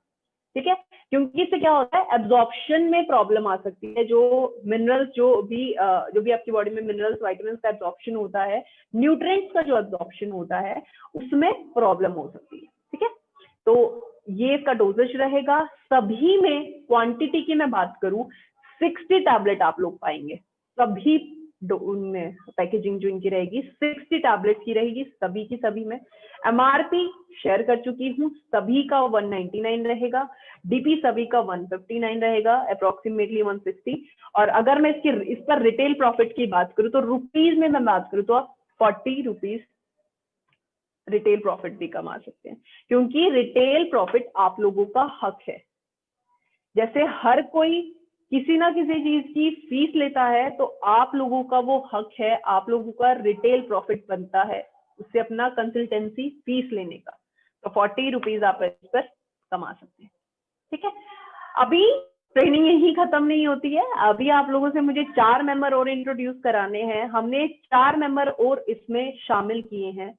S1: ठीक है, क्योंकि इससे क्या होता है, एब्जॉर्प्शन में प्रॉब्लम आ सकती है। जो मिनरल्स, जो भी आपकी बॉडी में मिनरल्स, वाइटामिन का एब्जॉर्प्शन होता है, न्यूट्रिएंट्स का जो एब्जॉर्प्शन होता है, उसमें प्रॉब्लम हो सकती है। ठीक है, तो ये इसका डोजेज रहेगा। सभी में क्वांटिटी की मैं बात करूं, 60 टैबलेट आप लोग पाएंगे, सभी उनमें पैकेजिंग जो इनकी रहेगी 60 टैबलेट की रहेगी, सभी की सभी में। एमआरपी शेयर कर चुकी हूँ, सभी का 199 रहेगा, डीपी सभी का 159 रहेगा, अप्रोक्सीमेटली 160। और अगर मैं इस पर रिटेल प्रॉफिट की बात करूं तो रुपीज में मैं बात करूं तो आप 40 रुपीज रिटेल प्रॉफिट भी कमा सकते हैं, क्योंकि रिटेल प्रॉफिट आप लोगों का हक है। जैसे हर कोई किसी ना किसी चीज की फीस लेता है, तो आप लोगों का वो हक है, आप लोगों का रिटेल प्रॉफिट बनता है उससे अपना कंसल्टेंसी फीस लेने का। तो 40 रुपीज आप इस पर कमा सकते हैं। ठीक है, अभी ट्रेनिंग यही खत्म नहीं होती है, अभी आप लोगों से मुझे 4 मेंबर और इंट्रोड्यूस कराने हैं। हमने 4 मेंबर और इसमें शामिल किए हैं,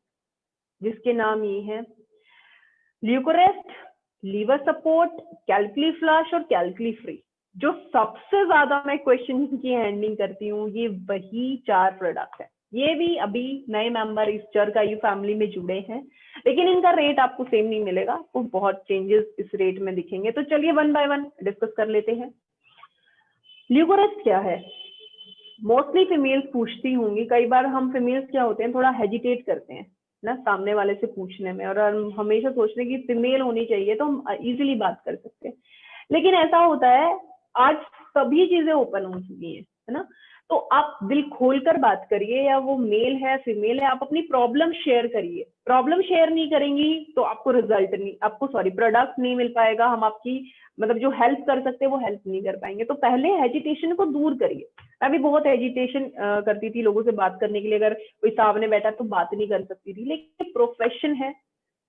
S1: जिसके नाम ये हैं ल्यूकोरेस्ट, लीवर सपोर्ट, कैलकुली फ्लश और कैलकुली फ्री। जो सबसे ज्यादा मैं क्वेश्चन की हैंडलिंग करती हूँ, ये वही 4 प्रोडक्ट है। ये भी अभी नए मेंबर इस चरकायु फैमिली में जुड़े हैं, लेकिन इनका रेट आपको सेम नहीं मिलेगा, आपको बहुत चेंजेस इस रेट में दिखेंगे। तो चलिए 1 बाय 1 डिस्कस कर लेते हैं। ल्यूकोरेस्ट क्या है? मोस्टली फीमेल्स पूछती होंगी, कई बार हम फीमेल्स क्या होते हैं, थोड़ा हेजिटेट करते हैं ना सामने वाले से पूछने में, और हम हमेशा सोचते हैं कि फीमेल होनी चाहिए तो हम इजीली बात कर सकते हैं। लेकिन ऐसा होता है, आज सभी चीजें ओपन हो चुकी हैं, है ना, तो आप दिल खोलकर बात करिए, या वो मेल है फीमेल है, आप अपनी प्रॉब्लम शेयर करिए। प्रॉब्लम शेयर नहीं करेंगी तो आपको रिजल्ट नहीं, आपको प्रोडक्ट नहीं मिल पाएगा, हम आपकी मतलब जो हेल्प कर सकते हैं वो हेल्प नहीं कर पाएंगे। तो पहले हेजिटेशन को दूर करिए। मैं भी बहुत हेजिटेशन करती थी लोगों से बात करने के लिए, अगर कोई सामने बैठा तो बात नहीं कर सकती थी, लेकिन प्रोफेशन है,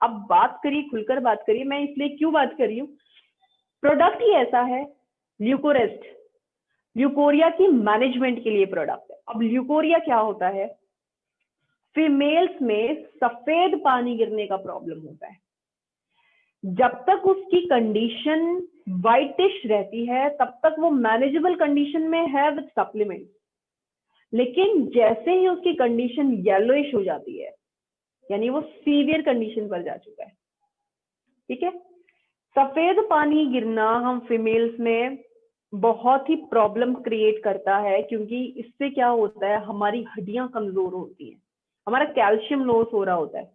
S1: अब बात करिए, खुलकर बात करिए। मैं इसलिए क्यों बात कर रही हूँ, प्रोडक्ट ही ऐसा है ल्यूकोरेस्ट, ल्यूकोरिया की मैनेजमेंट के लिए प्रोडक्ट है। अब ल्यूकोरिया क्या होता है, फीमेल्स में सफेद पानी गिरने का प्रॉब्लम होता है। जब तक उसकी कंडीशन व्हाइटिश रहती है तब तक वो मैनेजेबल कंडीशन में है विद सप्लीमेंट, लेकिन जैसे ही उसकी कंडीशन येलोइश हो जाती है, यानी वो सीवियर कंडीशन पर जा चुका है। ठीक है, सफेद पानी गिरना हम फीमेल्स में बहुत ही प्रॉब्लम क्रिएट करता है, क्योंकि इससे क्या होता है, हमारी हड्डियां कमजोर होती हैं, हमारा कैल्शियम लॉस हो रहा होता है।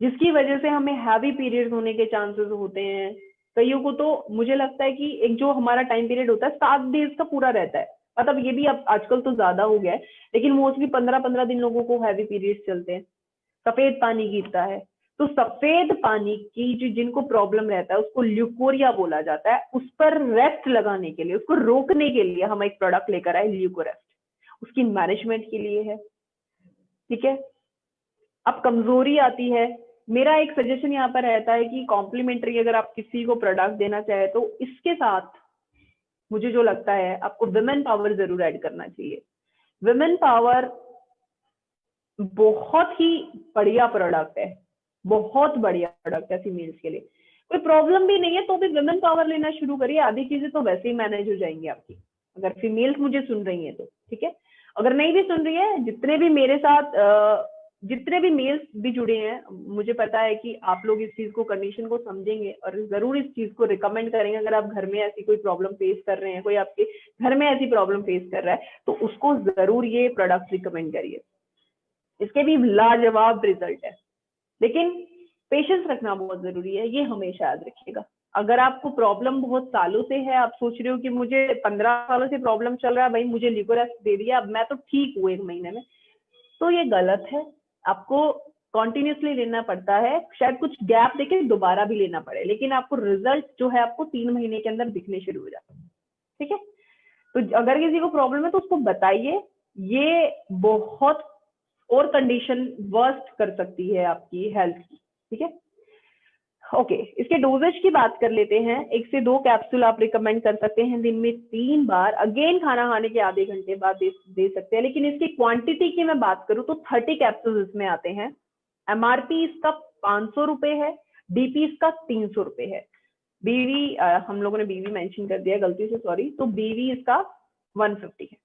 S1: जिसकी वजह से हमें हैवी पीरियड्स होने के चांसेस होते हैं। कईयों को तो मुझे लगता है कि एक जो हमारा टाइम पीरियड होता है 7 डेज का पूरा रहता है, मतलब ये भी अब आजकल तो ज्यादा हो गया है, लेकिन मोस्टली 15-15 दिन लोगों को हैवी पीरियड्स चलते हैं, सफेद पानी गिरता है। तो सफेद पानी की जो जिनको प्रॉब्लम रहता है उसको ल्यूकोरिया बोला जाता है। उस पर रेस्ट लगाने के लिए, उसको रोकने के लिए हम एक प्रोडक्ट लेकर आए ल्यूकोरेस्ट, उसकी मैनेजमेंट के लिए है। ठीक है, अब कमजोरी आती है, मेरा एक सजेशन यहाँ पर रहता है कि कॉम्प्लीमेंट्री अगर आप किसी को प्रोडक्ट देना चाहे तो इसके साथ मुझे जो लगता है आपको विमेन पावर जरूर ऐड करना चाहिए। विमेन पावर बहुत ही बढ़िया प्रोडक्ट है, बहुत बढ़िया प्रोडक्ट है फीमेल्स के लिए। कोई प्रॉब्लम भी नहीं है तो भी विमेन पावर लेना शुरू करिए, आधी चीजें तो वैसे ही मैनेज हो जाएंगी आपकी, अगर फीमेल्स मुझे सुन रही है तो। ठीक है, अगर नहीं भी सुन रही है, जितने भी मेरे साथ जितने भी मेल्स भी जुड़े हैं, मुझे पता है कि आप लोग इस चीज को, कंडीशन को समझेंगे और जरूर इस चीज को रिकमेंड करेंगे। अगर आप घर में ऐसी कोई प्रॉब्लम फेस कर रहे हैं, कोई आपके घर में ऐसी प्रॉब्लम फेस कर रहा है, तो उसको जरूर ये प्रोडक्ट रिकमेंड करिए। इसके भी लाजवाब रिजल्ट है, लेकिन पेशेंस रखना बहुत जरूरी है, ये हमेशा याद रखिएगा। अगर आपको प्रॉब्लम बहुत सालों से है, आप सोच रहे हो कि मुझे 15 सालों से प्रॉब्लम चल रहा है, भाई मुझे ल्यूकोरेस्ट दे दिया अब मैं तो ठीक हूँ 1 महीने में, तो ये गलत है। आपको कॉन्टिन्यूसली लेना पड़ता है, शायद कुछ गैप देके दोबारा भी लेना पड़े, लेकिन आपको रिजल्ट जो है आपको 3 महीने के अंदर दिखने शुरू हो जाता है। ठीक है, तो अगर किसी को प्रॉब्लम है तो उसको बताइए, ये बहुत और कंडीशन वर्स्ट कर सकती है आपकी हेल्थ की। ठीक है, ओके, इसके डोजेज की बात कर लेते हैं। 1 से 2 कैप्सूल आप रिकमेंड कर सकते हैं दिन में 3 बार, अगेन खाना खाने के आधे घंटे बाद दे सकते हैं। लेकिन इसकी क्वांटिटी की मैं बात करूं तो 30 कैप्सूल इसमें आते हैं। एमआरपी इसका 500 रुपए है, डीपी इसका 300 रुपए है। बीवी हम लोगों ने बीवी मेंशन कर दिया गलती से, सॉरी, तो बीवी इसका 150 है।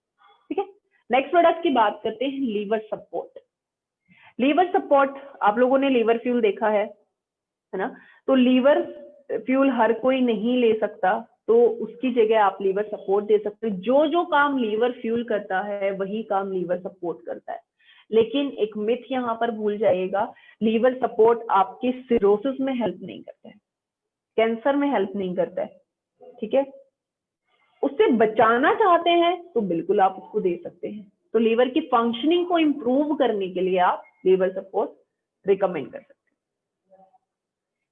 S1: ठीक है, नेक्स्ट प्रोडक्ट की बात करते हैं, लीवर सपोर्ट। लीवर सपोर्ट, आप लोगों ने लीवर फ्यूल देखा है ना, तो लीवर फ्यूल हर कोई नहीं ले सकता, तो उसकी जगह आप लीवर सपोर्ट दे सकते हो। जो जो काम लीवर फ्यूल करता है वही काम लीवर सपोर्ट करता है। लेकिन एक मिथ यहाँ पर भूल जाइएगा, लीवर सपोर्ट आपके सिरोसिस में हेल्प नहीं करता है, कैंसर में हेल्प नहीं करता है। ठीक है, उससे बचाना चाहते हैं तो बिल्कुल आप उसको दे सकते हैं। तो लीवर की फंक्शनिंग को इंप्रूव करने के लिए आप लीवर सपोर्ट रिकमेंड कर सकते हैं।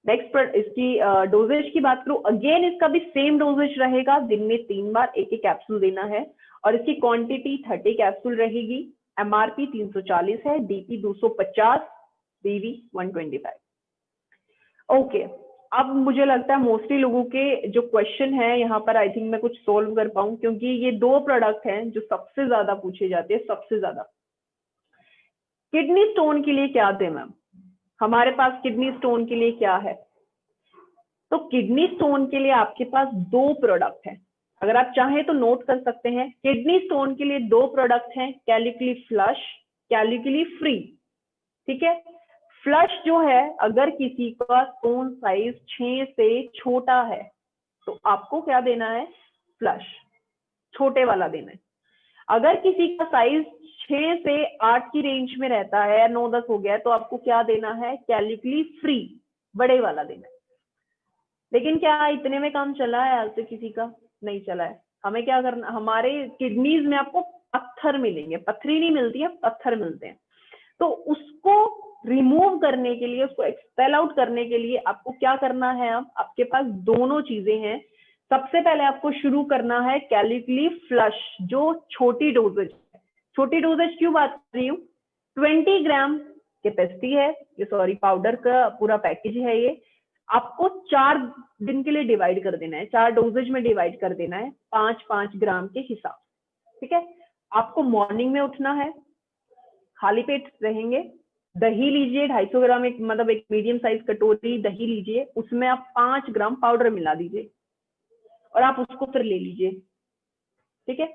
S1: नेक्स्ट पर इसकी डोजेज की बात करूं, अगेन इसका भी सेम डोजेज रहेगा, दिन में 3 बार 1-1 कैप्सूल देना है, और इसकी क्वांटिटी 30 कैप्सूल रहेगी। एमआरपी 340 है, डीपी 250, बीवी 125। ओके, अब मुझे लगता है मोस्टली लोगों के जो क्वेश्चन है यहाँ पर आई थिंक मैं कुछ सोल्व कर पाऊं, क्योंकि ये 2 प्रोडक्ट हैं जो सबसे ज्यादा पूछे जाते हैं, सबसे ज्यादा। किडनी स्टोन के लिए क्या दें मैम, हमारे पास किडनी स्टोन के लिए क्या है? तो किडनी स्टोन के लिए आपके पास 2 प्रोडक्ट हैं, अगर आप चाहें तो नोट कर सकते हैं। किडनी स्टोन के लिए 2 प्रोडक्ट हैं, कैल्कुली फ्लश, कैल्कुली फ्री। ठीक है, फ्लश जो है, अगर किसी का स्टोन साइज 6 से छोटा है तो आपको क्या देना है, फ्लश, छोटे वाला देना है। अगर किसी का साइज 6 से 8 की रेंज में रहता है, 9-10 हो गया, तो आपको क्या देना है, कैल्कुली फ्री, बड़े वाला देना है। लेकिन क्या इतने में काम चला है आज से किसी का? नहीं चला है। हमें क्या करना, हमारे किडनीज में आपको पत्थर मिलेंगे, पथरी नहीं मिलती है, पत्थर मिलते हैं। तो उसको रिमूव करने के लिए, उसको एक्सपेल आउट करने के लिए आपको क्या करना है, अब आपके पास दोनों चीजें हैं। सबसे पहले आपको शुरू करना है कैल्कुली फ्लश, जो छोटी डोजेज है। छोटी डोजेज क्यों बात कर रही हूँ, 20 ग्राम कैपेसिटी है ये, सॉरी पाउडर का पूरा पैकेज है ये। आपको 4 दिन के लिए डिवाइड कर देना है, 4 डोजेज में डिवाइड कर देना है, 5-5 ग्राम के हिसाब। ठीक है, आपको मॉर्निंग में उठना है, खाली पेट रहेंगे, दही लीजिए 250 ग्राम, एक मतलब एक मीडियम साइज कटोरी दही लीजिए, उसमें आप 5 ग्राम पाउडर मिला दीजिए और आप उसको फिर ले लीजिए। ठीक है,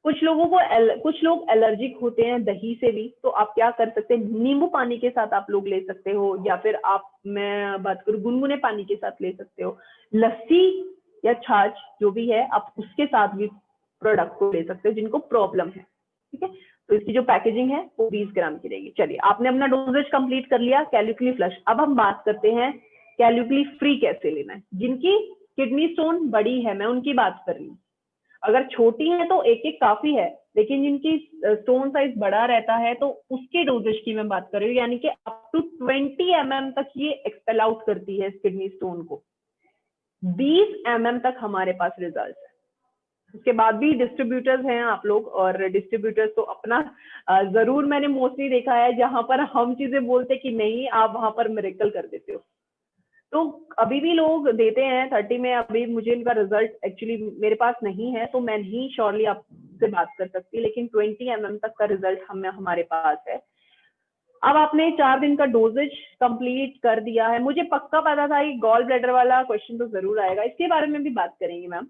S1: कुछ लोग एलर्जिक होते हैं दही से भी, तो आप क्या कर सकते हैं, नींबू पानी के साथ आप लोग ले सकते हो, या फिर मैं बात करूं गुनगुने पानी के साथ ले सकते हो। लस्सी या छाछ जो भी है आप उसके साथ भी प्रोडक्ट को ले सकते हो जिनको प्रॉब्लम है। ठीक है, तो इसकी जो पैकेजिंग है वो 20 ग्राम की रहेगी। चलिए, आपने अपना डोजेज कंप्लीट कर लिया कैल्युकली फ्लश। अब हम बात करते हैं कैल्युकली फ्री कैसे लेना है। जिनकी किडनी स्टोन बड़ी है, मैं उनकी बात कर रही हूँ। अगर छोटी है तो एक एक काफी है, लेकिन जिनकी स्टोन साइज बड़ा रहता है तो उसके डोजेज की मैं बात कर रही हूँ, यानी कि अप टू 20 mm तक ये एक्सपेल आउट करती है इस किडनी स्टोन को। 20 mm तक हमारे पास रिजल्ट है। उसके बाद भी डिस्ट्रीब्यूटर्स हैं आप लोग, और डिस्ट्रीब्यूटर्स तो अपना जरूर मैंने मोस्टली देखा है जहां पर हम चीजें बोलते कि नहीं, आप वहां पर मिरेकल कर देते हो। तो अभी भी लोग देते हैं 30 में। अभी मुझे इनका रिजल्ट एक्चुअली मेरे पास नहीं है, तो मैं नहीं श्योरली आपसे बात कर सकती, लेकिन 20 mm तक का रिजल्ट हमारे पास है। अब आपने 4 दिन का डोजेज कंप्लीट कर दिया है। मुझे पक्का पता था कि गॉल ब्लैडर वाला क्वेश्चन तो जरूर आएगा, इसके बारे में भी बात करेंगे मैम।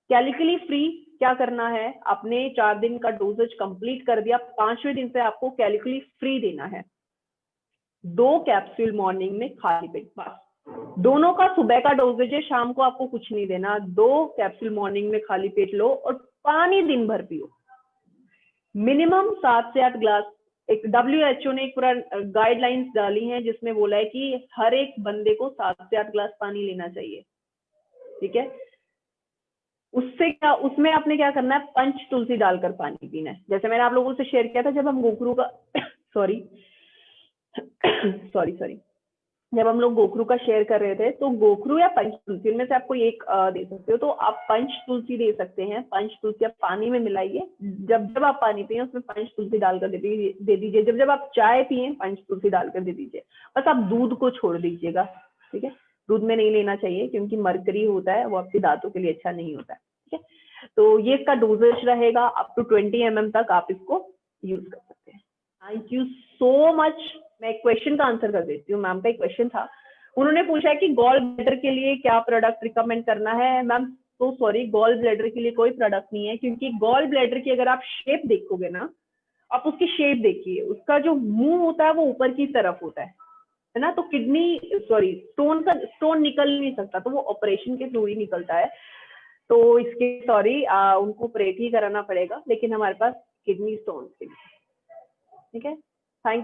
S1: कैल्युकली फ्री क्या करना है, आपने 4 दिन का डोजेज कंप्लीट कर दिया, 5वें दिन से आपको कैल्युकली फ्री देना है। 2 कैप्सूल मॉर्निंग में खाली पेट, बस। दोनों का सुबह का डोजेज है, शाम को आपको कुछ नहीं देना। 2 कैप्सूल मॉर्निंग में खाली पेट लो और पानी दिन भर पियो, मिनिमम 7 से 8 ग्लास। एक WHO ने एक पूरा गाइडलाइंस डाली हैं जिसमें बोला है कि हर एक बंदे को 7 से 8 ग्लास पानी लेना चाहिए, ठीक है। उससे क्या, उसमें आपने क्या करना है, पंच तुलसी डालकर पानी पीना है। जैसे मैंने आप लोगों से शेयर किया था जब हम गोखरू का सॉरी जब हम लोग गोखरू का शेयर कर रहे थे, तो गोखरू या पंच तुलसी इनमें से आपको एक दे सकते हो। तो आप पंच तुलसी दे सकते हैं। पंच तुलसी आप पानी में मिलाइए, जब जब आप पानी पिए उसमें पंच तुलसी डालकर दे दीजिए। जब जब आप चाय पिए पंच तुलसी डालकर दे दीजिए। बस आप दूध को छोड़ दीजिएगा, ठीक है। दूध में नहीं लेना चाहिए क्योंकि मरकरी होता है, वो आपके दांतों के लिए अच्छा नहीं होता है, ठीक है। तो ये इसका डोजेज रहेगा, अप टू 20 mm तक आप इसको यूज कर सकते हैं। Thank you so much. मैं एक क्वेश्चन का आंसर कर देती हूँ। मैम का एक क्वेश्चन था, उन्होंने पूछा है कि गॉल ब्लैडर के लिए क्या प्रोडक्ट रिकमेंड करना है। मैम तो सॉरी, गॉल ब्लैडर के लिए कोई प्रोडक्ट नहीं है, क्योंकि गॉल ब्लैडर की अगर आप शेप देखोगे ना, आप उसकी शेप देखिए, उसका जो मुंह होता है वो ऊपर की तरफ होता है ना। तो किडनी स्टोन निकल नहीं सकता, तो वो ऑपरेशन के थ्रू ही निकलता है। तो इसके सॉरी उनको ऑपरेट ही कराना पड़ेगा, लेकिन हमारे पास किडनी स्टोन, ठीक है। थैंक